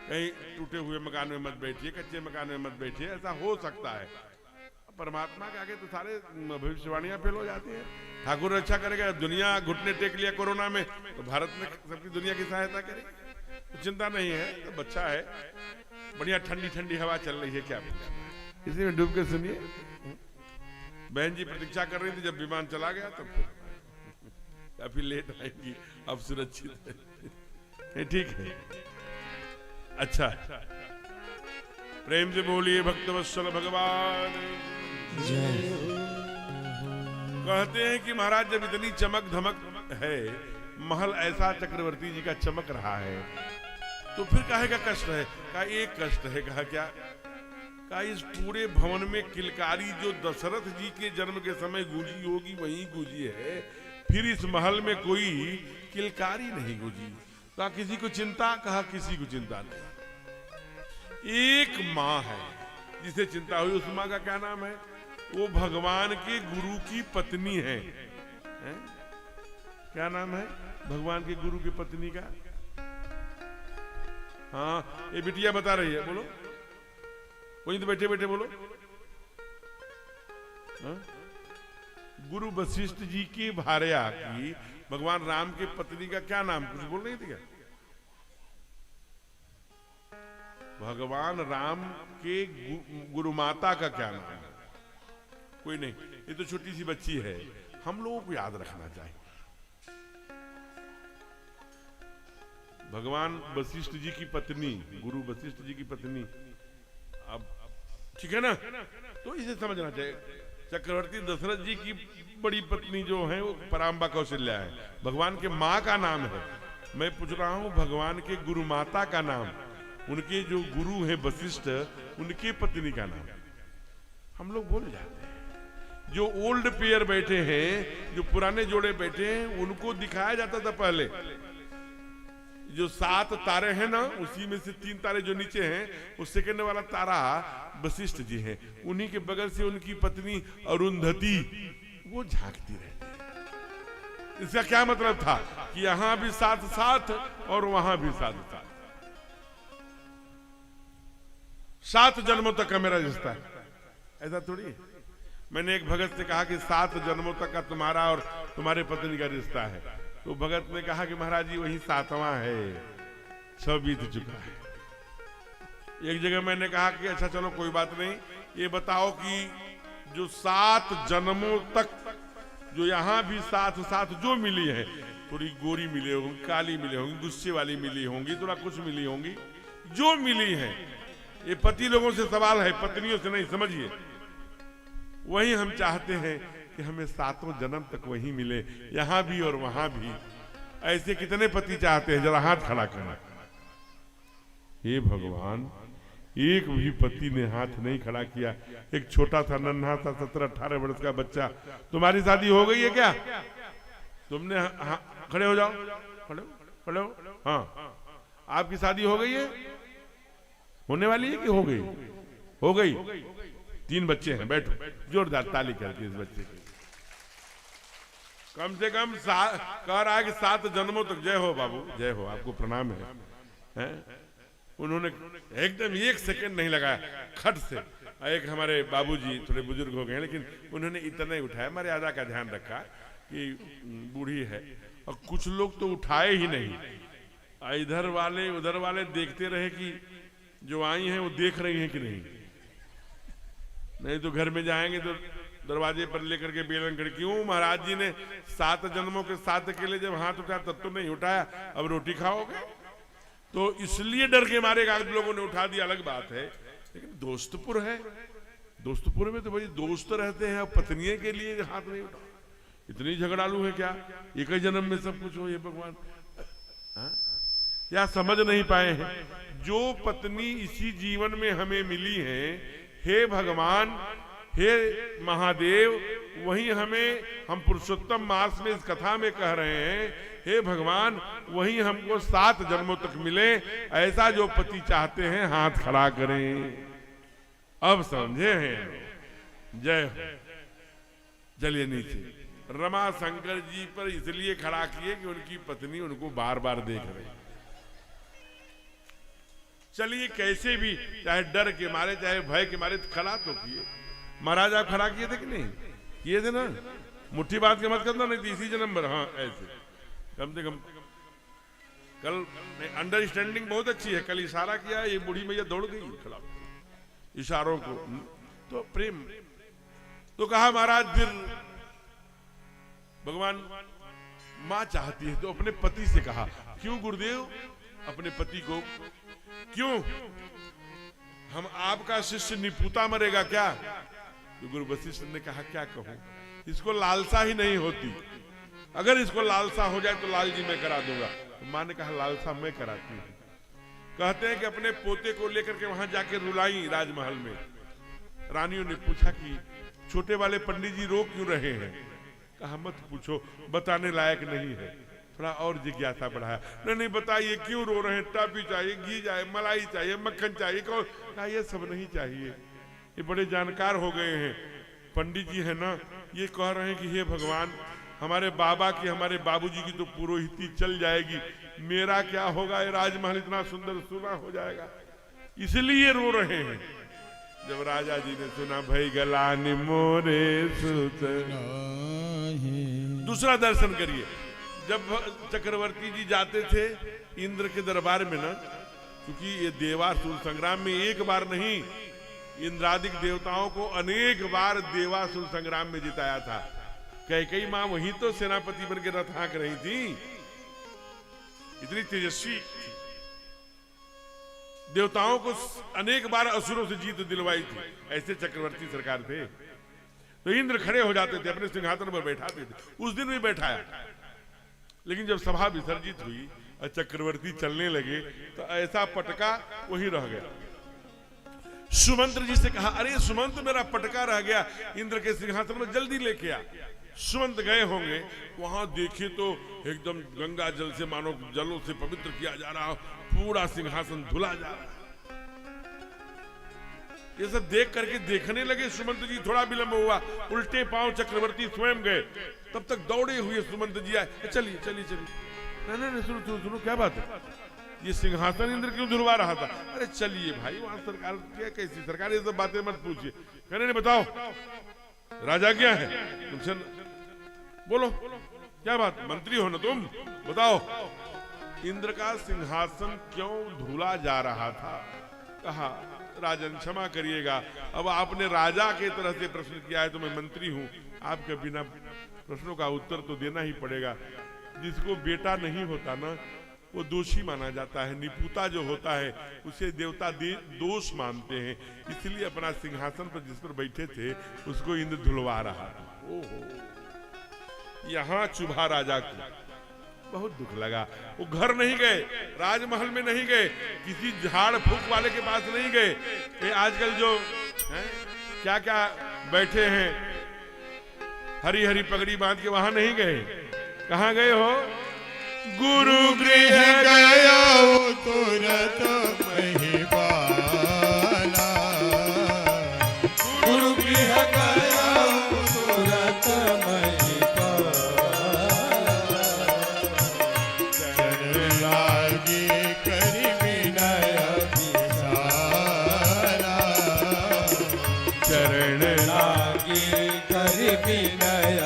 कहीं टूटे हुए मकान में मत बैठिए, कच्चे मकान में मत बैठिए, ऐसा हो सकता है। परमात्मा के आगे तो सारे भविष्यवाणियां फेल हो जाती हैं। ठाकुर रक्षा करेगा, दुनिया घुटने टेक लिया कोरोना में, तो भारत में सबकी दुनिया की सहायता करेगी, तो चिंता नहीं है। तो बच्चा है, बढ़िया ठंडी ठंडी हवा चल रही है, क्या इसी में डूब के सुनिए। बहन जी प्रतीक्षा कर रही थी, जब विमान चला गया तब फिर काफी लेट आएंगी, अब सुरक्षित है, ठीक है। अच्छा, प्रेम से बोलिए भक्तवत्सल भगवान। कहते हैं कि महाराज जब इतनी चमक धमक है, महल ऐसा चक्रवर्ती जी का चमक रहा है, तो फिर काहे का कष्ट है? कहा एक कष्ट है। कहा क्या? कहा इस पूरे भवन में किलकारी जो दशरथ जी के जन्म के समय गूंजी होगी वही गूंजी है, फिर इस महल में कोई किलकारी नहीं गूंजी। कहा किसी को चिंता? कहा किसी को चिंता नहीं। एक माँ है जिसे चिंता हुई, उस माँ का क्या नाम है? वो भगवान के गुरु की पत्नी है, हैं? क्या नाम है भगवान के गुरु की पत्नी का? हाँ, ये बिटिया बता रही है, बोलो, वहीं तो बैठे बैठे बोलो। हाँ? गुरु वशिष्ठ जी की भार्या की भगवान राम की पत्नी का क्या नाम? कुछ बोल रही थी क्या? भगवान राम के गुरु माता का क्या नाम है? कोई नहीं, ये तो छोटी सी बच्ची है, हम लोगों को याद रखना चाहिए। भगवान वशिष्ठ जी की पत्नी, गुरु वशिष्ठ जी की पत्नी, अब ठीक है ना, तो इसे समझना चाहिए। चक्रवर्ती दशरथ जी की बड़ी पत्नी जो है वो पराम्बा कौशल्या है, भगवान के माँ का नाम है। मैं पूछ रहा हूँ भगवान के गुरु माता का नाम, उनके जो गुरु हैं वशिष्ठ, उनके पत्नी का नाम हम लोग भूल जाते हैं। जो ओल्ड पेयर बैठे हैं, जो पुराने जोड़े बैठे हैं, उनको दिखाया जाता था पहले। जो 7 तारे हैं ना, उसी में से 3 तारे जो नीचे हैं, उस सेकंड वाला तारा वशिष्ठ जी हैं, उन्हीं के बगल से उनकी पत्नी अरुंधति वो झांकती रहती है। इसका क्या मतलब था कि यहां भी 7 और वहां भी 7। 7 जन्मों तक का मेरा रिश्ता है, ऐसा थोड़ी है। मैंने एक भगत से कहा कि 7 जन्मों तक का तुम्हारा और तुम्हारे पत्नी का रिश्ता है, तो भगत ने कहा कि महाराज जी वही 7वां है, 6 बीत चुका है। एक जगह मैंने कहा कि अच्छा चलो कोई बात नहीं, ये बताओ कि जो 7 जन्मों तक जो यहाँ भी 7 जो मिली है, थोड़ी गोरी मिली होंगी, काली मिली होंगी, गुस्से वाली मिली होंगी, थोड़ा कुछ मिली होंगी, जो मिली है, ये पति लोगों से सवाल है, पत्नियों से नहीं, समझिए। वही हम चाहते हैं कि हमें 7 जन्म तक वही मिले, यहां भी और वहां भी। ऐसे कितने पति चाहते हैं? जरा हाथ खड़ा करना। हे भगवान, एक भी पति ने हाथ नहीं खड़ा किया। एक छोटा सा नन्हा सा 17-18 वर्ष का बच्चा, तुम्हारी शादी हो गई है क्या? तुमने खड़े हो जाओ, खड़े हो। हाँ, आपकी शादी हो गई है? होने वाली है कि हो गई? हो गई। 3 बच्चे हैं, बैठो, जोरदार ताली करके इस बच्चे की। कम से कम कह रहा है कि 7 जन्मों तक। जय हो बाबू, जय हो, आपको प्रणाम है। उन्होंने एकदम 1 सेकंड नहीं लगाया, खट से। एक हमारे बाबूजी थोड़े बुजुर्ग हो गए, लेकिन उन्होंने इतना ही उठाया, मर्यादा का ध्यान रखा कि बूढ़ी है। और कुछ लोग तो उठाए ही नहीं, इधर वाले उधर वाले देखते रहे कि जो आई हैं वो देख रही हैं कि नहीं। नहीं तो घर में जाएंगे तो दरवाजे पर लेकर के बेलन खड़ी, क्यों महाराज जी ने 7 जन्मों के 7 अकेले जब हाथ उठाया तब तो नहीं उठाया, अब रोटी खाओगे? तो इसलिए डर के मारे आप लोगों ने उठा दिया, अलग बात है। लेकिन दोस्तपुर है, दोस्तपुर में तो भाई दोस्त रहते हैं, अब पत्नियों के लिए हाथ नहीं उठा, इतनी झगड़ालू है क्या? एक ही जन्म में सब कुछ हो ये भगवान? या समझ नहीं पाए हैं? जो पत्नी इसी जीवन में हमें मिली है, हे भगवान, हे महादेव, वही हमें हम पुरुषोत्तम मास में इस कथा में कह रहे हैं, हे भगवान वही हमको 7 जन्मों तक मिले, ऐसा जो पति चाहते हैं हाथ खड़ा करें। अब समझे हैं? जय हो। चलिए नीचे। रमा शंकर जी पर इसलिए खड़ा किए कि उनकी पत्नी उनको बार बार देख रही। चलिए कैसे भी, चाहे डर के मारे चाहे भय के मारे खड़ा तो किए। महाराज आप खड़ा किए थे कि नहीं किए थे ना? मुट्ठी बात के मत करना, नहीं तो इसी जन्म पर। हाँ ऐसे कम से कम कल अंडरस्टैंडिंग बहुत अच्छी है। कल इशारा किया, ये बूढ़ी मैया दौड़ गई खड़ा इशारों को, तो प्रेम। तो कहा महाराज फिर भगवान मां चाहती है तो अपने पति से कहा, क्यों गुरुदेव? अपने पति को क्यों? हम आपका शिष्य निपुता मरेगा क्या? तो गुरु वशिष्ठ ने कहा क्या कहूं, इसको लालसा ही नहीं होती, अगर इसको लालसा हो जाए तो लाल जी मैं करा दूंगा। तो मां ने कहा लालसा मैं कराती हूं। कहते हैं कि अपने पोते को लेकर के वहां जाके रुलाई राजमहल में। रानियों ने पूछा कि छोटे वाले पंडित जी रो क्यों रहे हैं? कहा मत पूछो, बताने लायक नहीं है। थोड़ा और जिज्ञासा बढ़ाया, नहीं बताइए क्यों रो रहे हैं? टॉफी चाहिए, घी चाहिए, मलाई चाहिए, मक्खन चाहिए? कहा ये सब नहीं चाहिए, ये बड़े जानकार हो गए हैं पंडित जी है ना, ये कह रहे हैं कि हे भगवान हमारे बाबा की, हमारे बाबूजी की तो पुरोहिती चल जाएगी, मेरा क्या होगा? ये राजमहल इतना सुंदर सुना हो जाएगा, इसलिए रो रहे हैं। जब राजा जी ने सुना, भई गलानी मोरे सुत। दूसरा दर्शन करिए, जब चक्रवर्ती जी जाते थे इंद्र के दरबार में ना, क्योंकि ये देवासुर संग्राम में एक बार नहीं, इंद्रादिक देवताओं को अनेक बार देवासुर संग्राम में जिताया था। कैकेयी मां वही तो सेनापति बन के रथ हाँक रही थी, इतनी तेजस्वी देवताओं को अनेक बार असुरों से जीत दिलवाई थी। ऐसे चक्रवर्ती सरकार थे। तो इंद्र खड़े हो जाते थे, अपने सिंहासन पर बैठाते थे। उस दिन भी बैठाया, लेकिन जब सभा विसर्जित हुई और चक्रवर्ती चलने लगे तो ऐसा पटका वही रह गया। सुमंत्र जी से कहा, अरे सुमंत मेरा पटका रह गया इंद्र के सिंहासन में, जल्दी लेके आ। सुमंत गए होंगे, वहां देखे तो एकदम गंगा जल से, मानो जलों से पवित्र किया जा रहा, पूरा सिंहासन धुला जा रहा। ये सब देख करके देखने लगे सुमंत जी। थोड़ा विलंब हुआ, उल्टे पांव चक्रवर्ती स्वयं गए। तब तक दौड़े हुए सुमंत जी आए, चलिए चलिए चलिए। नहीं सुनो सुनो, क्या बात है? ये सिंहासन इंद्र क्यों धुलवा रहा था? अरे चलिए भाई, वहां सरकार क्या, कैसी सरकार, ये सब बातें मत पूछिए। कहने नहीं, बताओ राजा क्या है तुमसे, बोलो क्या बात, मंत्री हो ना तुम, बताओ। इंद्र का सिंहासन क्यों धुला जा रहा था? कहा राजन क्षमा करिएगा, अब आपने राजा के तरह से प्रश्न किया है तो मैं मंत्री हूं, आपके बिना प्रश्नों का उत्तर तो देना ही पड़ेगा। जिसको बेटा नहीं होता ना, वो दोषी माना जाता है। निपुता जो होता है उसे देवता दोष मानते हैं, इसलिए अपना सिंहासन पर जिस पर बैठे थे उसको इंद्र धुलवा रहा था। ओहो, यहाँ चुभा राजा को बहुत दुख लगा। वो घर नहीं गए, राजमहल में नहीं गए, किसी झाड़ फूक वाले के पास नहीं गए। ये आजकल जो है क्या क्या बैठे हैं हरी हरी पगड़ी बांध के, वहां नहीं गए। कहाँ गए हो? गुरु गृह गया तुरत महिपाला, गुरु गृह गया तुरत महिपाला, चरण लागी करि विनय विशाला, चरण लागे कर विनय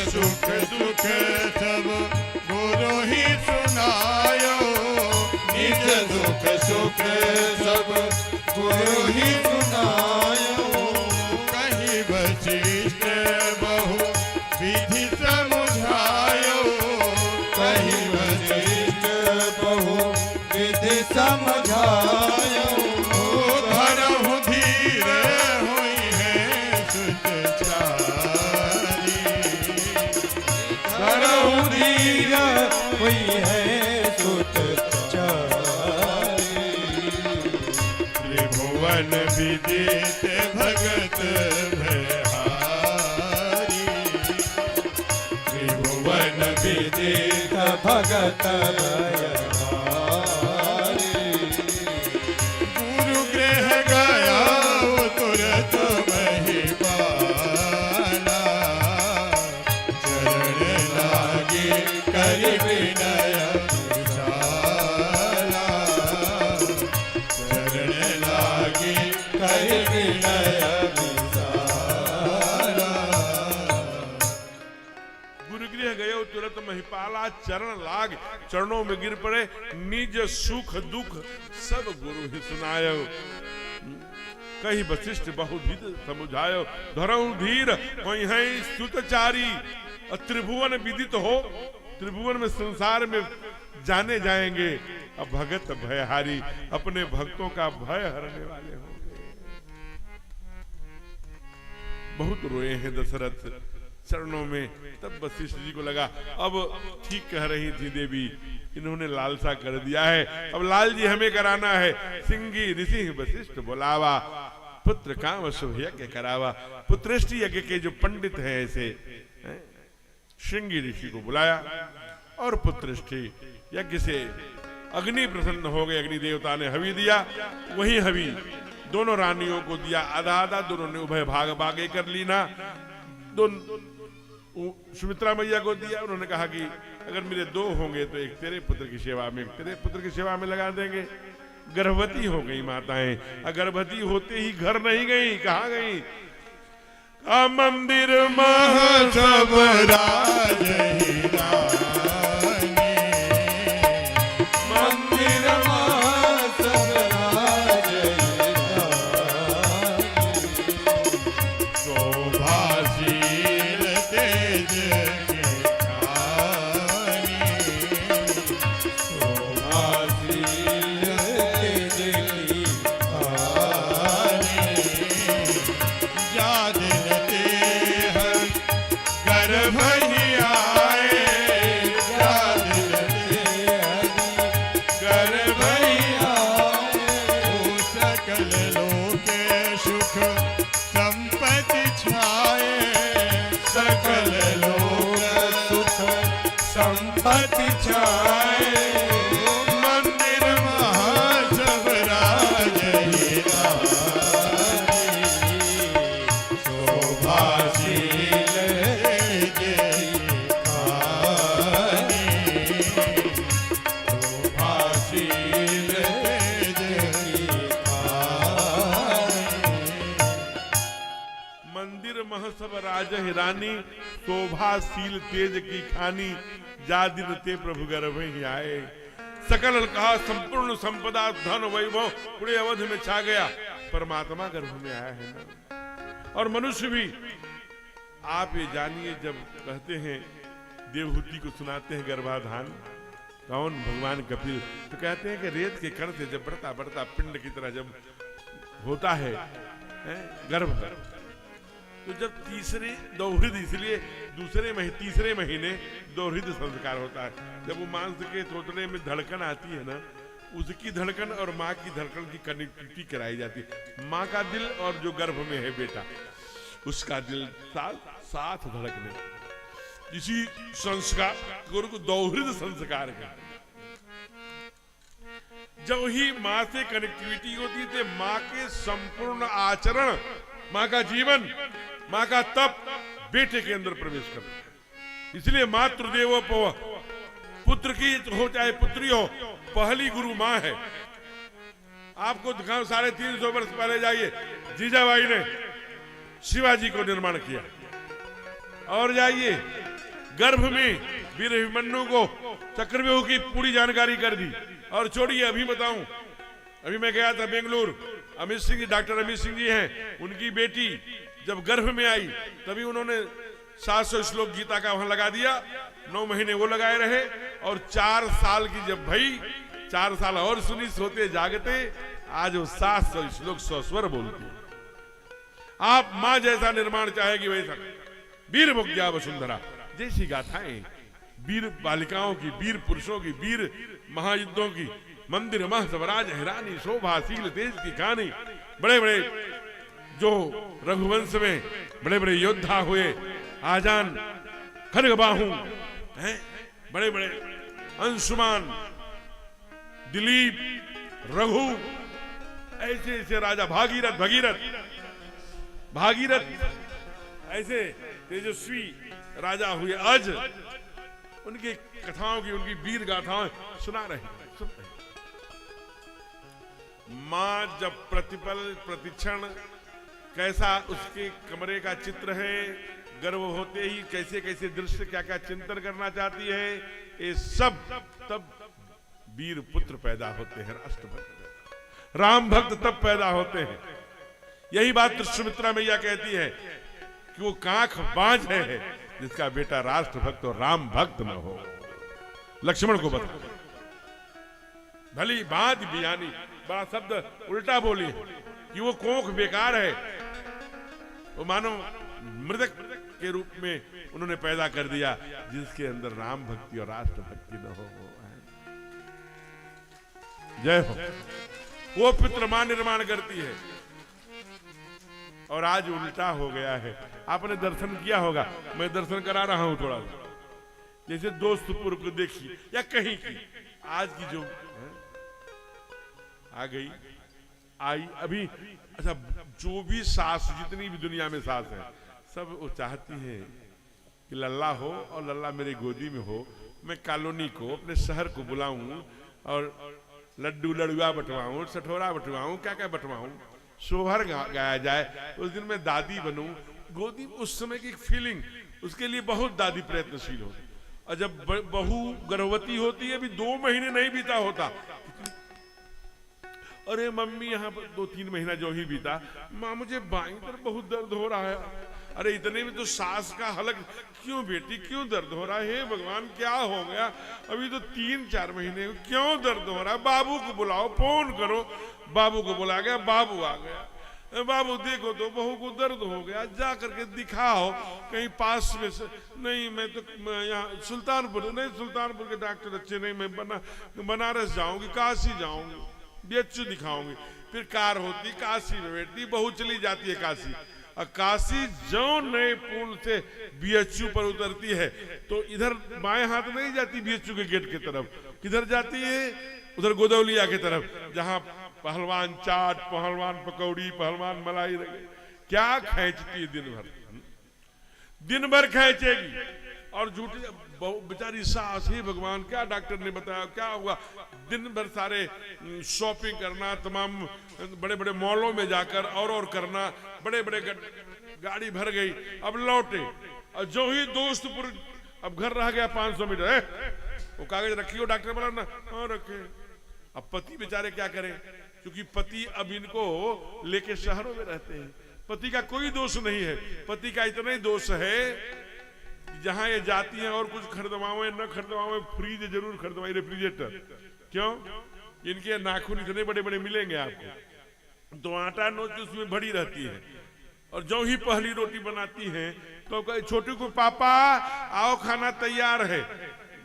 सुख दुख सब गुरु ही सुनायो, निज दुख सुख सब गुरु ही समझायो धरहु धीर होई है सुचारी धरहु धीर हुई है सुत चारी त्रिभुवन विदित भगत भयहारी त्रिभुवन विदित भगत भयहारी गुरु गृह गया वो तुरत महिपाला चरण लागे कर विनय विशाला चरण लागे कर विनय विशाला गुरुगृह गयो तुरंत महिपाला चरण लाग चरणों में गिर पड़े निज सुख दुख सब गुरु ही सुनायो कही वशिष्ठ बहुविध समुझायो धरऊ धीर कोई है स्तुतचारी त्रिभुवन विदित हो त्रिभुवन में संसार में जाने जाएंगे अब भगत भयहारी अपने भक्तों का भय हरने वाले होंगे। बहुत रोए हैं दशरथ चरणों में। तब वशिष्ठ जी को लगा अब ठीक कह रही थी देवी, इन्होंने लालसा कर दिया है, अब लाल जी हमें कराना है। सिंगी ऋषि वशिष्ठ बोलावा पुत्र काम शुभ यज्ञ करावा। पुत्रेष्टि यज्ञ के जो पंडित हैं ऐसे श्रृंगी ऋषि को बुलाया और पुत्रेष्टि यज्ञ से अग्नि प्रसन्न हो गए। अग्नि देवता ने हवि दिया, वही हवि दोनों रानियों को दिया, आधा आधा दोनों ने उभय भाग बागे कर ली ना। सुमित्रा मैया को दिया, उन्होंने कहा कि अगर मेरे दो होंगे तो एक तेरे पुत्र की सेवा में, एक तेरे पुत्र की सेवा में लगा देंगे। गर्भवती हो गई माताएं, गर्भवती होते ही घर नहीं गई, कहाँ गई? मंदिर मह सब राजही रानी मंदिर मां सब राजही रानी शोभाशील तेज के खानी शोभाशील तेज की खानी जा दिन ते हर गर्भ ही आए जा दिन ते गर्भ ही आए ओ सकल लोके सुख संपत्ति छाए सकल लोक सुख संपत्ति छाए मंदिर महासभ राजही रानी शोभाशील तेज खानी शोभाशील तेज खानी मंदिर महसब राज हिरानी शोभाशील तेज की खानी जा दिन ते प्रभु गर्भ ही आए। सकल कहा संपूर्ण संपदा धन वैभव पूरे अवध में छा गया, परमात्मा गर्भ में आया है ना। और मनुष्य भी आप ये जानिए, जब कहते हैं देवहूति को सुनाते हैं गर्भाधान, कौन? भगवान कपिल। तो कहते हैं कि रेत के कण से जब बढ़ता बढ़ता पिंड की तरह जब होता है गर्भ, तो जब तीसरे दोहृद, इसलिए तीसरे महीने दोहृद संस्कार होता है। जब वो मांस के थोतने में धड़कन आती है ना, उसकी धड़कन और माँ की धड़कन की कनेक्टिविटी कराई जाती है। माँ का दिल और जो गर्भ में है बेटा, उसका दिल साथ धड़कने, इसी संस्कार को दोहृद संस्कार का। जब ही माँ से कनेक्टिविटी होती है, माँ के संपूर्ण आचरण, माँ का जीवन, माँ का तप बेटे के अंदर प्रवेश करता है। इसलिए मातृदेवो भव, पुत्र की हो चाहे पुत्री हो, पहली गुरु माँ है। आपको दिखाऊं, 350 वर्ष पहले जाइए, जीजाबाई ने शिवाजी को निर्माण किया। और जाइए गर्भ में वीर अभिमन्यु को चक्रव्यूह की पूरी जानकारी कर दी। और छोड़िए, अभी बताऊं, अभी मैं गया था बेंगलुरु, अमित सिंह जी, डॉक्टर अमित सिंह जी हैं, उनकी बेटी जब गर्भ में आई तभी उन्होंने 700 श्लोक गीता का वहां लगा दिया। 9 महीने वो लगाए रहे, और 4 साल की जब भई, 4 साल और सुनी सोते जागते, आज वो 700 श्लोक 100 स्वर बोलते। आप मां जैसा निर्माण चाहेगी वैसा, वीर मुग्या वसुंधरा जैसी गाथाएं, वीर बालिकाओं की, वीर पुरुषों की, वीर महायुद्धों की, मंदिर मह स्वराज हैरानी शोभाशील देश की कहानी, बड़े बड़े जो रघुवंश में बड़े बड़े योद्धा हुए, आजान खड्गबाहु हैं, बड़े बड़े अंशुमान, दिलीप, रघु, ऐसे ऐसे राजा, भागीरथ ऐसे तेजस्वी राजा हुए, अज उनकी कथाओं की, उनकी वीर गाथाएं सुना रहे हैं। मां जब प्रतिपल प्रतिक्षण कैसा उसके कमरे का चित्र है, गर्व होते ही कैसे कैसे दृश्य, क्या क्या चिंतन करना चाहती है, ये सब तब वीर पुत्र पैदा होते हैं, राष्ट्रभक्त राम भक्त तब पैदा होते हैं। यही बात सुमित्रा मैया कहती है कि वो कांख बांझ है जिसका बेटा राष्ट्रभक्त और राम भक्त न हो। लक्ष्मण को बता, भली बात बियानी, बड़ा शब्द उल्टा बोली है कि वो कोख बेकार है, वो मानो मृतक के रूप में उन्होंने पैदा कर दिया जिसके अंदर राम भक्ति और राष्ट्र भक्ति न हो। जय हो। वो पितृ मां निर्माण करती है और आज उल्टा हो गया है। आपने दर्शन किया होगा, मैं दर्शन करा रहा हूं थोड़ा, जैसे दोस्तपुर को देखिए या कहीं की, आज की जो आ गई आई अभी, अच्छा जो भी सास, जितनी भी दुनिया में सास है, सब वो चाहती है कि लल्ला हो और लल्ला मेरी गोदी में हो, मैं कॉलोनी को, अपने शहर को बुलाऊं और लड्डू लड़ुआ बंटवाऊं, सठोरा बंटवाऊं, क्या क्या बंटवाऊं, सोहर गाया जाए, उस दिन मैं दादी बनूं गोदी। उस समय की फीलिंग, उसके लिए बहुत दादी प्रयत्नशील होती। और जब बहू गर्भवती होती है, अभी 2 महीने नहीं बीता होता, अरे मम्मी यहाँ पर 2-3 महीना जो ही बीता, माँ मुझे बाईं तरफ बहुत दर्द हो रहा है। अरे इतने में तो सास का हलक, क्यों बेटी क्यों दर्द हो रहा है, हे भगवान क्या हो गया, अभी तो 3-4 महीने क्यों दर्द हो रहा है, बाबू को बुलाओ, फोन करो। बाबू को बुला गया, बाबू आ गया, बाबू देखो तो बहू को दर्द हो गया, जा करके दिखाओ कहीं पास में से। नहीं मैं तो यहाँ सुल्तानपुर, नहीं सुल्तानपुर के डॉक्टर अच्छे नहीं, मैं बनारस जाऊंगी, काशी जाऊंगी, बीएचयू दिखाऊंगी। फिर कार होती, काशी में बैठती, बहू चली जाती है काशी, और काशी जो नए पुल से बीएचयू पर उतरती है तो इधर बाएं हाथ नहीं जाती बीएचयू के गेट की तरफ, किधर जाती है, उधर गोदौलिया की तरफ, जहां पहलवान चाट, पहलवान पकौड़ी, पहलवान मलाई रगे, क्या खींचती है दिन भर खींचेगी। और झूठी बेचारी सास, ही भगवान क्या डॉक्टर ने बताया, क्या हुआ, दिन भर सारे शॉपिंग करना, तमाम बड़े बड़े मॉलों में जाकर और करना, बड़े बड़े गाड़ी भर गई। अब लौटे और जो ही दोस्तपुर, अब घर रह गया 500 मीटर, वो कागज रखियो, डॉक्टर बोला ना, हाँ रखे। अब पति बेचारे क्या करें, क्योंकि पति अब इनको लेके शहरों में रहते हैं, पति का कोई दोष नहीं है, पति का इतना ही दोष है जहां ये जाती हैं और कुछ खरीदवाओ न खरीदवाओ, फ्रीज जरूर खरीदवाई, रेफ्रिजरेटर। क्यों, इनके नाखून इतने बड़े बड़े मिलेंगे आपको, तो आटा नोच उसमें भरी रहती है। और जो ही पहली रोटी बनाती हैं तो छोटू को, पापा आओ खाना तैयार है,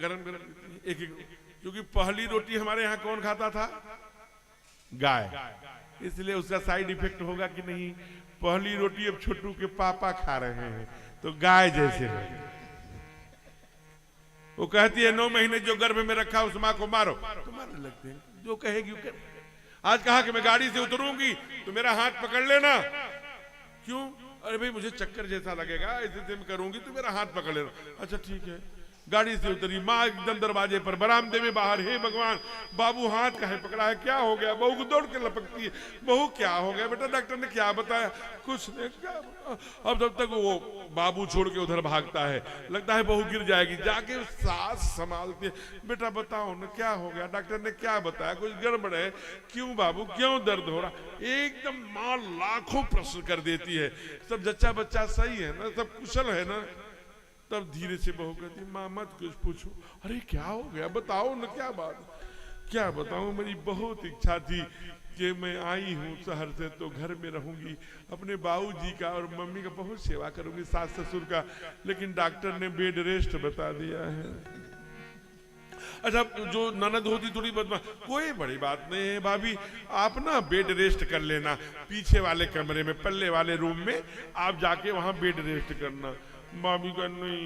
गरम गरम एक एक, क्योंकि पहली रोटी हमारे यहाँ कौन खाता था, गाय, इसलिए उसका साइड इफेक्ट होगा कि नहीं। पहली रोटी अब छोटू के पापा खा रहे हैं तो गाय जैसे है। वो कहती है 9 महीने जो गर्भ में रखा उस माँ को मारो, तो मारने लगते हैं, जो कहेगी कर। आज कहा कि मैं गाड़ी से उतरूंगी तो मेरा हाथ पकड़ लेना, क्यों, अरे भाई मुझे चक्कर जैसा लगेगा, ऐसे मैं करूंगी तो मेरा हाथ पकड़ लेना। अच्छा ठीक है, गाड़ी से उतरी, माँ एकदम दरवाजे पर, बरामदे में बाहर, हे भगवान बाबू हाथ काहे पकड़ा है, क्या हो गया, बहू को दौड़ के लपकती है, बहू क्या हो गया बेटा, डॉक्टर ने क्या बताया, कुछ नहीं, क्या। अब जब तक वो बाबू छोड़ के उधर भागता है, लगता है बहू गिर जाएगी, जाके सास संभालती है, बेटा बताओ ना क्या हो गया, डॉक्टर ने क्या बताया, कुछ गड़बड़ है, क्यों बाबू क्यों दर्द हो रहा, एकदम माँ लाखों प्रश्न कर देती है। सब जच्चा बच्चा सही है ना, सब कुशल है ना। तब धीरे से बहू कहती, माँ मत कुछ पूछो, अरे क्या हो गया बताओ ना क्या बात, क्या बताऊं, मेरी बहुत इच्छा थी कि मैं आई हूँ शहर से तो घर में रहूंगी, अपने बाबूजी का और मम्मी का बहुत सेवा करूंगी, सास ससुर का, लेकिन डॉक्टर ने बेड रेस्ट बता दिया है। अच्छा, जो ननद होती थोड़ी बदमाश, कोई बड़ी बात नहीं है भाभी, आप ना बेड रेस्ट कर लेना, पीछे वाले कमरे में पल्ले वाले रूम में आप जाके वहां बेड रेस्ट करना। भाभी का नहीं,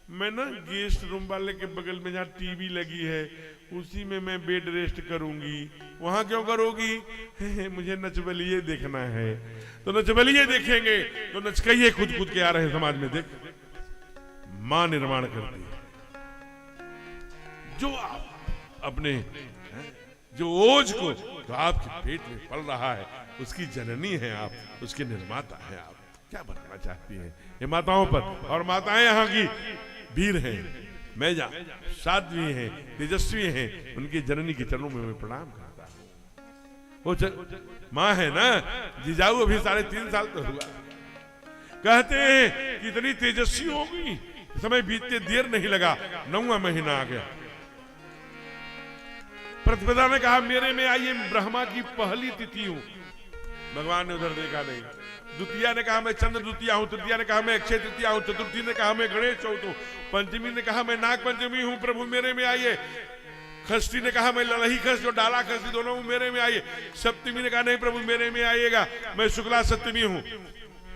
मैं ना गेस्ट रूम वाले के बगल में जहाँ टीवी लगी है उसी में मैं बेड रेस्ट करूंगी। वहां क्यों करोगी? मुझे नचबलिए देखना है। तो नचबलिए देखेंगे तो नचकइये खुद खुद के आ रहे हैं समाज में। देख, मां निर्माण करती है, जो आप अपने जो ओज को तो आपके पेट में पल रहा है उसकी जननी है आप, उसके निर्माता है आप। क्या बनाना चाहती हैं ये माताओं पर? और माताएं यहाँ की वीर हैं, मैजा साध्वी हैं, तेजस्वी हैं, उनकी जननी के चरणों में मैं प्रणाम करता हूँ। वो माँ है ना, जिजाऊ अभी 3.5 साल तो हुआ, कहते हैं कि इतनी तेजस्वी होगी, समय बीतते देर नहीं लगा, 9वां महीना आ गया। प्रतिपदा ने कहा मेरे में आइए, ब्रह्मा की पहली तिथि हूं। भगवान ने उधर देखा नहीं। द्वितीया ने कहा मैं चंद्र द्वितीया हूं, तृतीया ने कहा मैं अक्षय तृतीया हूं, चतुर्थी ने कहा मैं गणेश चौथ हूं, पंचमी ने कहा मैं नाग पंचमी हूं, प्रभु मेरे में आइए। षष्ठी ने कहा मैं ललही खस जो डाला खस दोनों मेरे में आइए। सप्तमी ने कहा नहीं प्रभु मेरे में आइएगा, मैं शुक्ला सप्तमी हूं।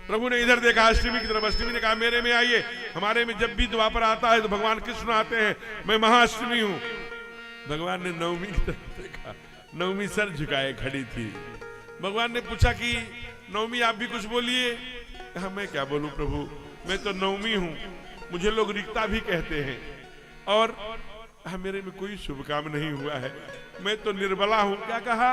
प्रभु ने इधर देखा अष्टमी की तरफ, अष्टमी ने कहा मेरे में आइए। हमारे में जब भी द्वापर आता है तो भगवान कृष्ण आते हैं, मैं महाअष्टमी हूं। भगवान ने 9वीं की तरफ देखा, 9वीं सर झुकाए खड़ी थी। भगवान ने पूछा कि 9वीं आप भी कुछ बोलिए। कहा मैं क्या बोलूं प्रभु, मैं तो 9वीं हूं, मुझे लोग रिक्ता भी कहते हैं, और मेरे में कोई शुभ काम नहीं हुआ है, मैं तो निर्बला हूं। क्या कहा?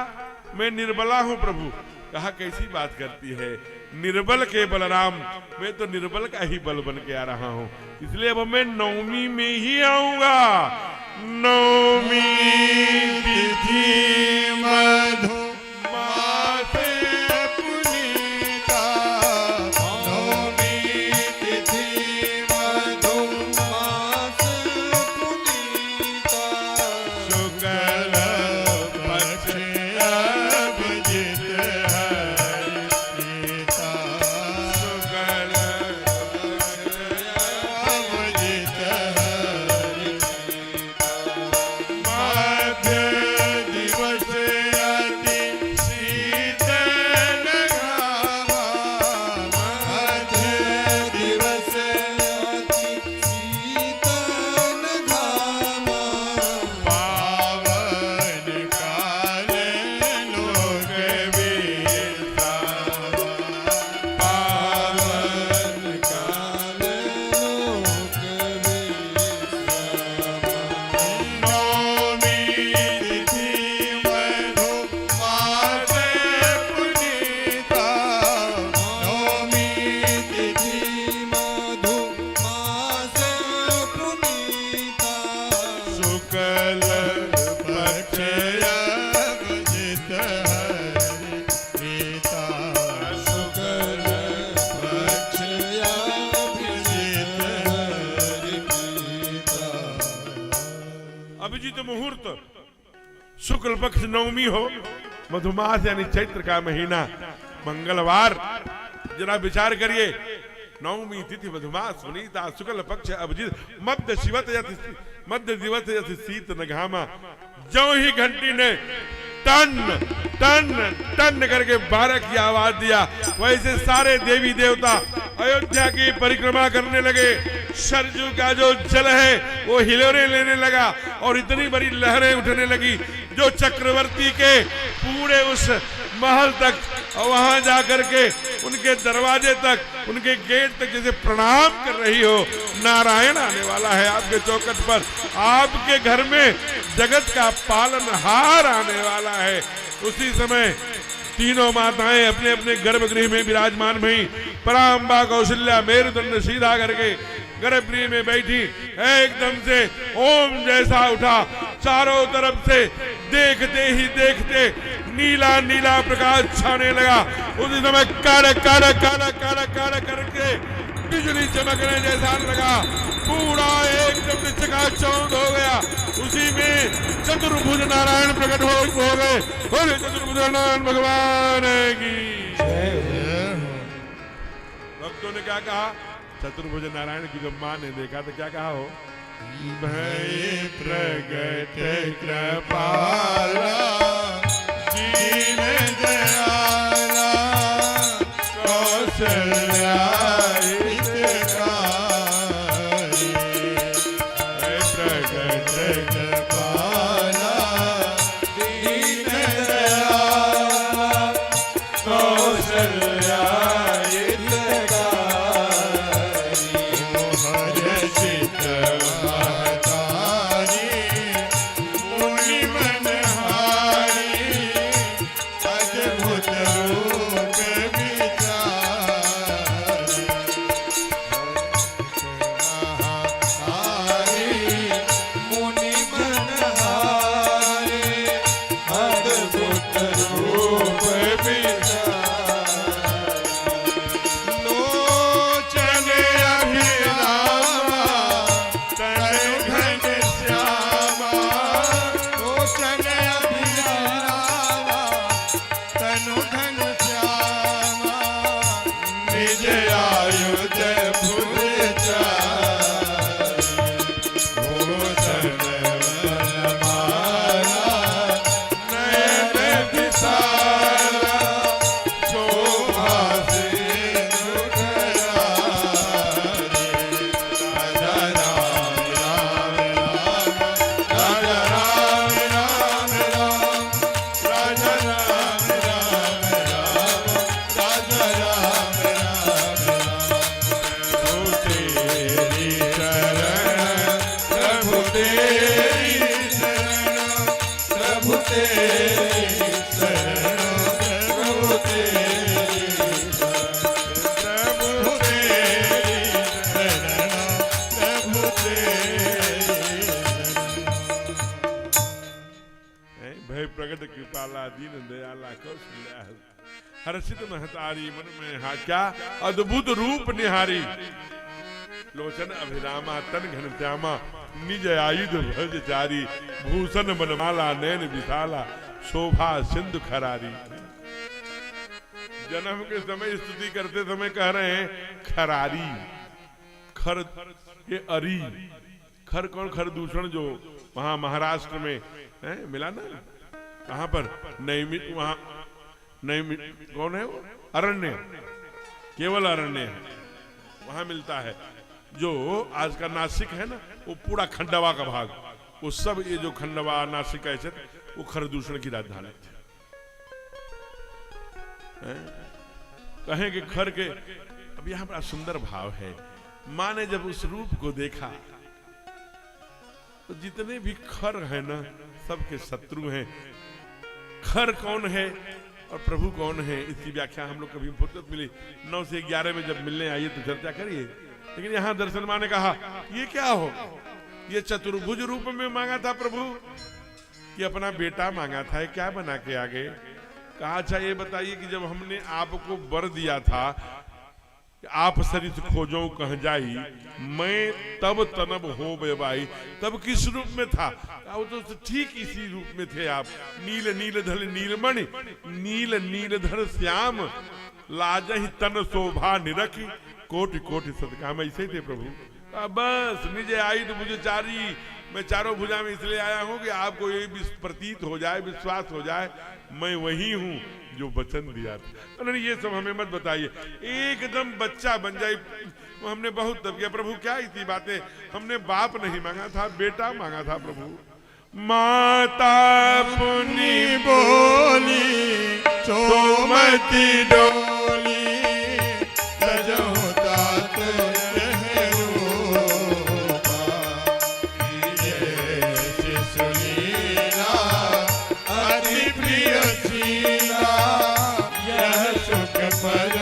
मैं निर्बला हूं प्रभु। कहा कैसी बात करती है, निर्बल के बलराम, मैं तो निर्बल का ही बल बन के आ रहा हूं, इसलिए अब मैं 9वीं में ही आऊंगा। 9वीं तिथि मधु मुहूर्त शुक्ल पक्ष 9वीं हो, मधुमास यानी चैत्र का महीना, मंगलवार। जरा विचार करिए, 9वीं तिथि मधुमास वनीता शुक्ल पक्ष अभिजित मध्य शिवत मध्य दिवस यति शीत नघामा। जो ही घंटी ने टन टन टन करके 12 की आवाज दिया, वैसे सारे देवी देवता अयोध्या की परिक्रमा करने लगे। सरजू का जो जल है वो हिलोरे लेने लगा और इतनी बड़ी लहरें उठने लगी जो चक्रवर्ती के पूरे उस महल तक और वहां जाकर के उनके दरवाजे तक, उनके गेट तक जैसे प्रणाम कर रही हो। नारायण आने वाला है आपके चौखट पर, आपके घर में जगत का पालनहार आने वाला है। उसी समय तीनों माताएं अपने अपने गर्भगृह में विराजमान हुई। परांबा कौशल्या मेरुदंड सीधा करके गर्भगृह में बैठी। एकदम से ओम जैसा उठा, चारों तरफ से देखते ही देखते नीला नीला प्रकाश छाने लगा। उसी समय काला काला काला काला काला करके बिजली चमकने जैसा लगा, पूरा एकदम से चकाचौंध हो गया। उसी में चतुर्भुज नारायण प्रकट हो गए। बोले चतुर्भुज नारायण भगवान की। भक्तों ने क्या कहा? चतुर्भुज नारायण की जब मां ने देखा तो क्या कहा हो? भय प्रगट कृपाला दीन दयाला कौशल्या हितकारी। भय प्रगट कृपाला दीन दयाला कौशल्या हर्षित महतारी मन में हा क्या अद्भुत रूप निहारी। लोचन अभिरामा तन घन श्यामा निज आयुध भज चारी। भूषण बनमाला नैन विशाला शोभा सिंधु खरारी। जन्म के समय स्तुति करते समय कह रहे हैं खरारी। खर ये अरी खर कौन? खरदूषण जो वहां महाराष्ट्र में है मिला ना, कहां पर नैमित, वहां नैमित कौन है वो? अरण्य, केवल अरण्य है वहां मिलता है। जो आज का नासिक है ना, वो पूरा खंडवा का भाग, वो सब ये जो खंडवा नासिक ऐसे वो खरदूषण की राजधानी थी। कहें कि खर के, अब यहां बड़ा सुंदर भाव है। मां ने जब उस रूप को देखा तो जितने भी खर है ना सबके शत्रु हैं। खर कौन है और प्रभु कौन है, इसकी व्याख्या हम लोग कभी फुर्सत मिली 9 से 11 में जब मिलने आइए तो चर्चा करिए। लेकिन यहाँ दर्शन मां ने कहा ये क्या हो? ये चतुर्भुज रूप में मांगा था प्रभु कि अपना बेटा मांगा था, क्या बना के आगे? कहा अच्छा ये बताइए कि जब हमने आपको वर दिया था आप सरिस खोजो कह जाई, मैं तब तनब हो बेबाई, तब किस रूप में था? वो तो ठीक इसी रूप में थे आप। नील नीलधर नीलमणि नील नीलधर श्याम लाजहि तन शोभा निरखी कोटि कोटि सदका। हम ऐसे थे प्रभु। बस निज आयुध मुझे चारी, मैं चारों भुजा में इसलिए आया हूं कि आपको ये प्रतीत हो जाए, विश्वास हो जाए मैं वही हूं जो वचन दिया था। उन्होंने ये सब हमें मत बताइए, एकदम बच्चा बन जाए। हमने बहुत तब किया प्रभु, क्या इतनी बातें? हमने बाप नहीं मांगा था, बेटा मांगा था प्रभु। माता पुनि बोली सोमती डोली सजहु तात रूपा। ये सुनीला अति प्रिय शीला यह सुख पर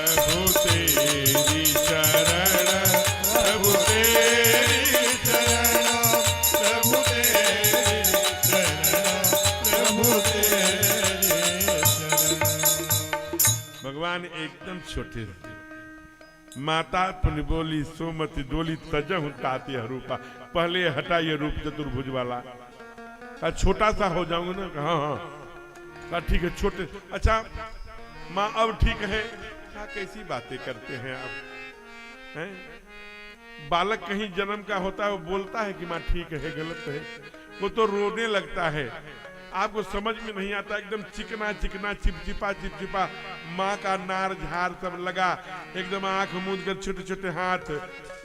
प्रभु तेरी भगवान एकदम छोटे थे। माता पुन बोली सोमति डोली तजहु ताते हरूपा, पहले हटा ये रूप चतुर्भुज वाला। कहा छोटा सा हो जाऊंगा ना, कहा हाँ, कहा ठीक है छोटे। अच्छा माँ अब ठीक है। कहा कैसी बातें करते हैं आप हैं? बालक कहीं जन्म का होता है वो बोलता है कि माँ ठीक है गलत है, वो तो रोने लगता है। आपको समझ में नहीं आता, एकदम चिकना चिकना चिपचिपा चिपचिपा, माँ का नार झार सब लगा, एकदम आंख मूंद कर छोटे छोटे हाथ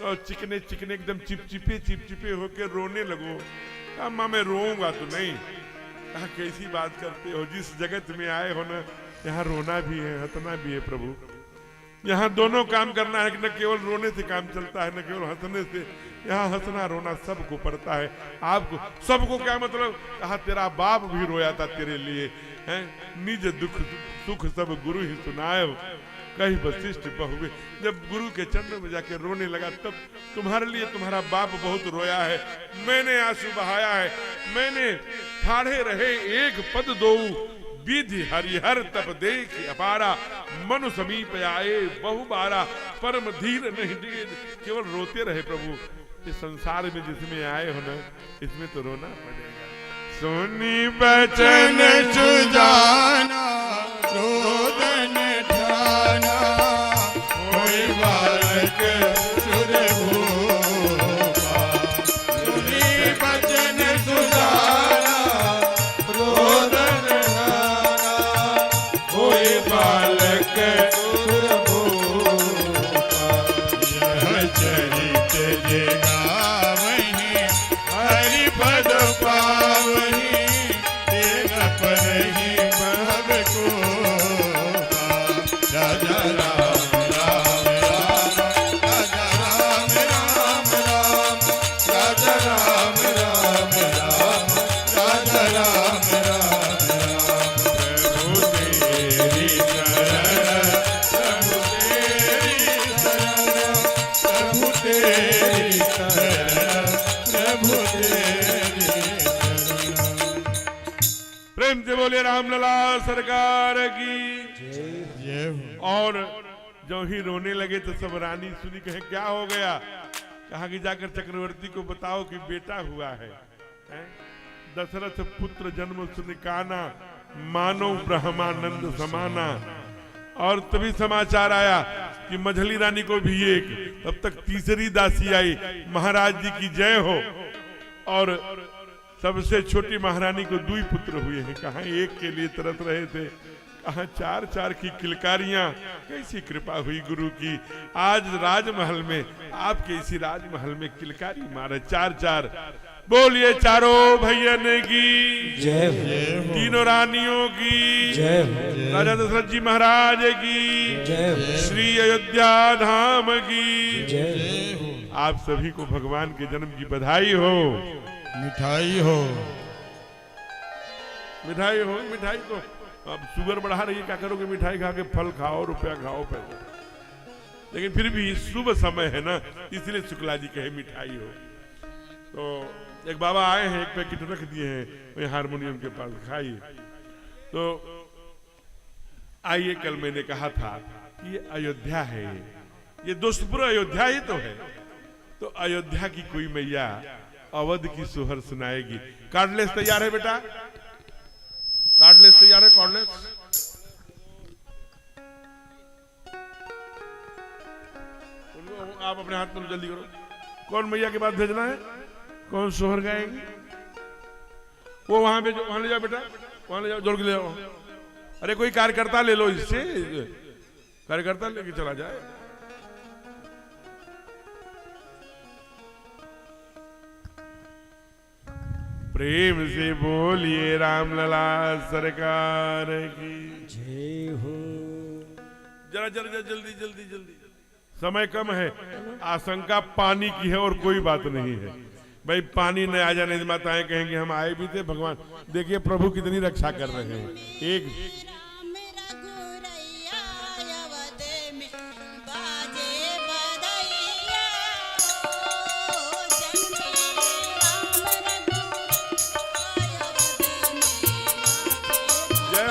और चिकने चिकने एकदम चिपचिपे चिपचिपे होके रोने लगो। कहा माँ मैं रोऊंगा तो नहीं। कहा कैसी बात करते हो, जिस जगत में आए हो ना यहाँ रोना भी है हंसना भी है प्रभु। यहाँ दोनों काम करना है, न केवल रोने से काम चलता है न केवल हंसने से, यहाँ हंसना रोना सबको पड़ता है। आपको सबको क्या मतलब? कहा तेरा बाप भी रोया था तेरे लिए, हैं? निज दुख सुख सब गुरु ही सुनाए, कहीं वशिष्ठ बहुवे। जब गुरु के चरणों में जाके रोने लगा तब तुम्हारे लिए तुम्हारा बाप बहुत रोया है, मैंने आंसू बहाया है। मैंने ठाढ़े रहे एक पद दो, विधि हरिहर तप देख अपारा, मनु समीप आए बहु बारा, परम धीर नहीं डिगे। केवल रोते रहे प्रभु। इस संसार में जिसमें आए हो ना, इसमें तो रोना पड़ेगा। सुनी बचन सुजाना रोदन ठाना, कोई बालक सुर भूपा। सुनी बचन सुजाना रोदन ठाना, कोई बालक सुर भूपा। यह चरित जगा वही हरि पद पावही, तेरा पर ही महब को। राजा राम राम राम, राजा राम राम राम, राजा राम राम राम, राजा राम राम राम। प्रभु तेरी शरण, प्रभु तेरी शरण, प्रभु तेरी शरण, प्रभु तेरी शरण। प्रेम से बोले रामलला सरकार की। जय हो। और जो ही रोने लगे तो सब रानी सुनी, कहे क्या हो गया? कहा कि जाकर चक्रवर्ती को बताओ कि बेटा हुआ है, हैं? दशरथ पुत्र जन्म सुन काना, मानो ब्रह्मानंद समाना। और तभी समाचार आया कि मझली रानी को भी एक, तब तक तीसरी दासी आई, महाराज जी की जय हो। और सबसे छोटी महारानी को 2 पुत्र हुए हैं। कहा एक के लिए तरस रहे थे, कहा 4 की किलकारियां। कैसी कृपा हुई गुरु की, आज राजमहल में, आपके इसी राजमहल में किलकारी मारे 4। बोलिए चारों भैयन की जय हो, तीनों रानियों की जय हो, राजा दशरथ जी महाराज की जय हो, श्री अयोध्या धाम की जय हो। आप सभी को भगवान के जन्म की बधाई हो। मिठाई हो। मिठाई हो, मिठाई तो अब शुगर बढ़ा रही है, क्या करोगे? मिठाई खा के फल खाओ, रुपया खाओ, पैसा। लेकिन फिर भी शुभ समय है ना, इसलिए शुक्ला जी कहे मिठाई हो। तो एक बाबा आए हैं, एक पैकेट रख दिए हैं वही हारमोनियम के पास, खाइए। तो आइए, कल मैंने कहा था कि ये अयोध्या है, ये दोस्तपुर अयोध्या ही तो है। तो अयोध्या की कोई मैया अवध की सोहर सुनाएगी। कार्डलेस तैयार है बेटा? कार्डलेस तैयार है? कार्डलेस आप अपने हाथ में जल्दी करो। कौन मैया के पास भेजना है? कौन सोहर गाएगी? वो वहां पे, वहां ले जाओ बेटा, वहां ले जाओ, जोड़ के ले जाओ। अरे कोई कार्यकर्ता ले लो, इससे कार्यकर्ता लेके चला जाए। प्रेम से बोलिए रामलला सरकार की जय हो। जरा जरा जल्दी जल्दी जल्दी, समय कम है। आशंका पानी की है और कोई बात नहीं है। भाई पानी न आ जाने से माताएं कहेंगे हम आए भी थे, भगवान देखिए प्रभु कितनी रक्षा कर रहे हैं। एक जय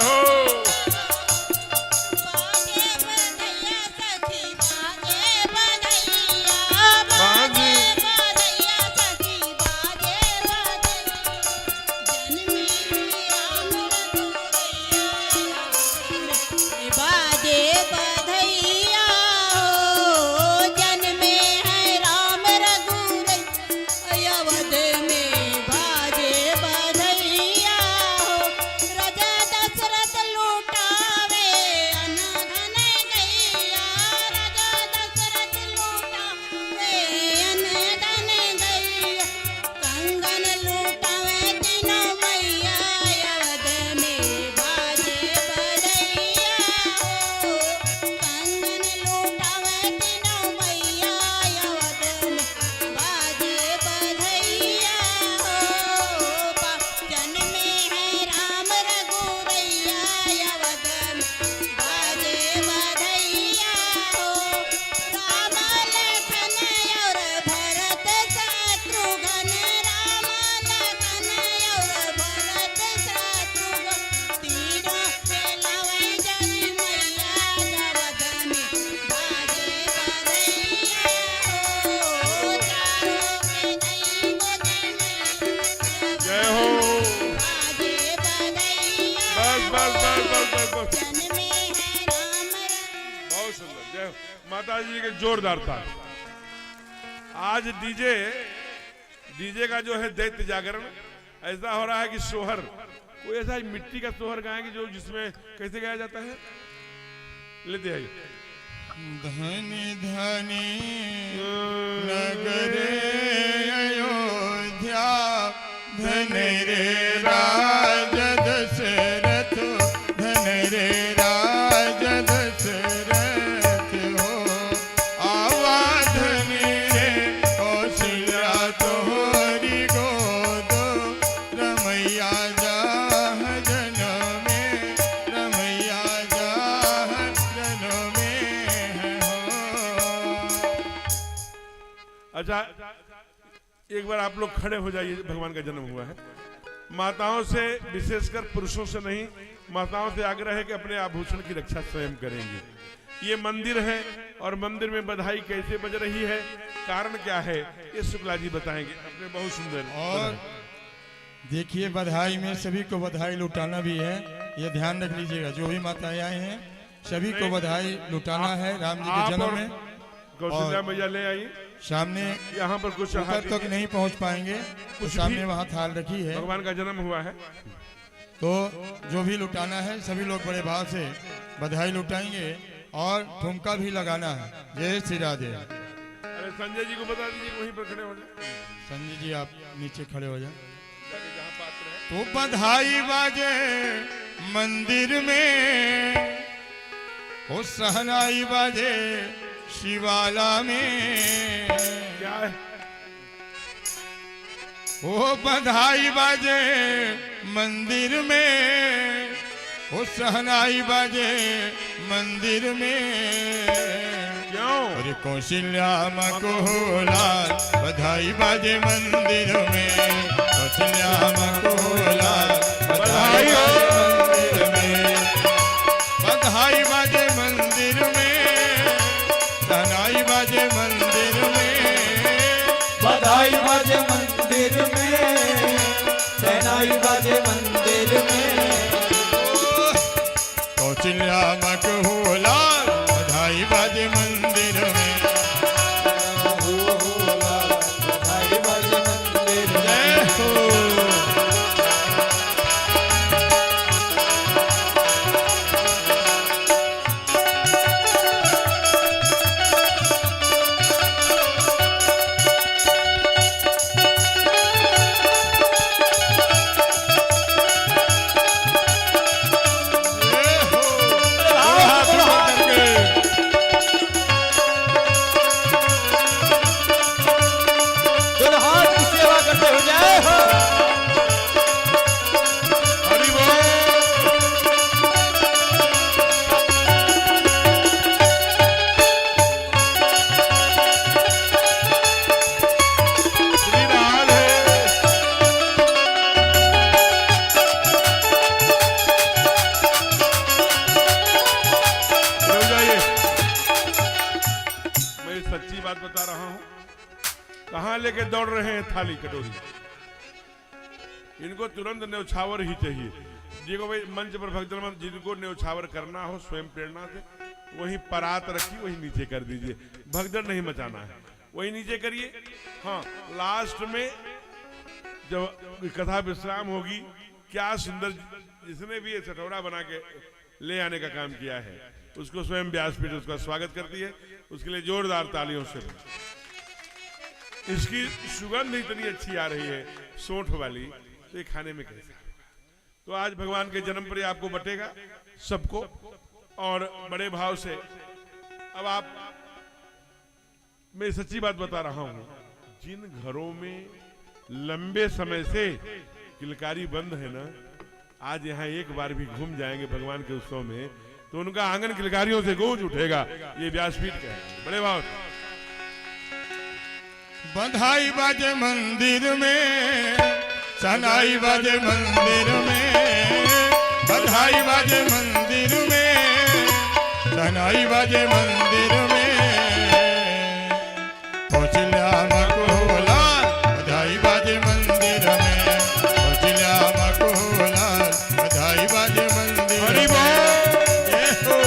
माता जी के जोरदार ताल। आज डीजे का जो है दैत्य जागरण ऐसा हो रहा है कि सोहर कोई ऐसा मिट्टी का सोहर गाएंगे जो जिसमें कैसे गाया जाता है, लेते आइए। धनी धनी नगरे अयोध्या, धन रे राज दशरथ, धन रे राज दशरथ हो। आवा धनी रे कौशल्या तोहरी गोद, रमैया जाह जनमे, रमैया जाह जनमे हो। अच्छा, एक बार आप लोग खड़े हो जाइए। भगवान का जन्म हुआ है। माताओं से, विशेषकर पुरुषों से नहीं, माताओं से आग्रह है कि अपने आभूषण की रक्षा स्वयं करेंगे। ये मंदिर है और मंदिर में बधाई कैसे बज रही है, कारण क्या है, ये शुक्ला जी बताएंगे। अपने बहुत सुंदर और देखिए, बधाई में सभी को बधाई लुटाना भी है, ये ध्यान रख लीजिएगा। जो भी माताएं आई हैं सभी को बधाई लुटाना है राम जी के जन्म में। कौशल्या मैया ले आई सामने यहाँ पर कुछ ऊपर तक नहीं पहुंच पाएंगे तो सामने वहाँ थाल रखी है। भगवान का जन्म हुआ है तो जो भी लुटाना है सभी लोग बड़े भाव से बधाई लुटाएंगे और ठुमका भी लगाना है। जय श्री राधे। अरे संजय जी को बता दीजिए वहीं पर खड़े हो जाए। संजय जी आप नीचे खड़े हो जाए। जहाँ पात्र है तो बधाई बाजे मंदिर में, हो सहनाई बाजे शिवाला में। क्या है, ओ बधाई बाजे मंदिर में, ओ सहनाई बाजे मंदिर में। क्यों? अरे कौशल्या मकोलाल बधाई बाजे मंदिर में, कौशल्या मकोलाल बधाई मंदिर में, बधाई बाजे मंदिर में, सहनाई बाजे मंदिर में, बधाई बाजे मंदिर में, सहनाई बाजे मंदिर में। कौशल्या मकोलाल बधाई बाजे मंदिर में। बधाई बाजे मंदिर में। जय हो। दुल्हन की सेवा करते हो जाए हो। हरि बोल। श्री राधे। रुक जाइए, मैं सच्ची बात बता रहा हूं। कहां लेके दौड़ रहे हैं थाली कटोरी? इनको तुरंत न्यौछावर ही चाहिए। जिनको भाई मंच पर भक्तजन जिनको न्यौछावर करना हो स्वयं प्रेरणा से वही परात रखी वही नीचे कर दीजिए। भगदड़ नहीं मचाना है, वही नीचे करिए। हाँ, लास्ट में जब कथा विश्राम होगी, क्या सुंदर जिसने भी ये सटोरा बना के ले आने का काम किया है उसको स्वयं व्यासपीठ उसका स्वागत करती है। उसके लिए जोरदार तालियों से। इसकी सुगंध इतनी अच्छी आ रही है सोंठ वाली, तो ये खाने में कैसा? तो आज भगवान के जन्म पर आपको बटेगा सबको और बड़े भाव से। अब आप, मैं सच्ची बात बता रहा हूं, जिन घरों में लंबे समय से किलकारी बंद है ना, आज यहाँ एक बार भी घूम जाएंगे भगवान के उत्सव में तो उनका आंगन किलकारियों से गूंज उठेगा। ये व्यासपीठ का है। बड़े भाव से। बधाई बाजे मंदिर में, सनाई बाजे मंदिर में, बधाई बाजे मंदिर में, सनाई बाजे मंदिर में। कौशल्या मकोलाल बधाई बाजे मंदिर में, कौशल्या मकोलाल बधाई बाजे मंदिर में। जय हो।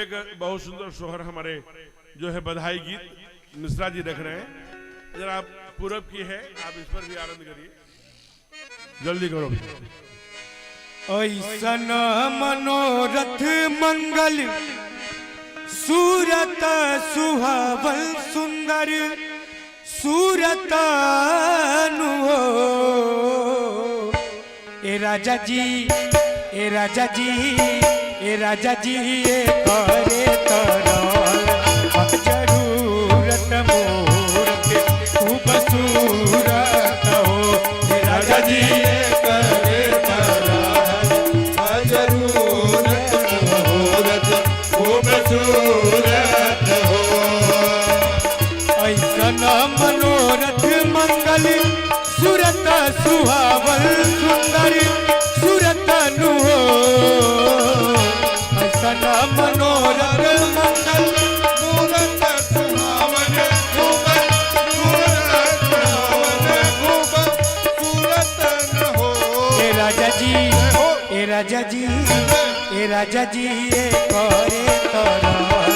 एक बहुत सुंदर सोहर हमारे जो है बधाई गीत मिश्रा जी रख रहे हैं, जरा आप पूरब की है, आप इस पर भी आनंद करिए, जल्दी करो। ऐसन मनोरथ मंगल सूरत सुहावल सुंदर सूरत नु हो। ए राजा जी, ए राजा जी, ए राजा जी, ये करे तरल जरूरत मोर के खूब सूरत हो। ए राजा जी, ये करे जरूरत मुहूर्त खूबसूरत हो। ऐसन मनोरथ मंगल सूरत सुहावल सुंदर सूरत नु हो। ऐसन मनोरथ मंगल मूरत सुहावन खूबसूरत न हो। ए राजा जी, ए राजा जी, ए राजा जी, ये करे तरल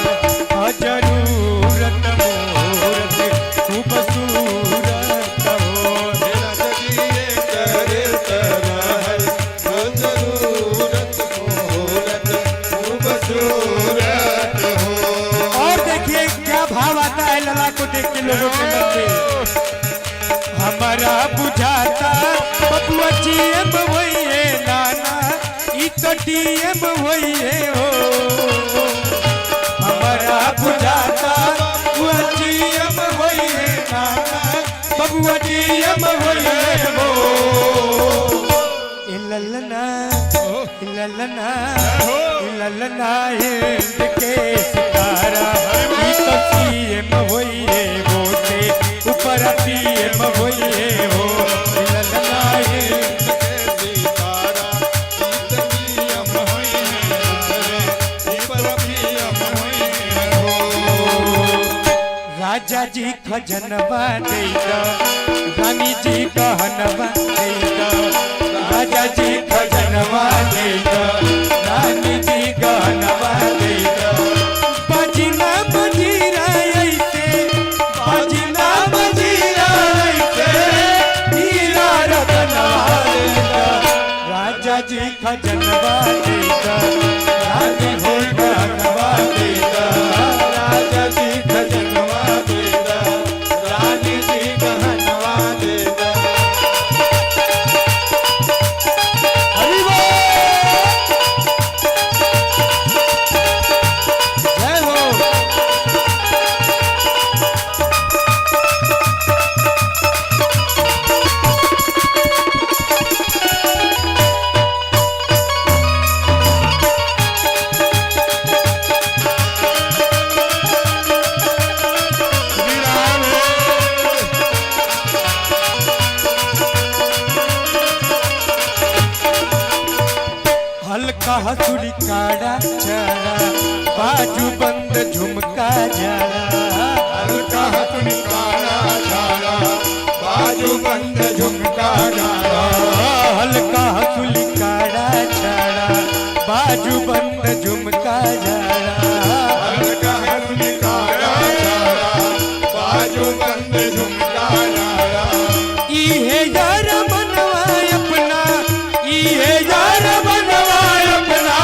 जरूरत मोरत खूबसूरत हो। राजा जी ये करे तरल जरूरत मुहूर्त खूबसूरत हो। और देखिए क्या भाव आता है लला को देख के लोगों के मन में। हमारा बुझाता बबुआ जीएम होइए नाना, ई तो डीएम होइए हो। हमारा बुझाता बबुआ जीएम होइए नाना, बबुआ डीएम होइए हो। ए ललना, ए ललना, ए ललना हिंद के सितारा, ई तो सीएम होइए वो से ऊपर पीएम होइए हो। ए ललना हिंद सितारा इतनियम होई है पर प्रियम होई हो। राजा जी खजनवा देगा, रानी जी कहनवा देगा। राजा जी खजनवा देगा, रानी जी कहनवा देगा। बजना बजीरा ऐसे, बजना बजीरा ऐसे, हीरा रतनवा देगा। राजा जी खजनवा देगा, रानी जी कहनवा देगा। राजा जी खजनवा देगा, रानी जी कहनवा देगा। हरि बोल, जय हो। हल्का हसुड़ी काड़ा चढ़ा, बाजू बंद झुमका जड़ा। हल्का हथुन काला काला बाजू बंद झुमका डाला। हल्का हसुड़ी काड़ा चढ़ा, बाजू बंद झुमका जड़ा। हल्का हथुन काला काला बाजू बंद झुमका डाला। इहे यार बनवा अपना, इहे यार बनवा अपना,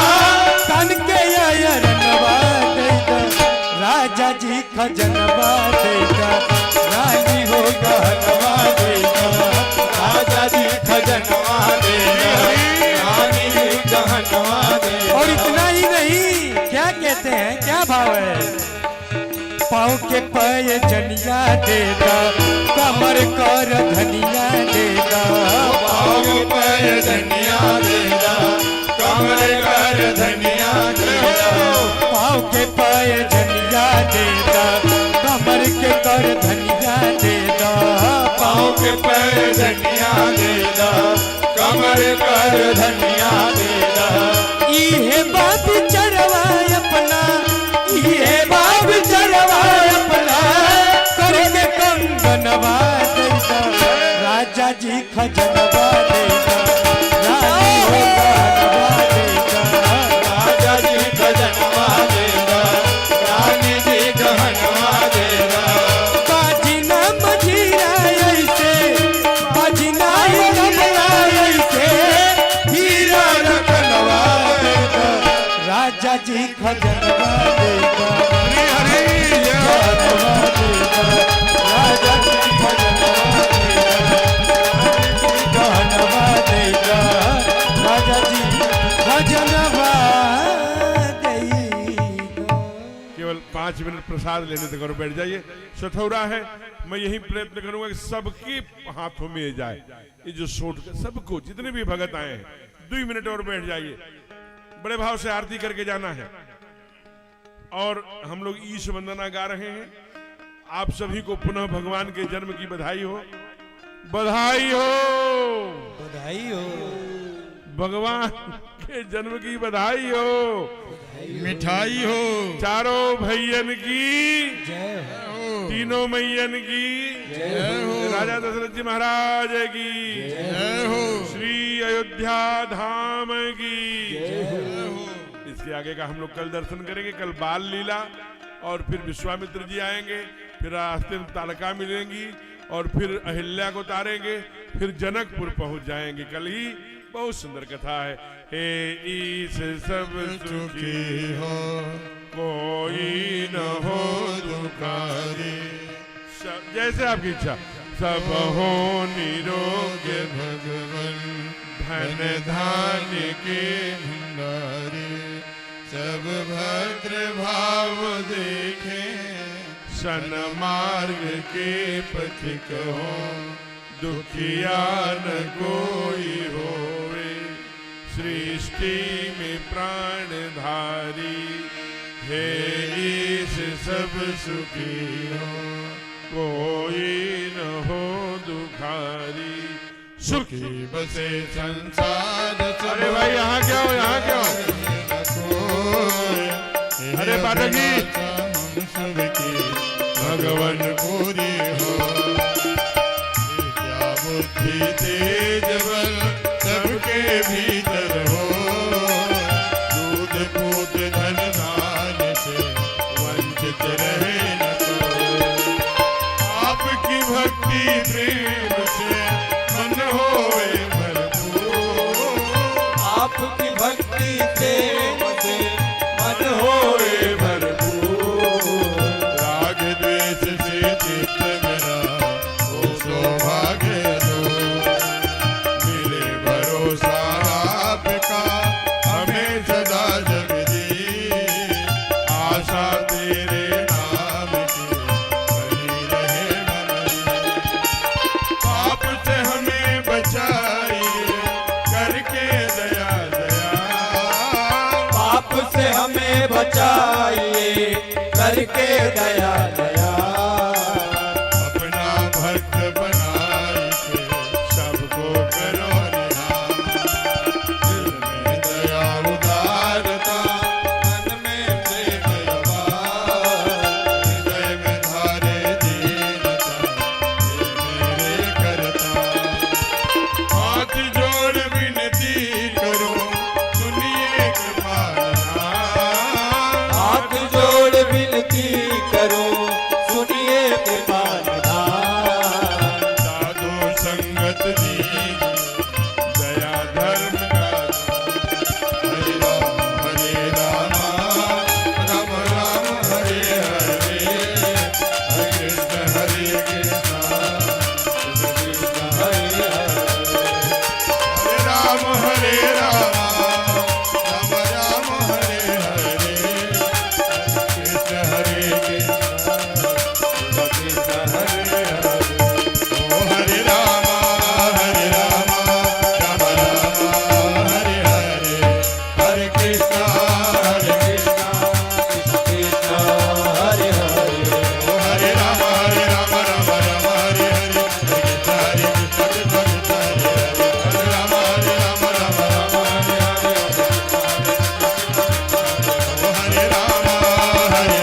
तन के यार नवा देगा। राजा जी खजनवा देगा, रानी हो गहनवा देगा। राजा जी खजनवा देगा, रानी जी कहनवा देगा। और इतना ही नहीं, क्या कहते हैं, क्या भाव है। पाँव के पाए जनिया देगा, कमर कर धनिया देगा। पाँव पर धनिया देगा, कमर कर धनिया देगा। पाँव के पाए जनिया देगा, कमर के कर धनिया देगा। पाँव के पर धनिया देगा, कमर कर धनिया देगा। इहे बाप चढ़वा अपना, इहे बाप चढ़वा अपना, करके कंगनवा देगा। राजा जी खजनवा देगा, रानी हो गहनवा देगा। राजा जी खजनवा देगा, राजा जी खजनवा देगा, हरि हरि जय खजनवा देगा, राजा जी खजनवा देगा, खजनवा देगा, राजा जी खजनवा देगा। केवल 5 मिनट प्रसाद लेने तक और बैठ जाइए। सठौरा है, मैं यही प्रयत्न करूंगा कि सबके हाथों में ये जाए, ये जो सोट सबको, जितने भी भगत आए हैं 2 मिनट और बैठ जाइए। बड़े भाव से आरती करके जाना है। और हम लोग ईश वंदना गा रहे हैं। आप सभी को पुनः भगवान के जन्म की बधाई हो, बधाई हो, बधाई हो, भगवान के जन्म की बधाई हो, मिठाई हो, चारों भैयन की, जय हो, तीनों मैयन की, जय हो, राजा दशरथ जी महाराज की, जय हो, श्री अयोध्या धाम की। जय हो। इसके आगे का हम लोग कल दर्शन करेंगे। कल बाल लीला और फिर विश्वामित्र जी आएंगे, फिर रास्ते में तारका मिलेंगी और फिर अहिल्या को तारेंगे, फिर जनकपुर पहुंच जाएंगे। कल ही बहुत सुंदर कथा है। हे ईश सब सुखी हो, कोई न हो दुखारी, जैसे आपकी इच्छा। सब हो निरोग भगवन धन धान्य के भंडारी, सब भद्र भाव देखे, सन्मार्ग के पथिक हो, दुखिया न कोई होवे, सृष्टि में प्राणधारी, हे ईश सब सुखी हो, कोई न हो दुखारी। सुखी बसे संसार सब, अरे भाई यहाँ क्या हो, यहाँ क्या हो? अरे पाठक जी, हम सबकी भगवन पूरी हो, विद्या बुद्धि तेज बल सबके भीतर हो, दूध पूत धन धान से वंचित रहे न कोई, आपकी भक्ति प्रेम से मन होए भरपूर, आपकी भक्ति प्रेम से मन होए भरपूर, राग द्वेष से चित्त मेरा हो सौभाग्य दो, मिले भरोसा आपका हमें सदा जगदी, आशा तेरे नाम की बनी रहे मन, पाप से हमें बचाइए करके दया दया, पाप से हमें बचाइए करके दया दया, अपना भक्त बनाए के सबको करो निहार, दिल में दया उदारता, मन में प्रेम अपार, हृदय में धारे दीनता, हे मेरे करता, हाथ जोड़ विनती करो सुनिए कृपालना, हाथ जोड़ विनती करो सुनिए कृपालना, साधु संगत दीजिए दया धर्म का, हरे राम राम राम हरे हरे, हरे कृष्ण कृष्ण कृष्ण हरे हरे, हरे राम राम हरे हरे, कृष्ण हरे कृष्ण कृष्ण हरे हरे, ओ हरे राम राम हरे हरे, हरे कृष्ण कृष्ण कृष्ण हरे हरे, ओ हरे राम राम हरे हरे, हरे कृष्ण कृष्ण हरे हरे, हरे राम हरे हरे, ओ हरे राम हरे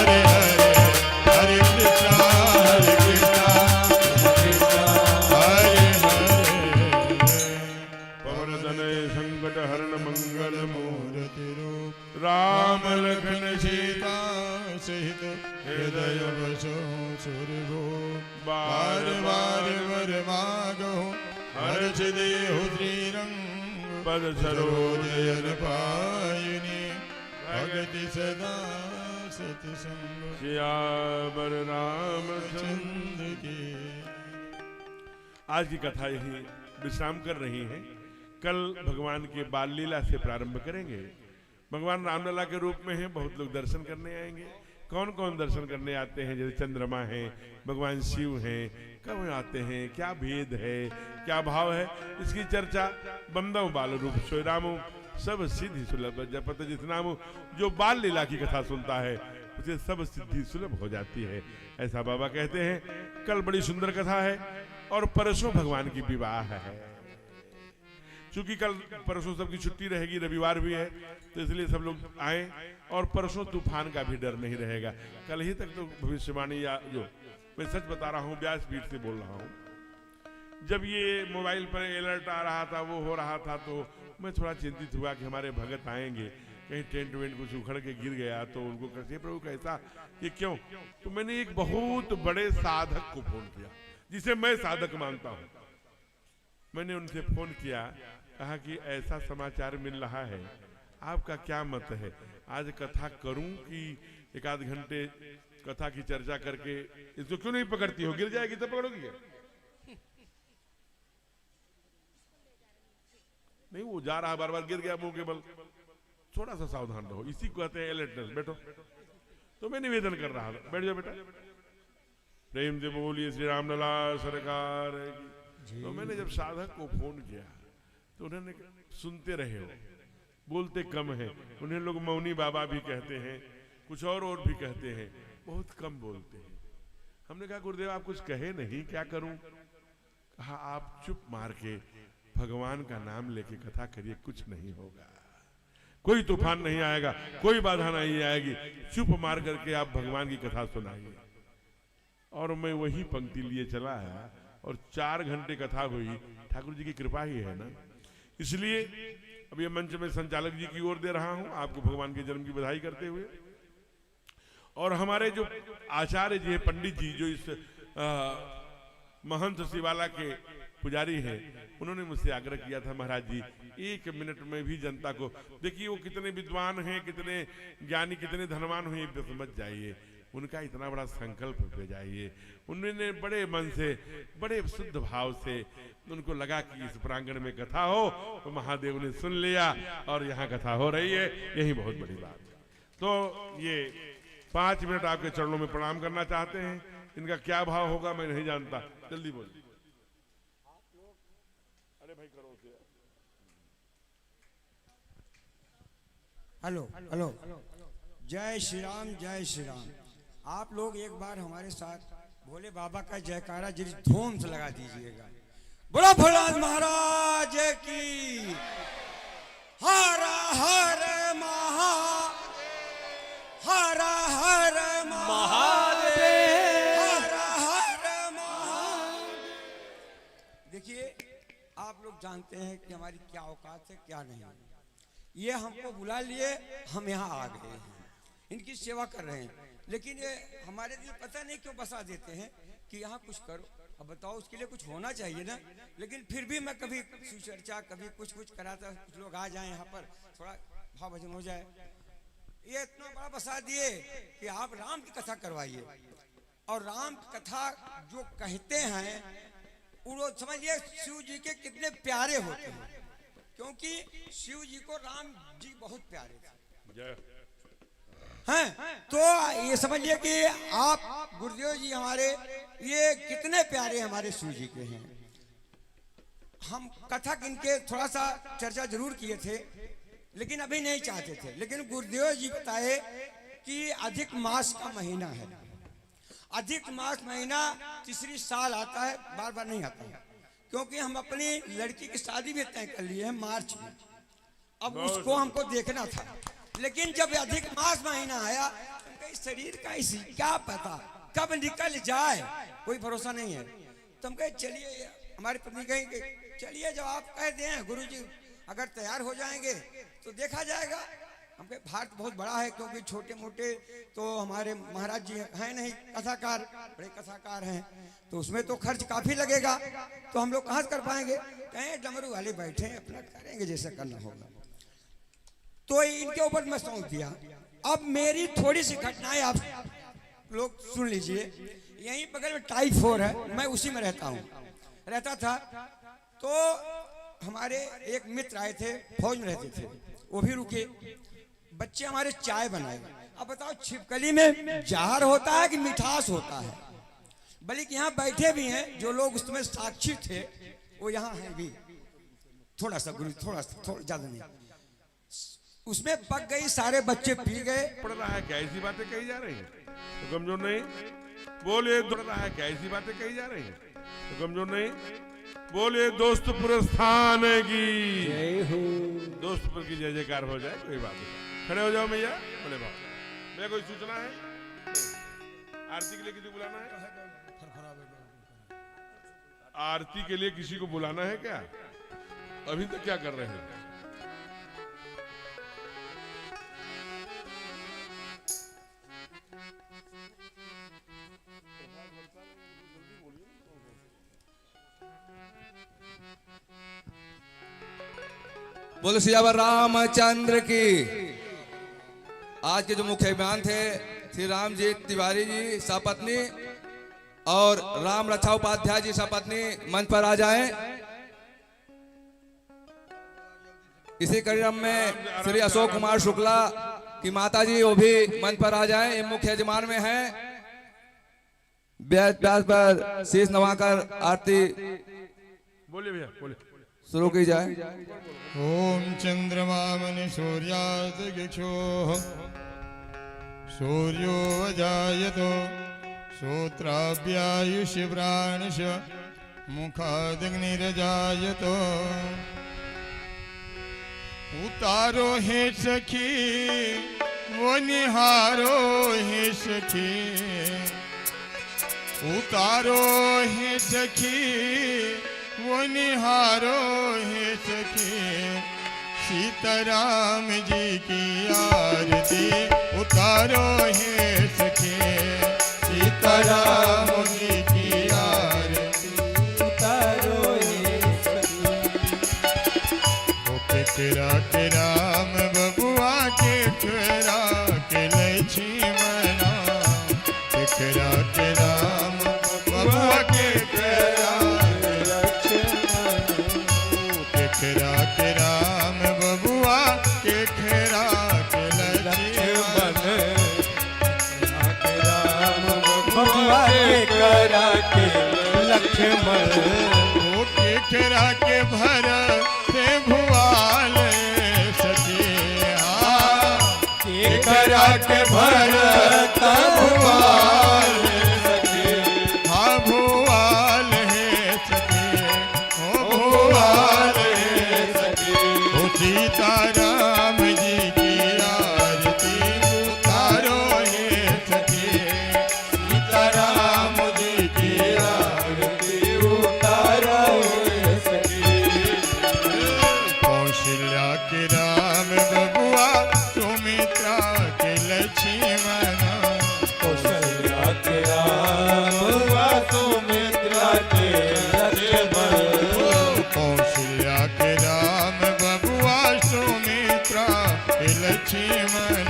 हरे, हरे कृष्ण हरे हरे, पवन तनय संकट हरण मंगल मूर्ति रूप राम लखन सीता सहित हृदय बसो सुरभो, बार बार वर मागो हर्ष देहु श्रीरंग पद सरोज जन पायनी भगति सदा सतसंग सियावर रामचंद्र चंद्र की। आज की कथा यही विश्राम कर रही है। कल भगवान के बाल लीला से प्रारंभ करेंगे। भगवान रामलला के रूप में हैं, बहुत लोग दर्शन करने आएंगे। कौन कौन दर्शन करने आते हैं? जैसे चंद्रमा है, भगवान शिव हैं, कब आते हैं, क्या भेद है, क्या भाव है, इसकी चर्चा बंदव बाल रूप सोयरामो सब सिद्धि सुलभ जपत जितनामो। जो बाल लीला की कथा सुनता है उसे सब सिद्धि सुलभ हो जाती है, ऐसा बाबा कहते हैं। कल बड़ी सुंदर कथा है और परसों भगवान की विवाह है। चूंकि कल परसों सबकी छुट्टी रहेगी, रविवार भी है, तो इसलिए सब लोग आए। और परसों तूफान का भी डर नहीं रहेगा। कल ही तक तो भविष्यवाणी या जो मैं सच बता रहा हूँ, व्यासपीठ से बोल रहा हूँ। जब ये मोबाइल पर अलर्ट आ रहा था, वो हो रहा था, तो मैं थोड़ा चिंतित हुआ कि हमारे भगत आएंगे, कहीं टेंट वेंट कुछ उखड़ के गिर गया तो उनको कैसे प्रभु कैसा, ये क्यों? तो मैंने एक बहुत बड़े साधक को फोन किया, जिसे मैं साधक मानता हूँ। मैंने उनसे फोन किया, कहा कि ऐसा समाचार मिल रहा है, आपका क्या मत है? आज कथा करूं कि एक आध घंटे कथा की चर्चा करके इसको क्यों नहीं पकड़ती हो? गिर जाएगी तो पकड़ोगी क्या? नहीं, वो जा रहा बार बार गिर गया मुंह के बल। थोड़ा सा सावधान रहो, इसी को कहते हैं अलर्टनेस। बैठो। तो मैं निवेदन कर रहा था, बैठ जाओ बेटा, प्रेम से बोलिए श्री रामलला सरकार की। तो मैंने जब साधक को फोन किया तो उन्होंने, सुनते रहे हो, बोलते कम है। उन्हें लोग मौनी बाबा भी कहते हैं, कुछ और भी कहते हैं, बहुत कम बोलते हैं। हमने कहा गुरुदेव आप कुछ कहे नहीं, क्या करूं? कहा आप चुप मार के भगवान का नाम लेके कथा करिए, कुछ नहीं होगा, कोई तूफान नहीं आएगा, कोई बाधा नहीं आएगी। चुप मार करके आप भगवान की कथा सुनाइए। और मैं वही पंक्ति लिए चला आया और 4 घंटे कथा हुई। ठाकुर जी की कृपा ही है ना। इसलिए अब ये मंच में संचालक जी की ओर दे रहा हूं, आपको भगवान के जन्म की बधाई करते हुए। और हमारे जो आचार्य जी हैं, पंडित जी, जो इस महंत शिवाला के पुजारी हैं, उन्होंने मुझसे आग्रह किया था, महाराज जी 1 मिनट में भी जनता को, देखिए वो कितने विद्वान हैं, कितने ज्ञानी, कितने धनवान हुए, समझ जाइए उनका इतना बड़ा संकल्प पे जाइए। उन्होंने बड़े मन से, बड़े शुद्ध भाव से, उनको लगा कि इस प्रांगण में कथा हो, तो महादेव ने सुन लिया और यहाँ कथा हो रही है, यही बहुत बड़ी बात है। तो ये 5 मिनट आपके चरणों में प्रणाम करना चाहते हैं। इनका क्या भाव होगा मैं नहीं जानता, जल्दी बोलिए। अरे भाई करो से। हेलो हेलो, जय श्री राम, जय श्री राम। आप लोग एक बार हमारे साथ भोले बाबा का जयकारा जिस धूम से लगा दीजिएगा। बोलो भोलानाथ महाराज की। हर हर महा, हर हर महादेव, हर हर महादेव। देखिए, आप लोग जानते हैं कि हमारी क्या औकात है, क्या नहीं। ये हमको बुला लिए, हम यहाँ आ गए हैं, इनकी सेवा कर रहे हैं। लेकिन ये हमारे दिल पता नहीं क्यों बसा देते हैं कि यहाँ कुछ करो। अब बताओ, उसके लिए कुछ होना चाहिए ना। लेकिन फिर भी मैं कभी सुचर्चा, कभी कुछ कराता, कुछ लोग आ जाए यहाँ पर, थोड़ा भाव भजन हो जाए। ये इतना बड़ा बसा दिए कि आप राम की कथा करवाइए। और राम की कथा जो कहते हैं वो समझिए शिव जी के कितने प्यारे होते हैं, क्योंकि शिव जी को राम जी बहुत प्यारे थे हैं। तो ये समझिए कि आप गुरुदेव जी हमारे ये कितने प्यारे हमारे शिव जी के हैं। हम कथा इनके थोड़ा सा चर्चा जरूर किए थे, लेकिन अभी नहीं चाहते थे। लेकिन गुरुदेव जी बताए कि अधिक मास का महीना है। अधिक मास महीना तीसरी साल आता है, बार बार नहीं आता है, क्योंकि हम अपनी लड़की की शादी भी तय कर लिए हैं मार्च में। अब उसको हमको देखना था, लेकिन जब अधिक मास महीना आया, तो शरीर का इसी क्या पता कब निकल जाए, कोई भरोसा नहीं है। तो हम कहे चलिए, हमारी पत्नी कहेंगे चलिए, जब आप कह दें गुरु जी अगर तैयार हो जाएंगे तो देखा जाएगा। हमके भारत बहुत बड़ा है, क्योंकि छोटे मोटे तो हमारे महाराज जी हैं नहीं कथाकार, बड़े कथाकार हैं, तो उसमें तो खर्च काफी लगेगा, तो हम लोग कहाँ से कर पाएंगे। कहें डमरू वाले बैठे हैं, अपना करेंगे जैसे करना होगा। तो इनके ऊपर मैं सौंप दिया। अब मेरी थोड़ी सी घटनाएं आप लोग सुन लीजिए। यहीं बगल में टाई 4 है, मैं उसी में रहता था। तो हमारे एक मित्र आए थे, फौज में रहते थे, वो भी रुके। बच्चे हमारे चाय बनाए। अब बताओ छिपकली में जहर होता है कि मिठास होता है? बल्कि यहाँ बैठे भी हैं जो लोग उसमें साक्षी थे, वो यहाँ हैं भी। थोड़ा सा गुरु, थोड़ा ज्यादा नहीं, उसमें पक गई, सारे बच्चे पी गए। पड़ रहा है क्या, ऐसी बातें कही जा रही हैं तो कमजोर नहीं बोलिए। पड़ रहा है क्या, ऐसी बातें कही जा रही हैं तो कमजोर नहीं बोलिए। दोस्त पुरस्थान की दोस्तपुर की जय जयकार हो जाए, कोई बात नहीं। खड़े हो जाओ भैया, बड़े बाबा। भैया कोई सूचना है? आरती के लिए किसी को बुलाना है? आरती के लिए किसी को बुलाना है क्या? अभी तक क्या कर रहे हैं? बोलो सियावर रामचंद्र की। आज के जो मुख्य बयान थे, श्री रामजी तिवारी जी सपत्नी और राम रक्षा उपाध्याय जी सपत्नी मंच पर आ जाएं। इसी क्रम में श्री अशोक कुमार शुक्ला की माता जी वो भी मंच पर आ जाएं, ये मुख्य यजमान में हैं। व्यास पर शीश नवाकर आरती बोलिए भैया, बोलिए। शुरू की जाए। ओम चंद्रमामनि सूर्यादिक्षो सूर्यो अजायतो श्रोत्राभ्यायुष्य प्राणश मुखादग्निरजायतो। उतारो हे सखी वो निहारो हे सखी, उतारो हे सखी वो निहारो है सखी। सीताराम जी की आरती उतारो है सखी, सीताराम जी की आरती उतारो ये सखी। ओ केकरा के राम बबुआ केकरा के लक्ष्मणा, केकरा के राम बबुआ केकरा केकरा के राम बबुआ केकरा के लक्ष्मण, बबुआ केकरा के लक्ष्मण। ओ केकरा के भर से भुआल सखी, केकरा के भर भुआल सखी, हाँ भुआल है सखी, ओ भुआल सीताराम जी की आरती उतारो हे सखी, सीताराम जी की आरती उतारो हे सखी। कौशल्या के राम बबुआ सुमित्रा के लक्ष्मण, कौशल्या के राम बबुआ सुमित्रा के लक्ष्मण। कौशल्या के राम बबुआ सुमित्रा के लक्ष्मण,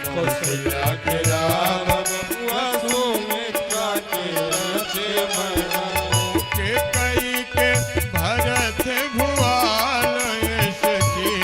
कौशल्या के राम बबुआ सुमित्रा के लक्ष्मण। के कई के भरत भुआल सखी,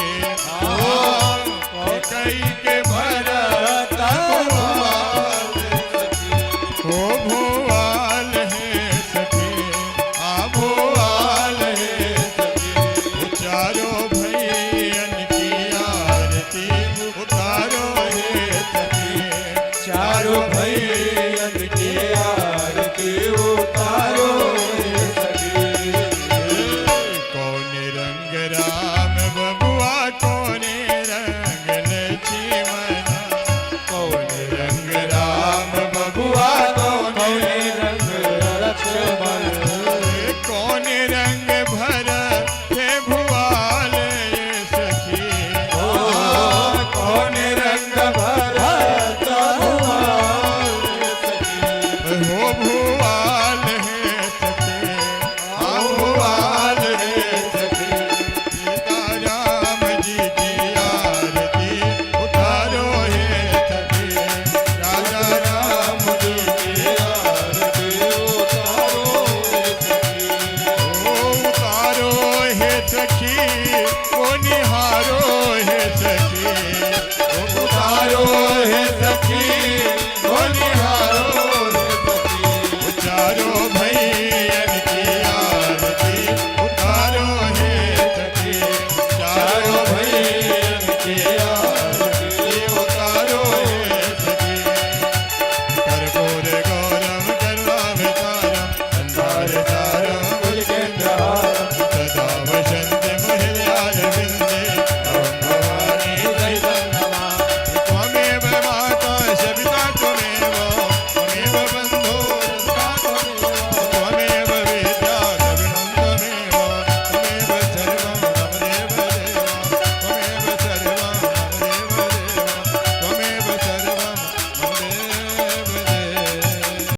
हारो